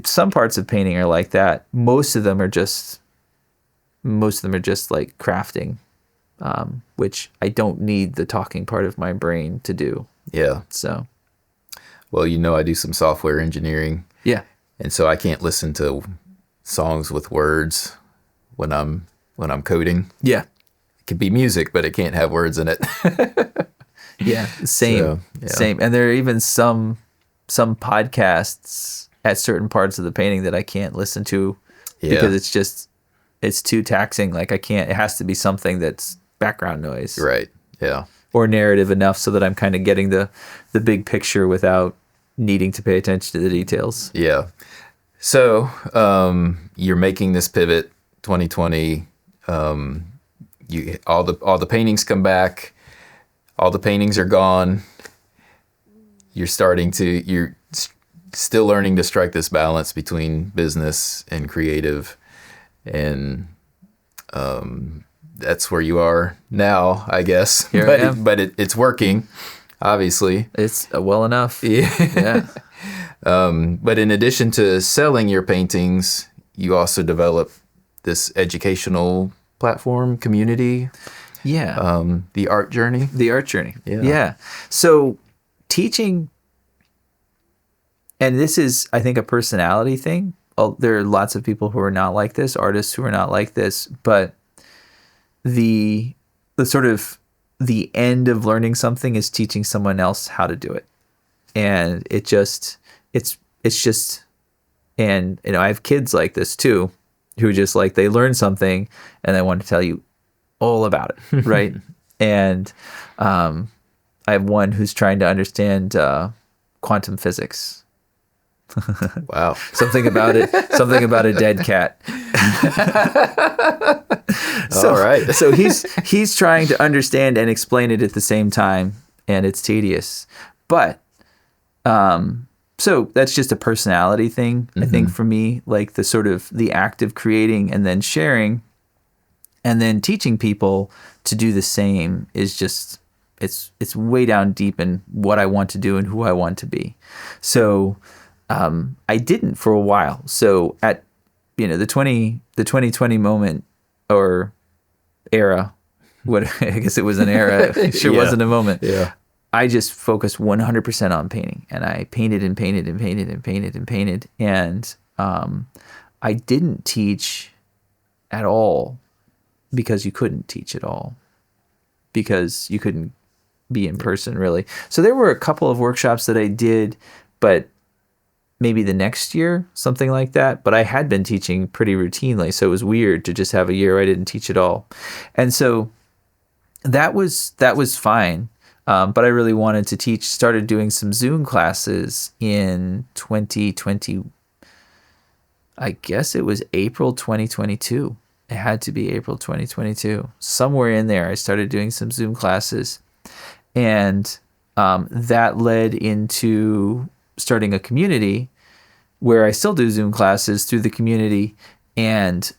Speaker 1: some parts of painting are like that. Most of them are just like crafting, which I don't need the talking part of my brain to do.
Speaker 2: Yeah.
Speaker 1: So,
Speaker 2: well, I do some software engineering.
Speaker 1: Yeah.
Speaker 2: And so I can't listen to songs with words when I'm coding.
Speaker 1: Yeah.
Speaker 2: It could be music, but it can't have words in it.
Speaker 1: Yeah. Same. And there are even some podcasts at certain parts of the painting that I can't listen to because it's too taxing. Like it has to be something that's background noise.
Speaker 2: Right. Yeah.
Speaker 1: Or narrative enough so that I'm kind of getting the big picture without needing to pay attention to the details.
Speaker 2: Yeah. So you're making this pivot 2020. All the paintings come back. All the paintings are gone. You're still learning to strike this balance between business and creative, and that's where you are now, I guess.
Speaker 1: Here I am.
Speaker 2: But it's working, obviously.
Speaker 1: It's well enough.
Speaker 2: Yeah. But in addition to selling your paintings, you also develop this educational platform community.
Speaker 1: Yeah.
Speaker 2: The Art Journey.
Speaker 1: The Art Journey.
Speaker 2: Yeah.
Speaker 1: Yeah. So teaching, and this is, I think, a personality thing. There are lots of people who are not like this, artists who are not like this, but the sort of the end of learning something is teaching someone else how to do it. And it's just, and I have kids like this too, who just like, they learn something and they want to tell you all about it. Right. And, I have one who's trying to understand, quantum physics.
Speaker 2: Wow.
Speaker 1: Something about a dead cat.
Speaker 2: All right.
Speaker 1: So he's trying to understand and explain it at the same time, and it's tedious. But so that's just a personality thing, I think, for me, like the sort of the act of creating and then sharing and then teaching people to do the same is just it's way down deep in what I want to do and who I want to be. So I didn't for a while. So at the 2020 moment or era, what I guess it was an era. It sure wasn't a moment.
Speaker 2: Yeah.
Speaker 1: I just focused 100% on painting, and I painted and painted and painted and painted and painted. And I didn't teach at all because you couldn't teach at all, because you couldn't be in person really. So there were a couple of workshops that I did, but maybe the next year, something like that. But I had been teaching pretty routinely, so it was weird to just have a year I didn't teach at all. And so that was fine. But I really wanted to teach, started doing some Zoom classes in 2020. I guess it was April 2022. It had to be April 2022. Somewhere in there, I started doing some Zoom classes. And that led into starting a community where I still do Zoom classes through the community. And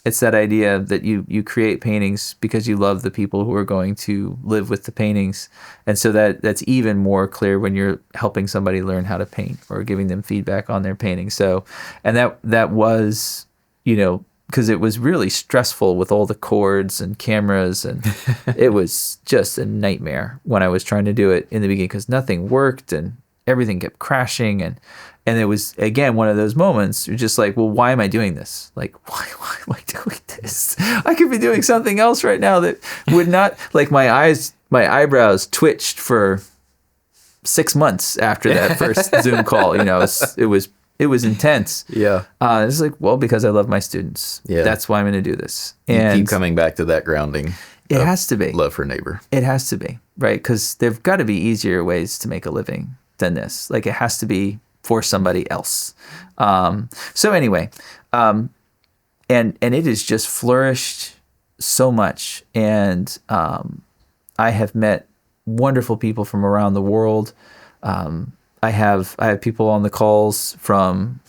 Speaker 1: it's that idea that you create paintings because you love the people who are going to live with the paintings. And so that's even more clear when you're helping somebody learn how to paint or giving them feedback on their painting. So, and that was, because it was really stressful with all the cords and cameras, and it was just a nightmare when I was trying to do it in the beginning because nothing worked and everything kept crashing. And it was, again, one of those moments you're just like, well, why am I doing this? Like, why am I doing this? I could be doing something else right now that would not, like my eyebrows twitched for 6 months after that first Zoom call. It was intense.
Speaker 2: Yeah.
Speaker 1: It's like, well, because I love my students.
Speaker 2: Yeah.
Speaker 1: That's why I'm going to do this.
Speaker 2: You
Speaker 1: And
Speaker 2: keep coming back to that grounding.
Speaker 1: It has to be.
Speaker 2: Love for neighbor.
Speaker 1: It has to be, right? Because there've got to be easier ways to make a living than this. Like, it has to be for somebody else. So anyway, and it has just flourished so much. And I have met wonderful people from around the world. I have people on the calls from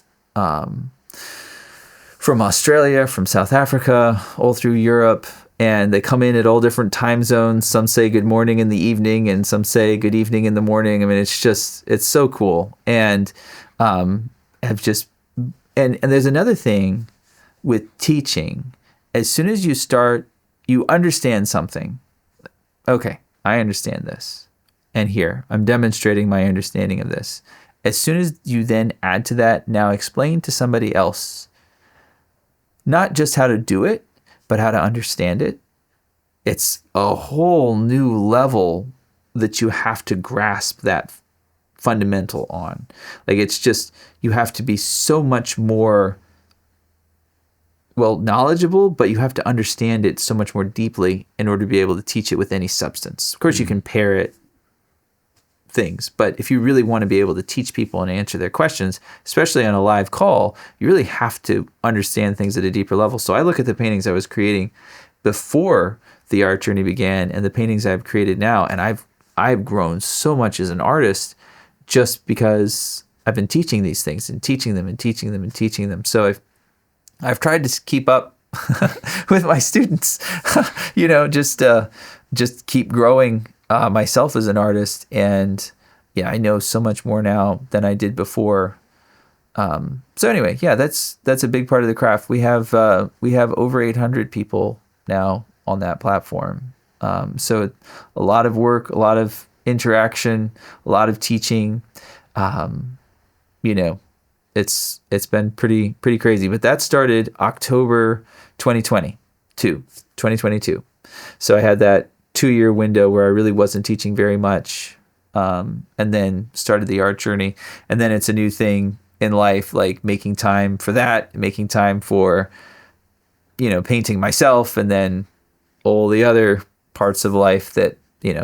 Speaker 1: Australia, from South Africa, all through Europe, and they come in at all different time zones. Some say good morning in the evening, and some say good evening in the morning. I mean, it's so cool. And and there's another thing with teaching. As soon as you understand something. Okay, I understand this. And here, I'm demonstrating my understanding of this. As soon as you then add to that, now explain to somebody else, not just how to do it, but how to understand it. It's a whole new level that you have to grasp that fundamental on. Like, it's just, you have to be so much more, knowledgeable, but you have to understand it so much more deeply in order to be able to teach it with any substance. Of course, you can pair it things, but if you really want to be able to teach people and answer their questions, especially on a live call, you really have to understand things at a deeper level. So I look at the paintings I was creating before the art journey began and the paintings I've created now, and I've grown so much as an artist just because I've been teaching these things and teaching them and teaching them and teaching them. So I've tried to keep up with my students, just keep growing myself as an artist. And yeah, I know so much more now than I did before. So anyway, yeah, that's a big part of the craft. We have over 800 people now on that platform. So a lot of work, a lot of interaction, a lot of teaching. It's been pretty crazy. But that started October 2022. So I had that 2-year window where I really wasn't teaching very much, and then started the art journey. And then it's a new thing in life, like making time for that, making time for, painting myself, and then all the other parts of life that,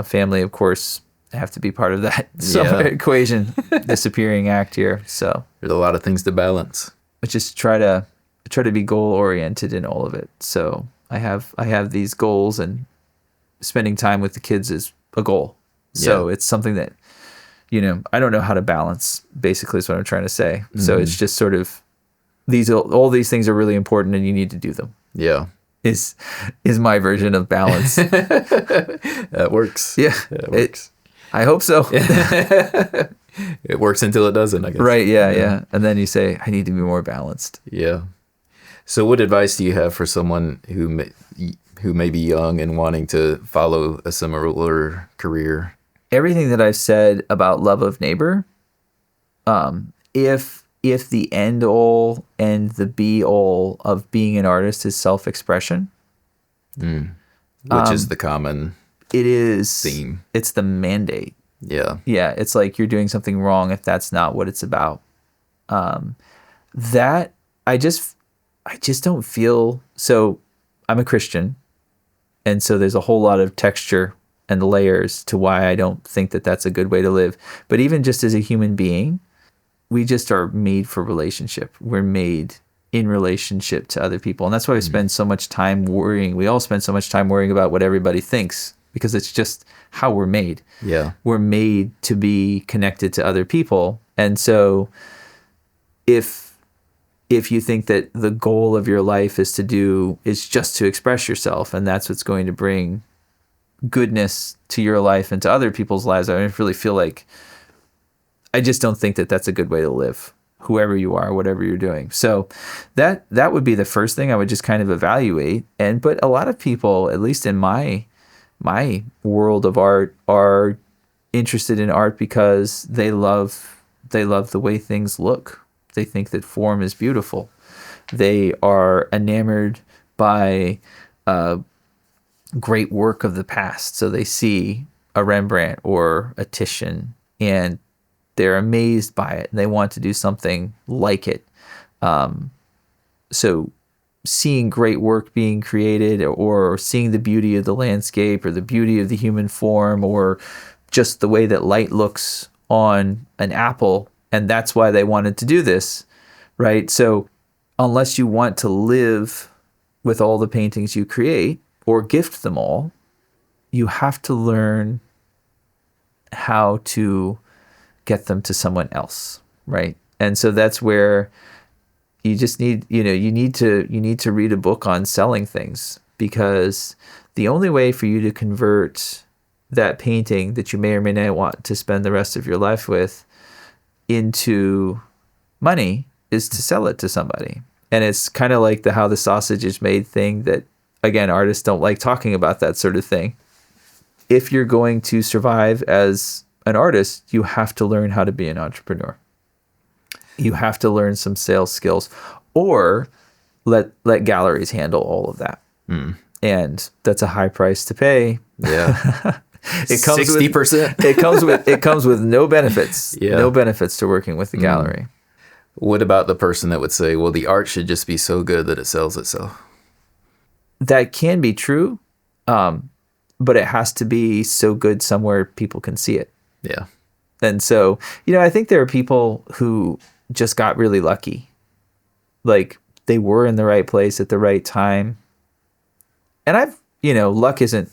Speaker 1: family, of course, have to be part of that equation, disappearing act here. So
Speaker 2: there's a lot of things to balance.
Speaker 1: I just try to be goal oriented in all of it. So I have these goals, and spending time with the kids is a goal. So it's something that, I don't know how to balance, basically is what I'm trying to say. Mm-hmm. So it's just sort of all these things are really important, and you need to do them.
Speaker 2: Yeah.
Speaker 1: Is my version of balance.
Speaker 2: That works.
Speaker 1: Yeah. It works. I hope so.
Speaker 2: It works until it doesn't, I guess.
Speaker 1: Right. Yeah. And then you say, I need to be more balanced.
Speaker 2: Yeah. So what advice do you have for someone who may be young and wanting to follow a similar career?
Speaker 1: Everything that I've said about love of neighbor, if the end all and the be all of being an artist is self-expression,
Speaker 2: which is the common theme.
Speaker 1: It's the mandate.
Speaker 2: Yeah.
Speaker 1: Yeah. It's like you're doing something wrong if that's not what it's about. That I just don't feel. So I'm a Christian, and so there's a whole lot of texture and layers to why I don't think that that's a good way to live. But even just as a human being, we just are made for relationship. We're made in relationship to other people. And that's why we spend so much time worrying. We all spend so much time worrying about what everybody thinks, because it's just how we're made.
Speaker 2: Yeah.
Speaker 1: We're made to be connected to other people. And so if you think that the goal of your life is just to express yourself, and that's what's going to bring goodness to your life and to other people's lives, I really feel like I just don't think that that's a good way to live, whoever you are, whatever you're doing. So that would be the first thing I would just kind of evaluate. But a lot of people, at least in my world of art, are interested in art because they love the way things look. They think that form is beautiful. They are enamored by great work of the past. So they see a Rembrandt or a Titian, and they're amazed by it, and they want to do something like it. So seeing great work being created, or seeing the beauty of the landscape, or the beauty of the human form, or just the way that light looks on an apple, and that's why they wanted to do this, right? So unless you want to live with all the paintings you create, or gift them all, you have to learn how to get them to someone else, right? And so that's where you just need, you need to read a book on selling things, because the only way for you to convert that painting that you may or may not want to spend the rest of your life with into money is to sell it to somebody. And it's kind of like the how the sausage is made thing that, again, artists don't like talking about that sort of thing. If you're going to survive as an artist, you have to learn how to be an entrepreneur. You have to learn some sales skills, or let galleries handle all of that. And that's a high price to pay.
Speaker 2: Yeah.
Speaker 1: It comes
Speaker 2: 60%.
Speaker 1: It comes with no benefits.
Speaker 2: Yeah.
Speaker 1: No benefits to working with the gallery.
Speaker 2: What about the person that would say, well, the art should just be so good that it sells itself?
Speaker 1: That can be true, but it has to be so good somewhere people can see it.
Speaker 2: Yeah.
Speaker 1: And so, I think there are people who just got really lucky. Like, they were in the right place at the right time. And luck isn't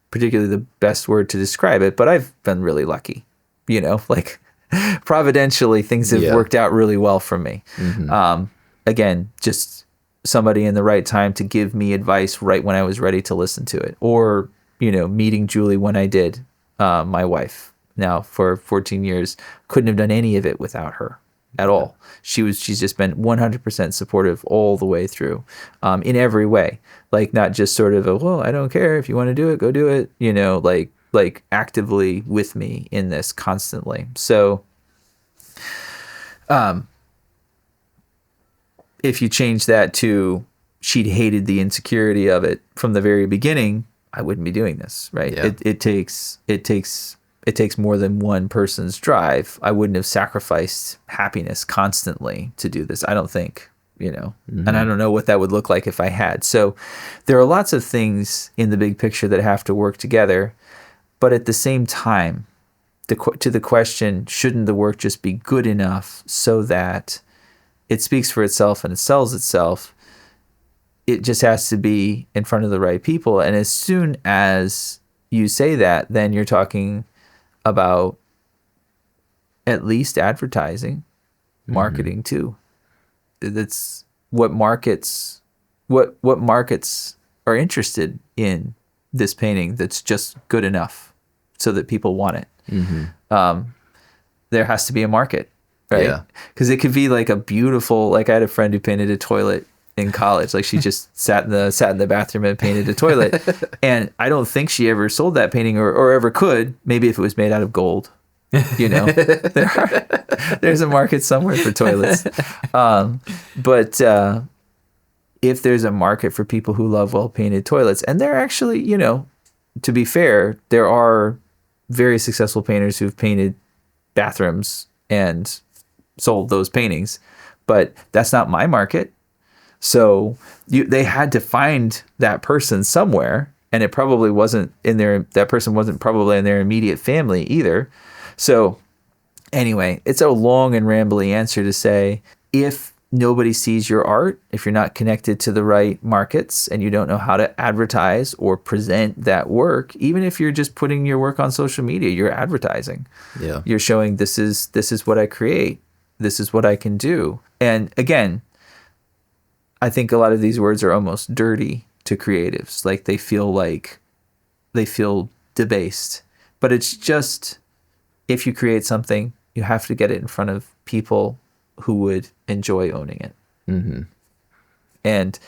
Speaker 1: particularly the best word to describe it, but I've been really lucky. Like, providentially, things have
Speaker 2: Yeah.
Speaker 1: worked out really well for me. Again, just somebody in the right time to give me advice right when I was ready to listen to it. Or, meeting Julie when I did, my wife now for 14 years, couldn't have done any of it without her at all. She's just been 100% supportive all the way through, in every way. Like, not just sort of well, I don't care if you want to do it, go do it, like actively with me in this constantly. So, if you change that to she'd hated the insecurity of it from the very beginning, I wouldn't be doing this, right?
Speaker 2: Yeah.
Speaker 1: It takes more than one person's drive. I wouldn't have sacrificed happiness constantly to do this, I don't think, and I don't know what that would look like if I had. So there are lots of things in the big picture that have to work together. But at the same time, to the question, shouldn't the work just be good enough so that it speaks for itself and it sells itself? It just has to be in front of the right people. And as soon as you say that, then you're talking about at least advertising, marketing too. That's what markets are interested in this painting that's just good enough so that people want it. There has to be a market, right?
Speaker 2: Yeah.
Speaker 1: Because it could be like a beautiful, like I had a friend who painted a toilet in college. Like, she just sat in the bathroom and painted a toilet. And I don't think she ever sold that painting or ever could. Maybe if it was made out of gold, there's a market somewhere for toilets. But if there's a market for people who love well-painted toilets, and they're actually, to be fair, there are very successful painters who've painted bathrooms and sold those paintings, but that's not my market. So they had to find that person somewhere, and it probably wasn't that person wasn't probably in their immediate family either. So anyway, it's a long and rambly answer to say, if nobody sees your art, if you're not connected to the right markets and you don't know how to advertise or present that work, even if you're just putting your work on social media, you're advertising.
Speaker 2: Yeah.
Speaker 1: You're showing this is what I create. This is what I can do. And again, I think a lot of these words are almost dirty to creatives. Like, they feel debased. But it's just, if you create something, you have to get it in front of people who would enjoy owning it. And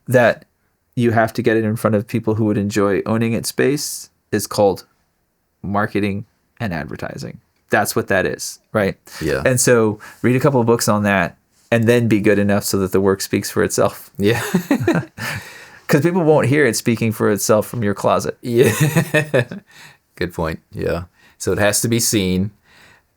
Speaker 1: that you have to get it in front of people who would enjoy owning it space is called marketing and advertising. That's what that is, right?
Speaker 2: Yeah.
Speaker 1: And so read a couple of books on that, and then be good enough so that the work speaks for itself.
Speaker 2: Yeah.
Speaker 1: Because people won't hear it speaking for itself from your closet.
Speaker 2: Yeah. Good point. Yeah. So it has to be seen.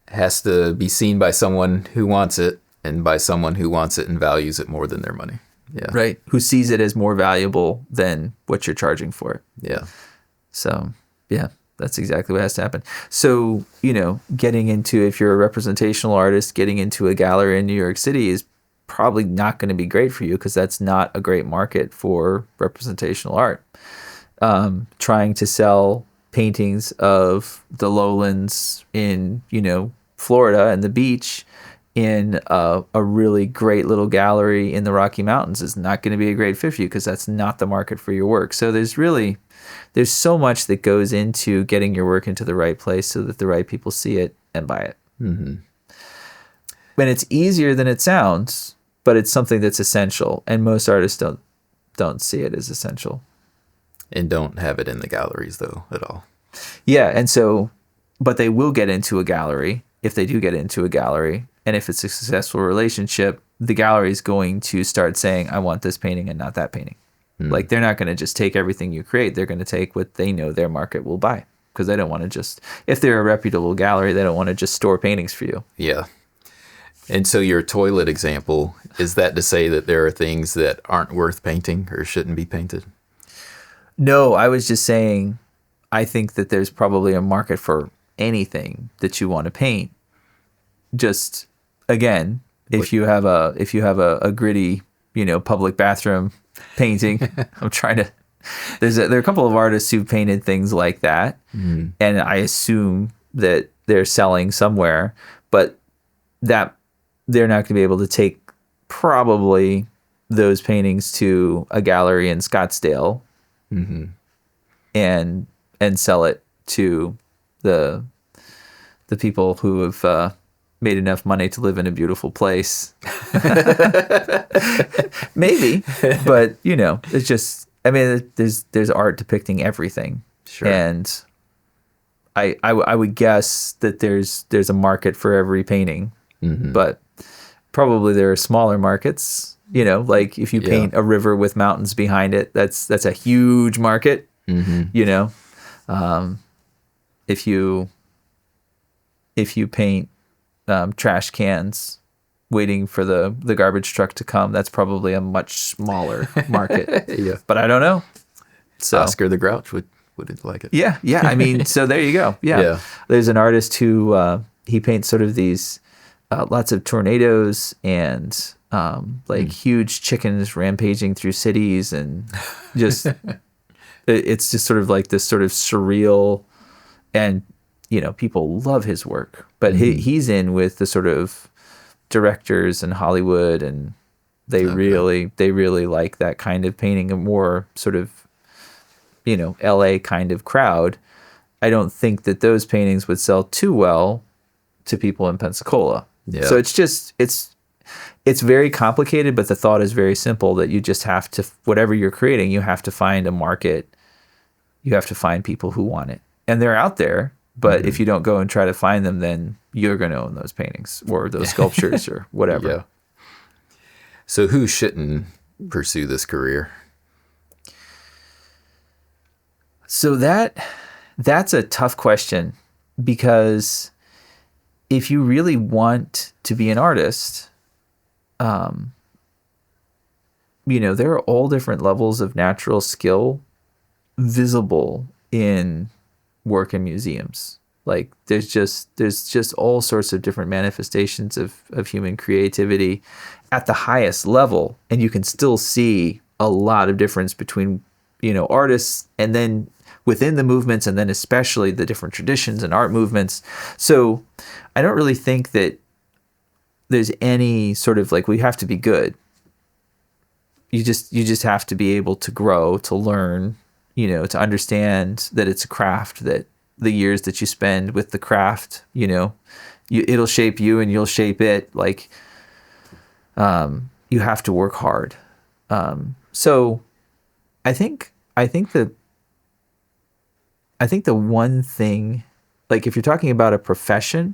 Speaker 2: Has to be seen by someone who wants it, and by someone who wants it and values it more than their money. Yeah.
Speaker 1: Right. Who sees it as more valuable than what you're charging for it.
Speaker 2: Yeah.
Speaker 1: So, yeah, that's exactly what has to happen. So, getting into, if you're a representational artist, getting into a gallery in New York City is probably not going to be great for you, because that's not a great market for representational art. Trying to sell paintings of the lowlands in, Florida and the beach in a really great little gallery in the Rocky Mountains is not going to be a great fit for you, because that's not the market for your work. So there's so much that goes into getting your work into the right place so that the right people see it and buy it. And it's easier than it sounds, but it's something that's essential, and most artists don't see it as essential.
Speaker 2: And don't have it in the galleries, though, at all.
Speaker 1: Yeah, and so, but they will get into a gallery, if they do get into a gallery, and if it's a successful relationship, the gallery is going to start saying, I want this painting and not that painting. Like, they're not going to just take everything you create. They're going to take what they know their market will buy, because they don't want to just, if they're a reputable gallery, they don't want to just store paintings for you.
Speaker 2: Yeah. And so your toilet example, is that to say that there are things that aren't worth painting or shouldn't be painted?
Speaker 1: No, I was just saying, I think that there's probably a market for anything that you want to paint. Just, again, if you have a gritty, public bathroom painting, there are a couple of artists who've painted things like that, and I assume that they're selling somewhere. but that they're not going to be able to take probably those paintings to a gallery in Scottsdale and sell it to the people who have made enough money to live in a beautiful place. Maybe, but it's just, I mean, there's art depicting everything.
Speaker 2: Sure.
Speaker 1: And I would guess that there's a market for every painting, but probably there are smaller markets, like if you paint a river with mountains behind it, that's a huge market, if you paint trash cans waiting for the garbage truck to come, that's probably a much smaller market.
Speaker 2: Yeah.
Speaker 1: But I don't know. So
Speaker 2: Oscar the Grouch would like it.
Speaker 1: Yeah. I mean, so there you go. Yeah. There's an artist who he paints sort of these lots of tornadoes and huge chickens rampaging through cities, and just it's just sort of like this sort of surreal, and people love his work, but he's in with the sort of directors in Hollywood, and they really like that kind of painting, a more sort of LA kind of crowd. I don't think that those paintings would sell too well to people in Pensacola. Yeah. So it's very complicated, but the thought is very simple, that you just have to, whatever you're creating, you have to find a market. You have to find people who want it, and they're out there. But if you don't go and try to find them, then you're going to own those paintings or those sculptures or whatever.
Speaker 2: Yeah. So who shouldn't pursue this career?
Speaker 1: So that's a tough question, because if you really want to be an artist, there are all different levels of natural skill visible in work in museums. Like there's just all sorts of different manifestations of human creativity at the highest level, and you can still see a lot of difference between artists, and then within the movements, and then especially the different traditions and art movements. So I don't really think that there's any sort of we have to be good. You just have to be able to grow, to learn, to understand that it's a craft, that the years that you spend with the craft, it'll shape you and you'll shape it. You have to work hard. So I think the one thing, if you're talking about a profession,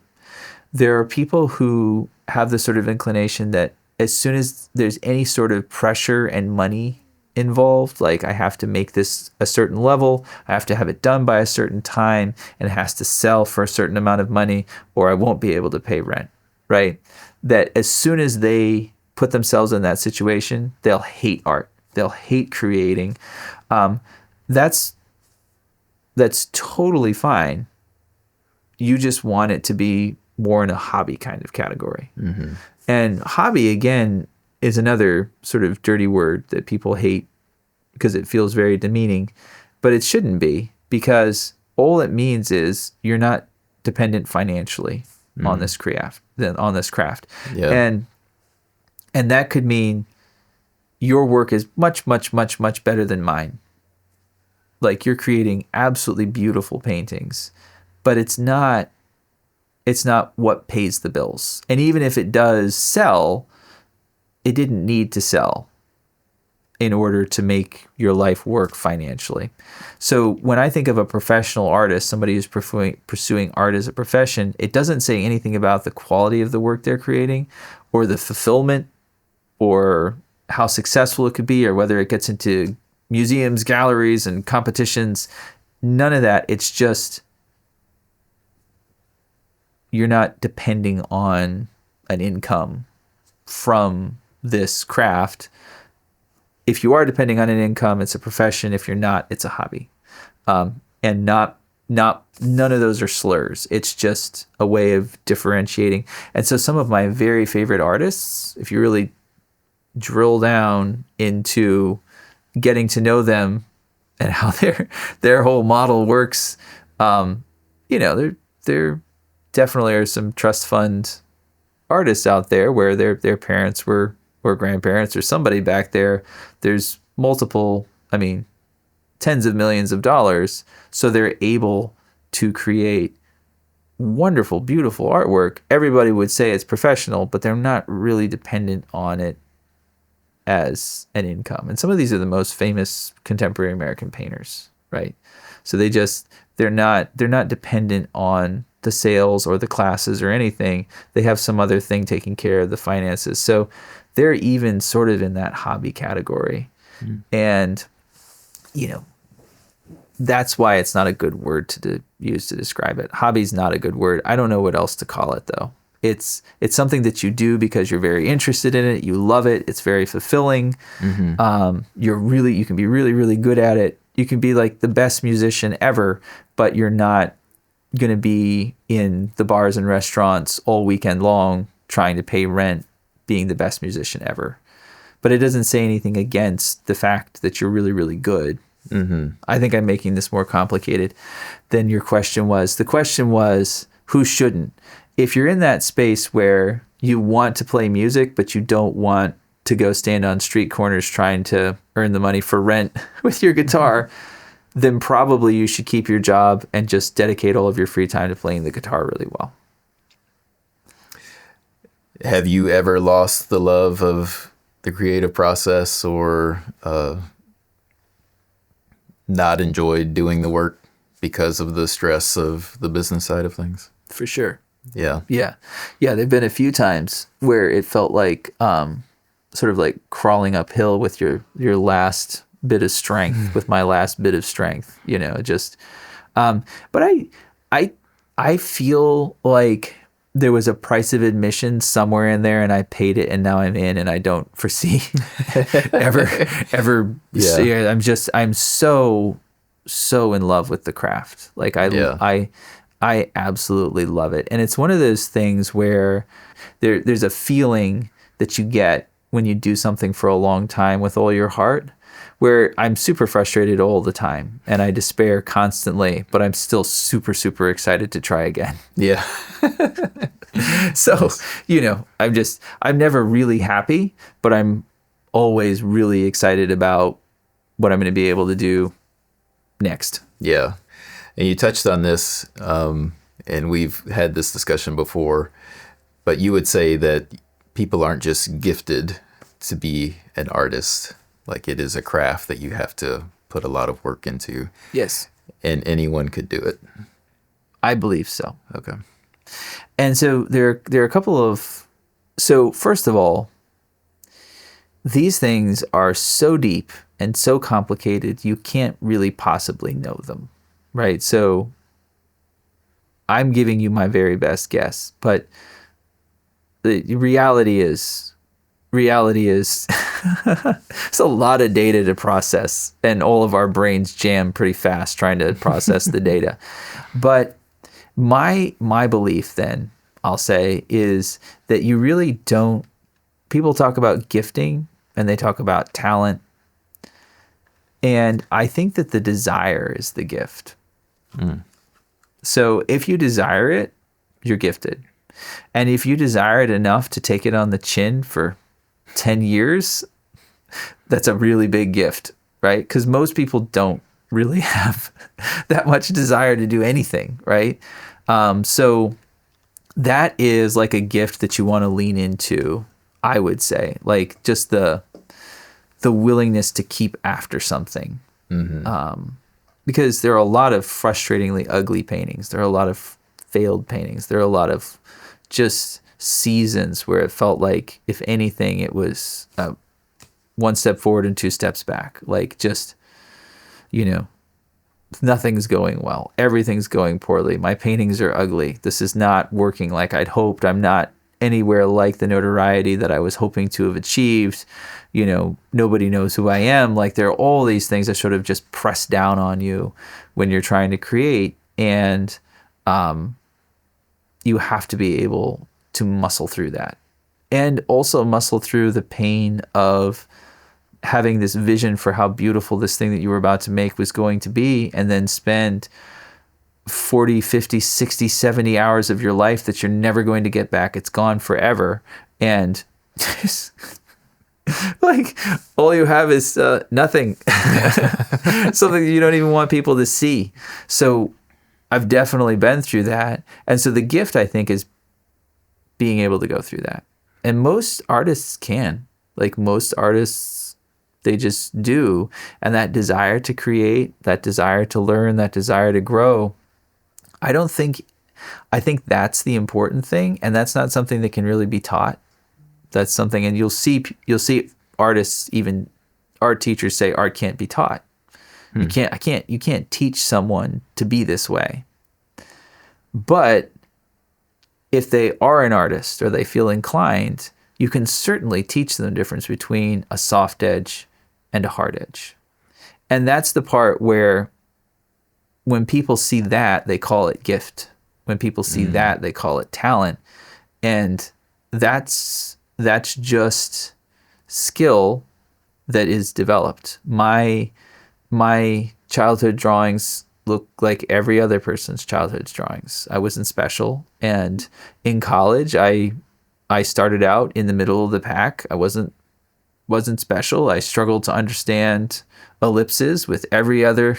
Speaker 1: there are people who have the sort of inclination that as soon as there's any sort of pressure and money involved, I have to make this a certain level, I have to have it done by a certain time, and it has to sell for a certain amount of money, or I won't be able to pay rent, right? That as soon as they put themselves in that situation, they'll hate art. They'll hate creating. That's totally fine. You just want it to be more in a hobby kind of category. Mm-hmm. And hobby, again, is another sort of dirty word that people hate because it feels very demeaning, but it shouldn't be, because all it means is you're not dependent financially on this craft. Yeah. And that could mean your work is much, much, much, much better than mine. You're creating absolutely beautiful paintings, but it's not what pays the bills. And even if it does sell, it didn't need to sell in order to make your life work financially. So when I think of a professional artist, somebody who's pursuing art as a profession, it doesn't say anything about the quality of the work they're creating, or the fulfillment, or how successful it could be, or whether it gets into museums, galleries, and competitions. None of that. It's just you're not depending on an income from this craft. If you are depending on an income, it's a profession. If you're not, it's a hobby. And none of those are slurs. It's just a way of differentiating. And so some of my very favorite artists, if you really drill down into getting to know them and how their whole model works, they're definitely are some trust fund artists out there where their parents were, or grandparents or somebody back there. There's multiple, I mean, tens of millions of dollars. So they're able to create wonderful, beautiful artwork. Everybody would say it's professional, but they're not really dependent on it as an income. And some of these are the most famous contemporary American painters, right? So they're not dependent on the sales or the classes or anything. They have some other thing taking care of the finances. So they're even sort of in that hobby category. And, that's why it's not a good word to use to describe it. Hobby's not a good word. I don't know what else to call it, though. It's something that you do because you're very interested in it. You love it. It's very fulfilling. You can be really, really good at it. You can be like the best musician ever, but you're not going to be in the bars and restaurants all weekend long trying to pay rent being the best musician ever. But it doesn't say anything against the fact that you're really, really good. I think I'm making this more complicated than your question was. The question was, who shouldn't? If you're in that space where you want to play music, but you don't want to go stand on street corners trying to earn the money for rent with your guitar, then probably you should keep your job and just dedicate all of your free time to playing the guitar really well.
Speaker 2: Have you ever lost the love of the creative process or not enjoyed doing the work because of the stress of the business side of things?
Speaker 1: For sure.
Speaker 2: Yeah.
Speaker 1: Yeah. There've been a few times where it felt like sort of like crawling uphill with your last bit of strength, with my last bit of strength, just. But I feel like there was a price of admission somewhere in there, and I paid it, and now I'm in, and I don't foresee ever.
Speaker 2: Yeah.
Speaker 1: I'm so in love with the craft. Like I absolutely love it, and it's one of those things where there's a feeling that you get when you do something for a long time with all your heart, where I'm super frustrated all the time and I despair constantly, but I'm still super, super excited to try again.
Speaker 2: Yeah.
Speaker 1: So, I'm never really happy, but I'm always really excited about what I'm going to be able to do next.
Speaker 2: Yeah. And you touched on this, and we've had this discussion before, but you would say that people aren't just gifted to be an artist. Like, it is a craft that you have to put a lot of work into.
Speaker 1: Yes.
Speaker 2: And anyone could do it.
Speaker 1: I believe so.
Speaker 2: Okay.
Speaker 1: And so there are a couple of, so first of all, these things are so deep and so complicated, you can't really possibly know them, right? So I'm giving you my very best guess, but the reality is it's a lot of data to process, and all of our brains jam pretty fast trying to process the data. But my belief then, I'll say, is that you really don't, people talk about gifting and they talk about talent. And I think that the desire is the gift. So if you desire it, you're gifted. And if you desire it enough to take it on the chin for 10 years, that's a really big gift, right? Because most people don't really have that much desire to do anything, right? So that is like a gift that you want to lean into, I would say. Like just the willingness to keep after something. Because there are a lot of frustratingly ugly paintings. There are a lot of failed paintings. There are a lot of just seasons where it felt like, if anything, it was one step forward and two steps back. Like just, nothing's going well. Everything's going poorly. My paintings are ugly. This is not working like I'd hoped. I'm not anywhere like the notoriety that I was hoping to have achieved. Nobody knows who I am. Like, there are all these things that sort of just press down on you when you're trying to create. And you have to be able to muscle through that, and also muscle through the pain of having this vision for how beautiful this thing that you were about to make was going to be, and then spend 40, 50, 60, 70 hours of your life that you're never going to get back. It's gone forever. And like all you have is nothing, something you don't even want people to see. So I've definitely been through that. And so the gift, I think, is being able to go through that. And most artists can. Like most artists, they just do. And that desire to create, that desire to learn, that desire to grow, I think that's the important thing. And that's not something that can really be taught. That's something, and you'll see artists, even art teachers say art can't be taught. You can't teach someone to be this way. But if they are an artist or they feel inclined, you can certainly teach them the difference between a soft edge and a hard edge. And that's the part where when people see that, they call it gift. When people see that, they call it talent. And that's just skill that is developed. My childhood drawings look like every other person's childhood drawings. I wasn't special. And in college, I started out in the middle of the pack. I wasn't special. I struggled to understand ellipses with every other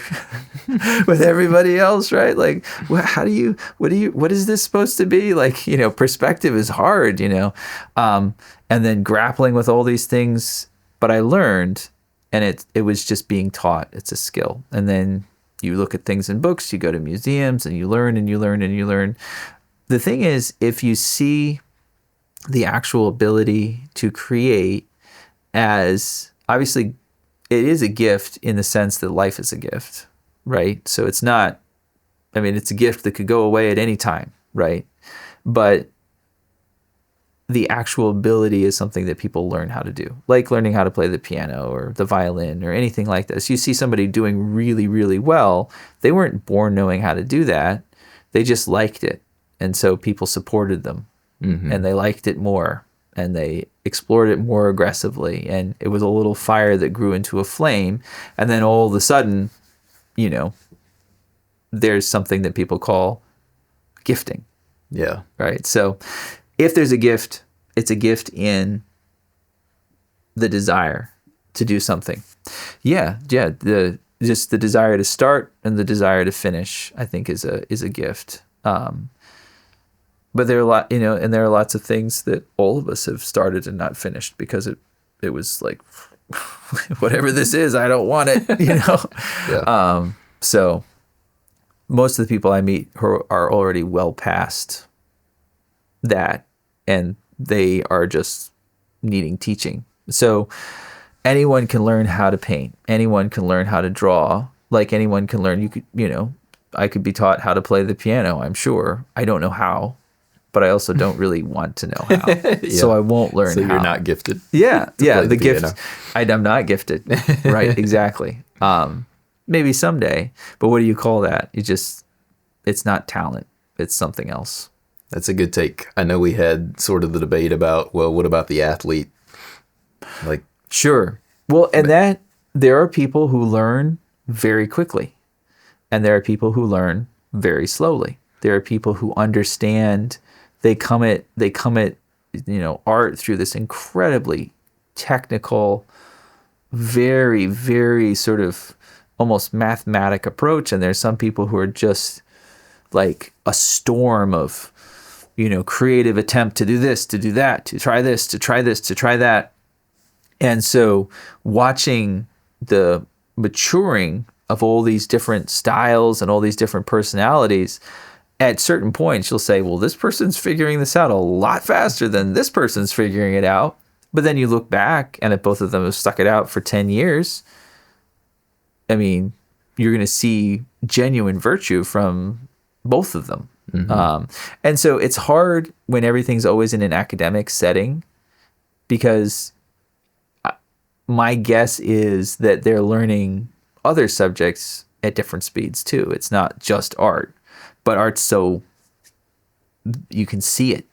Speaker 1: with everybody else, right? Like, what is this supposed to be? Like, perspective is hard, and then grappling with all these things. But I learned, and it was just being taught. It's a skill. And then you look at things in books, you go to museums, and you learn and you learn and you learn. The thing is, if you see the actual ability to create as, obviously, it is a gift in the sense that life is a gift, right? So it's not, it's a gift that could go away at any time, right? But the actual ability is something that people learn how to do, like learning how to play the piano or the violin or anything like this. You see somebody doing really, really well. They weren't born knowing how to do that. They just liked it. And so people supported them and they liked it more and they explored it more aggressively. And it was a little fire that grew into a flame. And then all of a sudden, there's something that people call gifting.
Speaker 2: Yeah.
Speaker 1: Right. So if there's a gift, it's a gift in the desire to do something. Yeah. The desire to start and the desire to finish, I think, is a gift. But there are and there are lots of things that all of us have started and not finished because it was like, whatever this is, I don't want it. Yeah. So most of the people I meet are already well past that, and they are just needing teaching. So anyone can learn how to paint. Anyone can learn how to draw. Like anyone can learn. I could be taught how to play the piano, I'm sure. I don't know how, but I also don't really want to know how. Yeah. So I won't learn how. So
Speaker 2: you're not gifted.
Speaker 1: Yeah. The gift. I'm not gifted. Right. Exactly. Maybe someday, but what do you call that? It's not talent. It's something else.
Speaker 2: That's a good take. I know we had sort of the debate about, well, what about the athlete? Like,
Speaker 1: sure. Well, and that there are people who learn very quickly, and there are people who learn very slowly. There are people who understand. They come at art through this incredibly technical, very, very sort of almost mathematic approach, and there's some people who are just like a storm of creative attempt to do this, to do that, to try this, to try this, to try that. And so watching the maturing of all these different styles and all these different personalities, at certain points you'll say, well, this person's figuring this out a lot faster than this person's figuring it out. But then you look back, and if both of them have stuck it out for 10 years, you're going to see genuine virtue from both of them. Mm-hmm. And so it's hard when everything's always in an academic setting, because my guess is that they're learning other subjects at different speeds too. It's not just art, but art's so you can see it.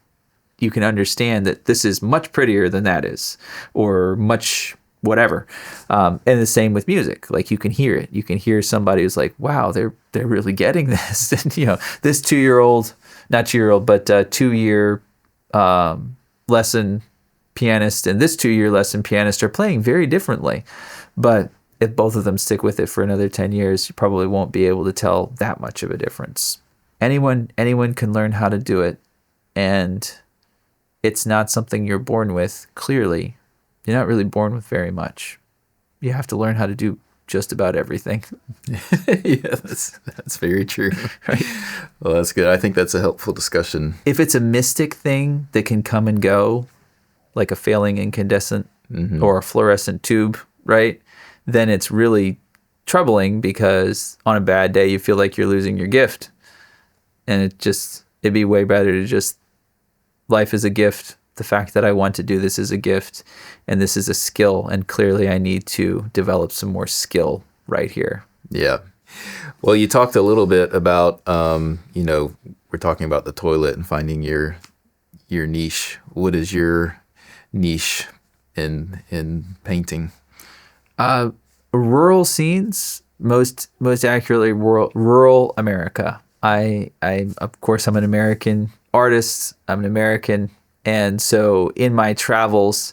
Speaker 1: You can understand that this is much prettier than that is, or much whatever. And the same with music. Like, you can hear it. You can hear somebody who's like, wow, they're really getting this. And, this 2-year-old, not 2-year-old, but 2-year lesson pianist and this 2-year lesson pianist are playing very differently. But if both of them stick with it for another 10 years, you probably won't be able to tell that much of a difference. Anyone can learn how to do it. And it's not something you're born with. Clearly, you're not really born with very much. You have to learn how to do just about everything.
Speaker 2: Yeah, that's very true. Right? Well, that's good. I think that's a helpful discussion.
Speaker 1: If it's a mystic thing that can come and go, like a failing incandescent or a fluorescent tube, right? Then it's really troubling, because on a bad day, you feel like you're losing your gift. And it'd be way better to just, life is a gift. The fact that I want to do this is a gift, and this is a skill. And clearly I need to develop some more skill right here.
Speaker 2: Yeah. Well, you talked a little bit about, we're talking about the toilet and finding your niche. What is your niche in painting?
Speaker 1: Rural scenes, most accurately rural America. I of course, I'm an American artist. I'm an American. And so in my travels,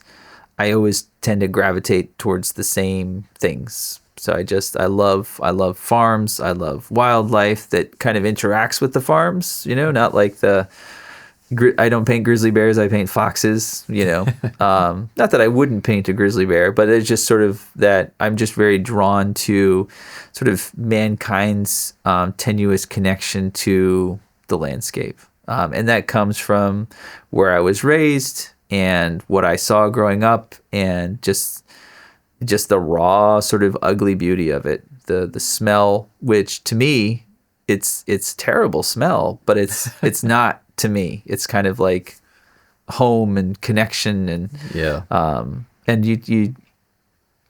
Speaker 1: I always tend to gravitate towards the same things. So I love farms. I love wildlife that kind of interacts with the farms, not like I don't paint grizzly bears. I paint foxes, not that I wouldn't paint a grizzly bear, but it's just sort of that I'm just very drawn to sort of mankind's tenuous connection to the landscape. And that comes from where I was raised and what I saw growing up, and just the raw sort of ugly beauty of it. The smell, which to me, it's terrible smell, but it's not to me. It's kind of like home and connection, and and you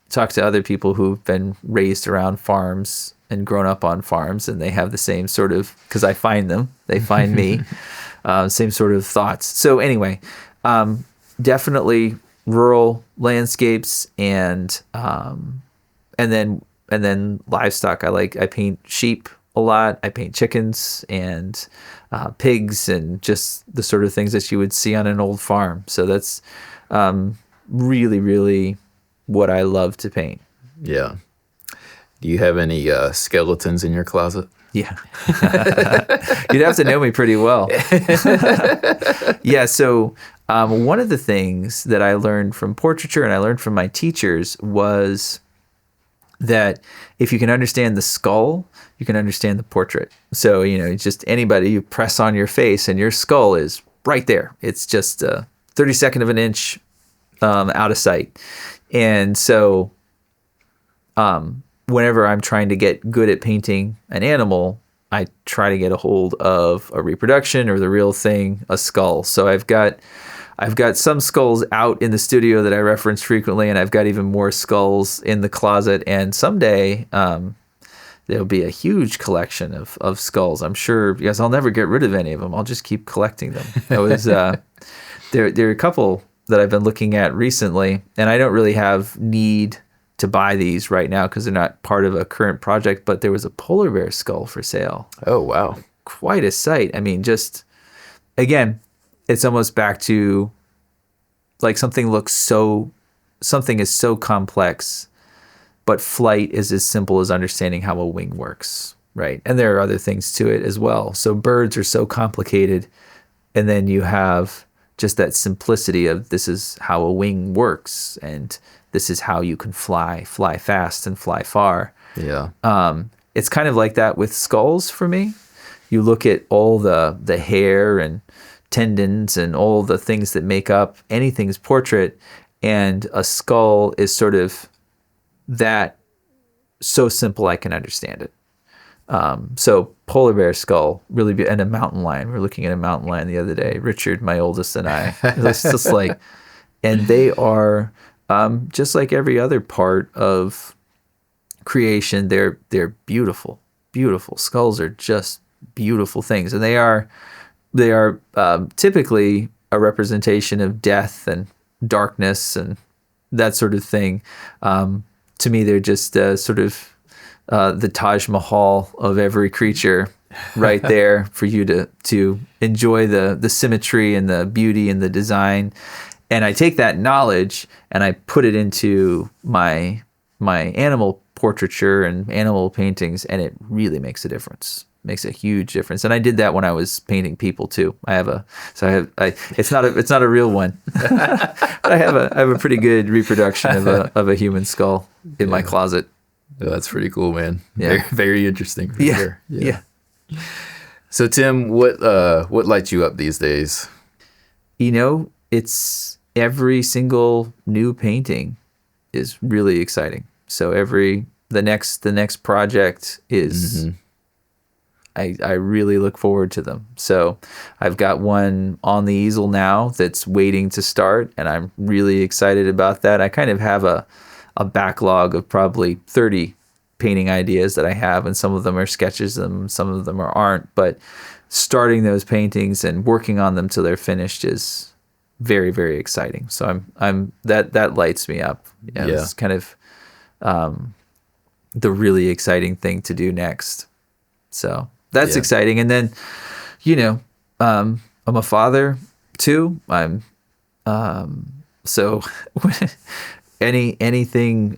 Speaker 1: talk to other people who've been raised around farms and grown up on farms, and they have the same sort of, because I find them, they find me, same sort of thoughts. So anyway, definitely rural landscapes, and then livestock. I paint sheep a lot. I paint chickens and pigs, and just the sort of things that you would see on an old farm. So that's really, really what I love to paint.
Speaker 2: Yeah. Do you have any skeletons in your closet?
Speaker 1: Yeah. You'd have to know me pretty well. Yeah. So one of the things that I learned from portraiture, and I learned from my teachers, was that if you can understand the skull, you can understand the portrait. So, just anybody, you press on your face and your skull is right there. It's just 32nd of an inch out of sight. And so whenever I'm trying to get good at painting an animal, I try to get a hold of a reproduction or the real thing, a skull. So I've got some skulls out in the studio that I reference frequently, and I've got even more skulls in the closet. And someday there'll be a huge collection of skulls, I'm sure, because I'll never get rid of any of them. I'll just keep collecting them. There are a couple that I've been looking at recently, and I don't really have need to buy these right now because they're not part of a current project, but there was a polar bear skull for sale.
Speaker 2: Oh, wow.
Speaker 1: Quite a sight. I mean, just, again, it's almost back to like something is so complex, but flight is as simple as understanding how a wing works, right? And there are other things to it as well. So birds are so complicated, and then you have just that simplicity of this is how a wing works, and this is how you can fly fast and fly far.
Speaker 2: Yeah.
Speaker 1: It's kind of like that with skulls for me. You look at all the hair and tendons and all the things that make up anything's portrait, and a skull is sort of that, so simple I can understand it. So polar bear skull, really, and a mountain lion. We were looking at a mountain lion the other day, Richard, my oldest, and I. It's just like, and they are just like every other part of creation. They're beautiful, beautiful. Skulls are just beautiful things, and they are typically a representation of death and darkness and that sort of thing. To me, they're just sort of the Taj Mahal of every creature right there for you to enjoy the symmetry and the beauty and the design. And I take that knowledge and I put it into my animal portraiture and animal paintings, and it really makes a difference. Makes a huge difference. And I did that when I was painting people too. It's not a real one, but I have a pretty good reproduction of a human skull in my closet.
Speaker 2: Oh, that's pretty cool, man.
Speaker 1: Yeah.
Speaker 2: Very, very interesting. For sure.
Speaker 1: Yeah.
Speaker 2: So Tim, what lights you up these days?
Speaker 1: It's every single new painting is really exciting. So the next project is, I really look forward to them. So I've got one on the easel now that's waiting to start, and I'm really excited about that. I kind of have a backlog of probably 30 painting ideas that I have, and some of them are sketches and some of them aren't. But starting those paintings and working on them till they're finished is very, very exciting. So I'm that lights me up. Yeah. It's kind of the really exciting thing to do next. So that's exciting. And then, I'm a father too. I'm so anything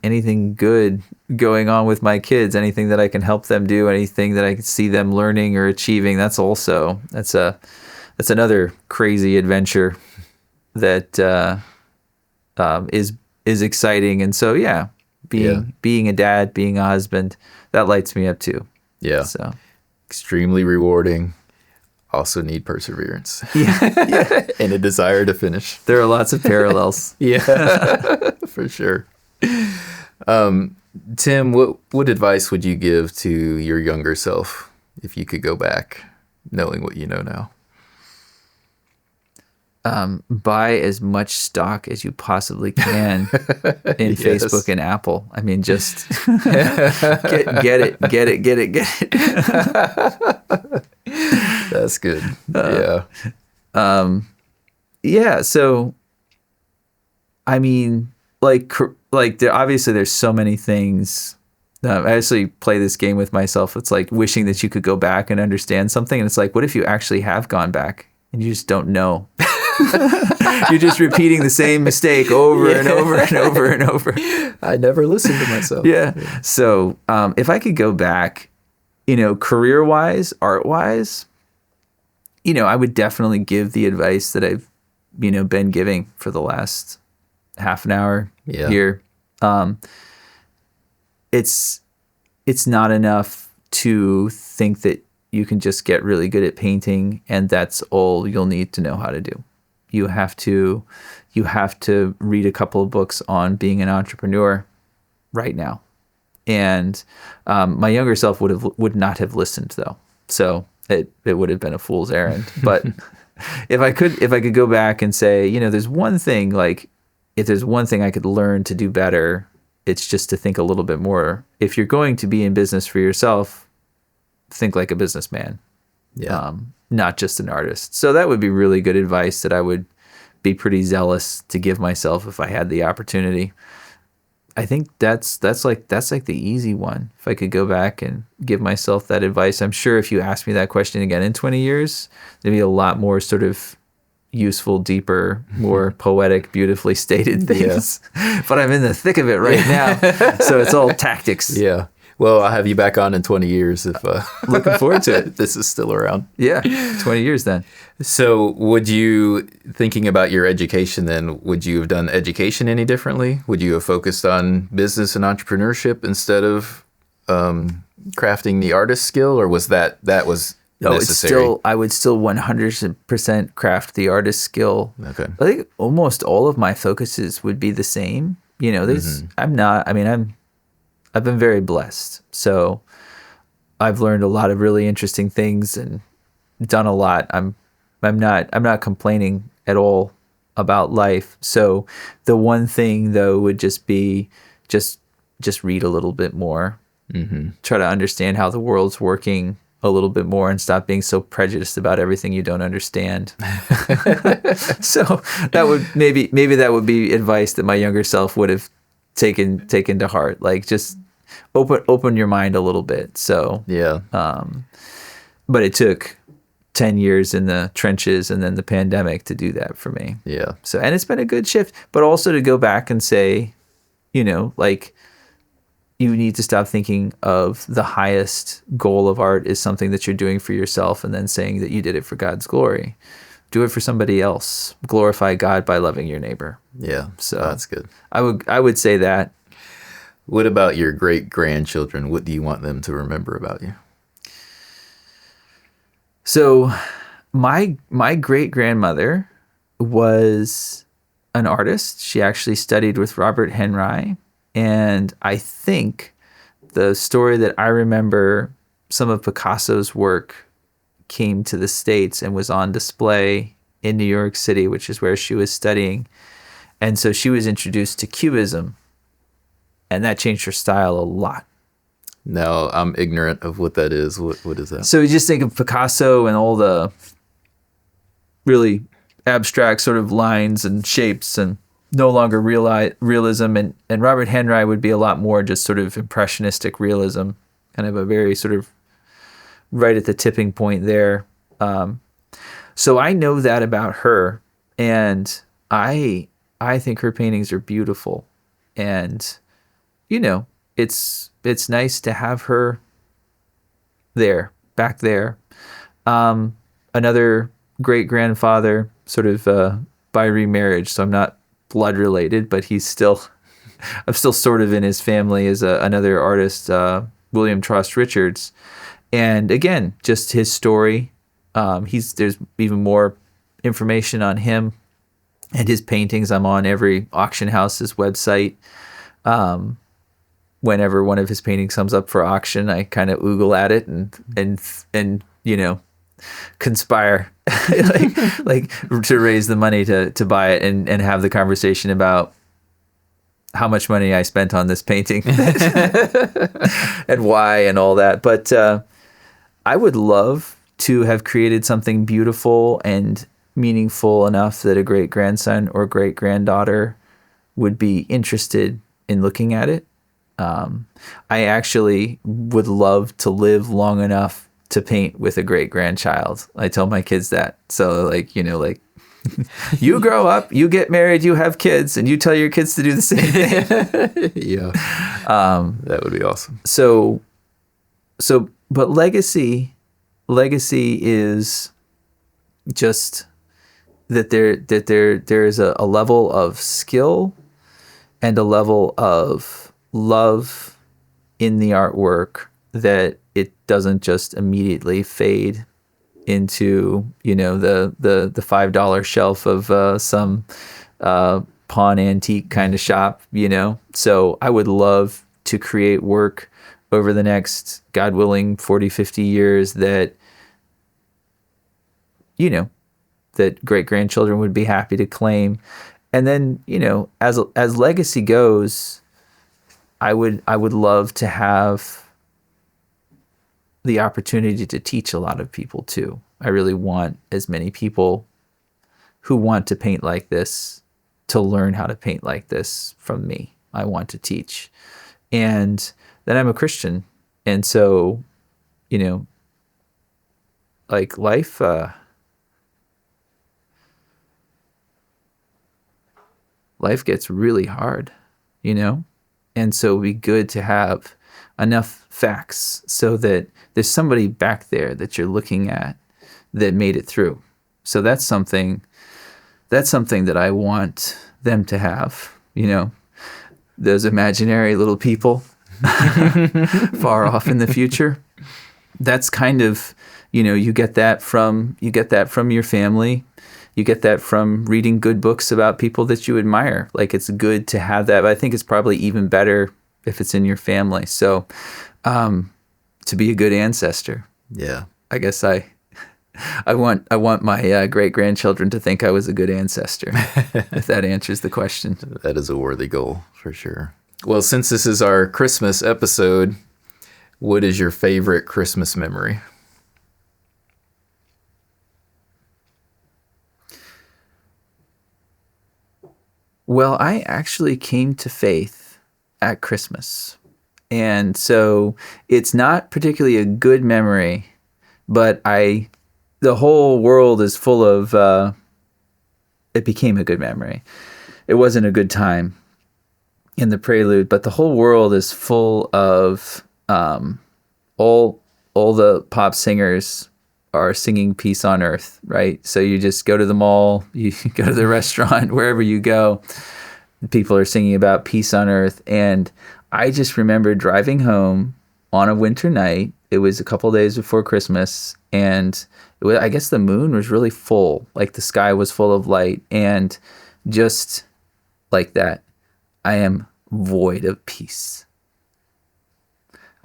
Speaker 1: good going on with my kids, anything that I can help them do, anything that I can see them learning or achieving, that's another crazy adventure that is exciting. And so being a dad, being a husband, that lights me up too.
Speaker 2: Yeah.
Speaker 1: So
Speaker 2: extremely rewarding. Also need perseverance.
Speaker 1: Yeah.
Speaker 2: And a desire to finish.
Speaker 1: There are lots of parallels.
Speaker 2: Yeah, for sure. Tim, what advice would you give to your younger self if you could go back, knowing what you know now? Buy as much stock as you possibly can in Facebook and Apple. I mean, just get it. That's good.
Speaker 1: So, I mean, obviously there's so many things. I actually play this game with myself. It's like wishing that you could go back and understand something. And it's like, what if you actually have gone back and you just don't know? You're just repeating the same mistake over and over and over and over.
Speaker 2: I never listened to myself.
Speaker 1: Yeah. So if I could go back, career-wise, art-wise, I would definitely give the advice that I've, been giving for the last half an hour here. It's not enough to think that you can just get really good at painting and that's all you'll need to know how to do. You have to read a couple of books on being an entrepreneur right now. And my younger self would not have listened though. So it would have been a fool's errand. But if I could go back and say, there's one thing, if there's one thing I could learn to do better, it's just to think a little bit more. If you're going to be in business for yourself, think like a businessman.
Speaker 2: Yeah.
Speaker 1: Not just an artist. So that would be really good advice that I would be pretty zealous to give myself if I had the opportunity. I think that's like the easy one. If I could go back and give myself that advice, I'm sure if you ask me that question again in 20 years, there'd be a lot more sort of useful, deeper, more poetic, beautifully stated things. Yeah. But I'm in the thick of it right now. So it's all tactics.
Speaker 2: Yeah. Well, I'll have you back on in 20 years if
Speaker 1: looking forward to it.
Speaker 2: This is still around.
Speaker 1: Yeah, 20 years then.
Speaker 2: So thinking about your education then, would you have done education any differently? Would you have focused on business and entrepreneurship instead of crafting the artist skill, or was that was necessary?
Speaker 1: I would still 100% craft the artist skill.
Speaker 2: Okay.
Speaker 1: I think almost all of my focuses would be the same. I've been very blessed. So I've learned a lot of really interesting things and done a lot. I'm not complaining at all about life. So the one thing though would just be just read a little bit more. Mm-hmm. Try to understand how the world's working a little bit more and stop being so prejudiced about everything you don't understand. So that would maybe that would be advice that my younger self would have taken to heart. Like, just open your mind a little bit. So
Speaker 2: Yeah.
Speaker 1: but it took 10 years in the trenches and then the pandemic to do that for me.
Speaker 2: Yeah.
Speaker 1: So, and it's been a good shift, but also to go back and say, like, you need to stop thinking of the highest goal of art is something that you're doing for yourself and then saying that you did it for God's glory. Do it for somebody else. Glorify God by loving your neighbor.
Speaker 2: Yeah.
Speaker 1: So
Speaker 2: that's good.
Speaker 1: I would say that.
Speaker 2: What about your great-grandchildren? What do you want them to remember about you?
Speaker 1: So my great-grandmother was an artist. She actually studied with Robert Henry. And I think the story that I remember, some of Picasso's work came to the States and was on display in New York City, which is where she was studying. And so she was introduced to Cubism, and that changed her style a lot.
Speaker 2: No, I'm ignorant of what that is. What is that?
Speaker 1: So you just think of Picasso and all the really abstract sort of lines and shapes, and no longer realism, and Robert Henry would be a lot more just sort of impressionistic realism, kind of a very sort of right at the tipping point there. So I know that about her, and I think her paintings are beautiful, and it's nice to have her back there. Another great grandfather, sort of by remarriage, so I'm not blood related, but I'm still sort of in his family, as another artist, William Trost Richards. And again, just his story. There's even more information on him and his paintings. I'm on every auction house's website. Whenever one of his paintings comes up for auction, I kind of oogle at it and conspire like to raise the money to buy it and have the conversation about how much money I spent on this painting and why and all that. But I would love to have created something beautiful and meaningful enough that a great grandson or great granddaughter would be interested in looking at it. I actually would love to live long enough to paint with a great grandchild. I tell my kids that. So you grow up, you get married, you have kids, and you tell your kids to do the same thing.
Speaker 2: Yeah. That would be awesome.
Speaker 1: But legacy is just that there is a level of skill and a level of love in the artwork that it doesn't just immediately fade into the $5 shelf of some pawn antique kind of shop. So I would love to create work over the next, God willing, 40, 50 years that that great grandchildren would be happy to claim. And then as legacy goes, I would love to have the opportunity to teach a lot of people too. I really want as many people who want to paint like this to learn how to paint like this from me. I want to teach. And then I'm a Christian. And so, life, life gets really hard, And so it'd be good to have enough facts so that there's somebody back there that you're looking at that made it through. So that's something that I want them to have, those imaginary little people far off in the future. That's kind of, you get that from your family. You get that from reading good books about people that you admire. Like, it's good to have that, but I think it's probably even better if it's in your family. So, to be a good ancestor.
Speaker 2: Yeah.
Speaker 1: I guess I want my great grandchildren to think I was a good ancestor. If that answers the question.
Speaker 2: That is a worthy goal for sure. Well, since this is our Christmas episode, what is your favorite Christmas memory?
Speaker 1: Well, I actually came to faith at Christmas. And so it's not particularly a good memory, but the whole world is full of, it became a good memory. It wasn't a good time in the prelude, but the whole world is full of, all the pop singers are singing peace on earth, right? So you just go to the mall, you go to the restaurant, wherever you go, people are singing about peace on earth. And I just remember driving home on a winter night. It was a couple days before Christmas, and I guess the moon was really full, like the sky was full of light, and just like that, I am void of peace.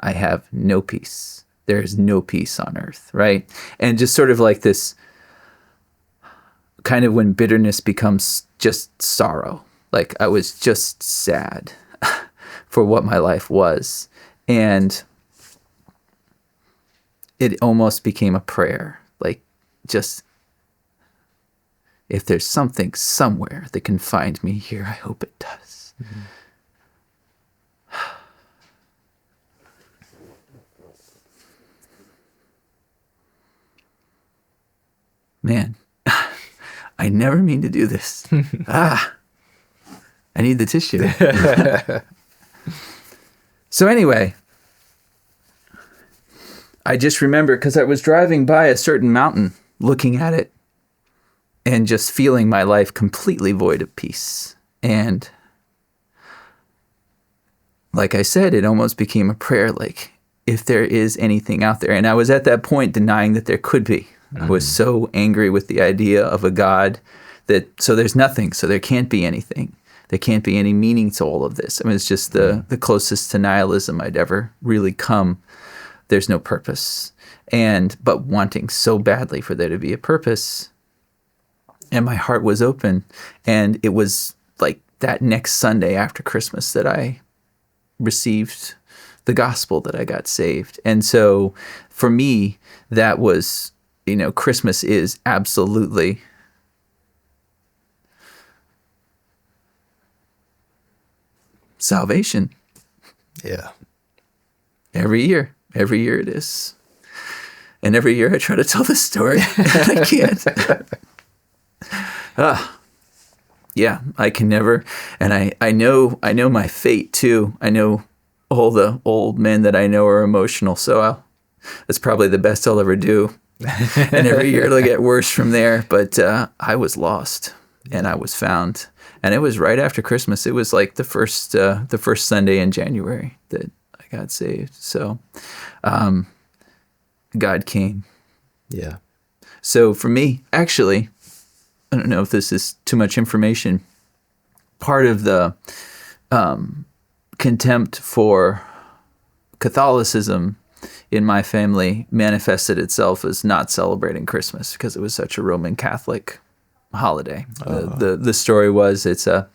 Speaker 1: I have no peace. There is no peace on earth, right? And just sort of like this kind of when bitterness becomes just sorrow. Like I was just sad for what my life was. And it almost became a prayer. Like just, if there's something somewhere that can find me here, I hope it does. Mm-hmm. Man, I never mean to do this. I need the tissue. So anyway, I just remember because I was driving by a certain mountain, looking at it, and just feeling my life completely void of peace. And like I said, it almost became a prayer, like, if there is anything out there. And I was at that point denying that there could be. I was so angry with the idea of a God so there's nothing, so there can't be anything. There can't be any meaning to all of this. I mean, it's just the closest to nihilism I'd ever really come. There's no purpose. But wanting so badly for there to be a purpose. And my heart was open. And it was like that next Sunday after Christmas that I received the gospel, that I got saved. And so for me, that was, Christmas is absolutely salvation.
Speaker 2: Yeah.
Speaker 1: Every year it is. And every year I try to tell this story. I can't. Yeah, I can never. And I know my fate too. I know all the old men that I know are emotional. So that's probably the best I'll ever do. And every year it'll get worse from there. But I was lost and I was found. And it was right after Christmas. It was like the first Sunday in January that I got saved. So God came.
Speaker 2: Yeah.
Speaker 1: So for me, actually, I don't know if this is too much information. Part of the contempt for Catholicism in my family manifested itself as not celebrating Christmas because it was such a Roman Catholic holiday. The story was it's a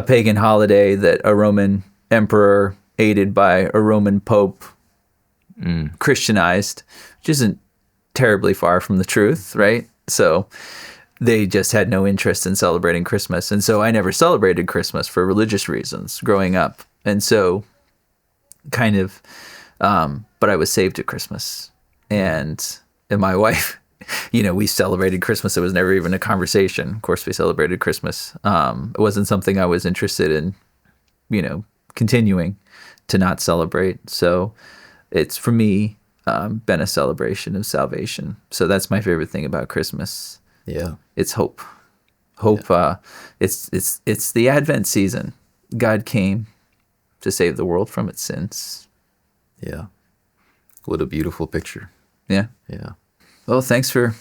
Speaker 1: pagan holiday that a Roman emperor, aided by a Roman pope, Christianized, which isn't terribly far from the truth, right? So they just had no interest in celebrating Christmas. And so I never celebrated Christmas for religious reasons growing up. And so but I was saved at Christmas. And my wife, we celebrated Christmas. It was never even a conversation. Of course, we celebrated Christmas. It wasn't something I was interested in, continuing to not celebrate. So it's, for me, been a celebration of salvation. So that's my favorite thing about Christmas.
Speaker 2: Yeah.
Speaker 1: It's hope. Hope. Yeah. It's the Advent season. God came to save the world from its sins.
Speaker 2: Yeah. What a beautiful picture.
Speaker 1: Yeah.
Speaker 2: Yeah.
Speaker 1: Well, thanks for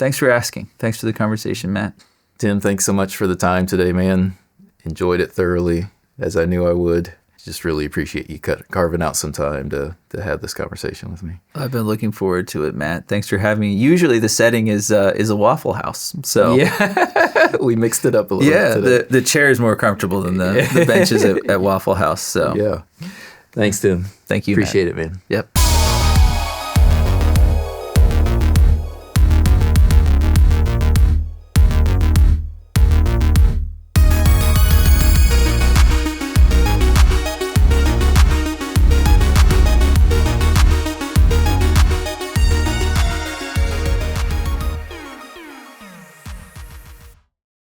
Speaker 1: asking. Thanks for the conversation, Matt.
Speaker 2: Tim, thanks so much for the time today, man. Enjoyed it thoroughly, as I knew I would. Just really appreciate you carving out some time to have this conversation with me.
Speaker 1: I've been looking forward to it, Matt. Thanks for having me. Usually the setting is a Waffle House, so
Speaker 2: yeah, we mixed it up a little.
Speaker 1: Yeah, the chair is more comfortable than the benches at Waffle House. So
Speaker 2: yeah, thanks, Tim.
Speaker 1: Thank you.
Speaker 2: Appreciate
Speaker 1: Matt.
Speaker 2: It, man.
Speaker 1: Yep.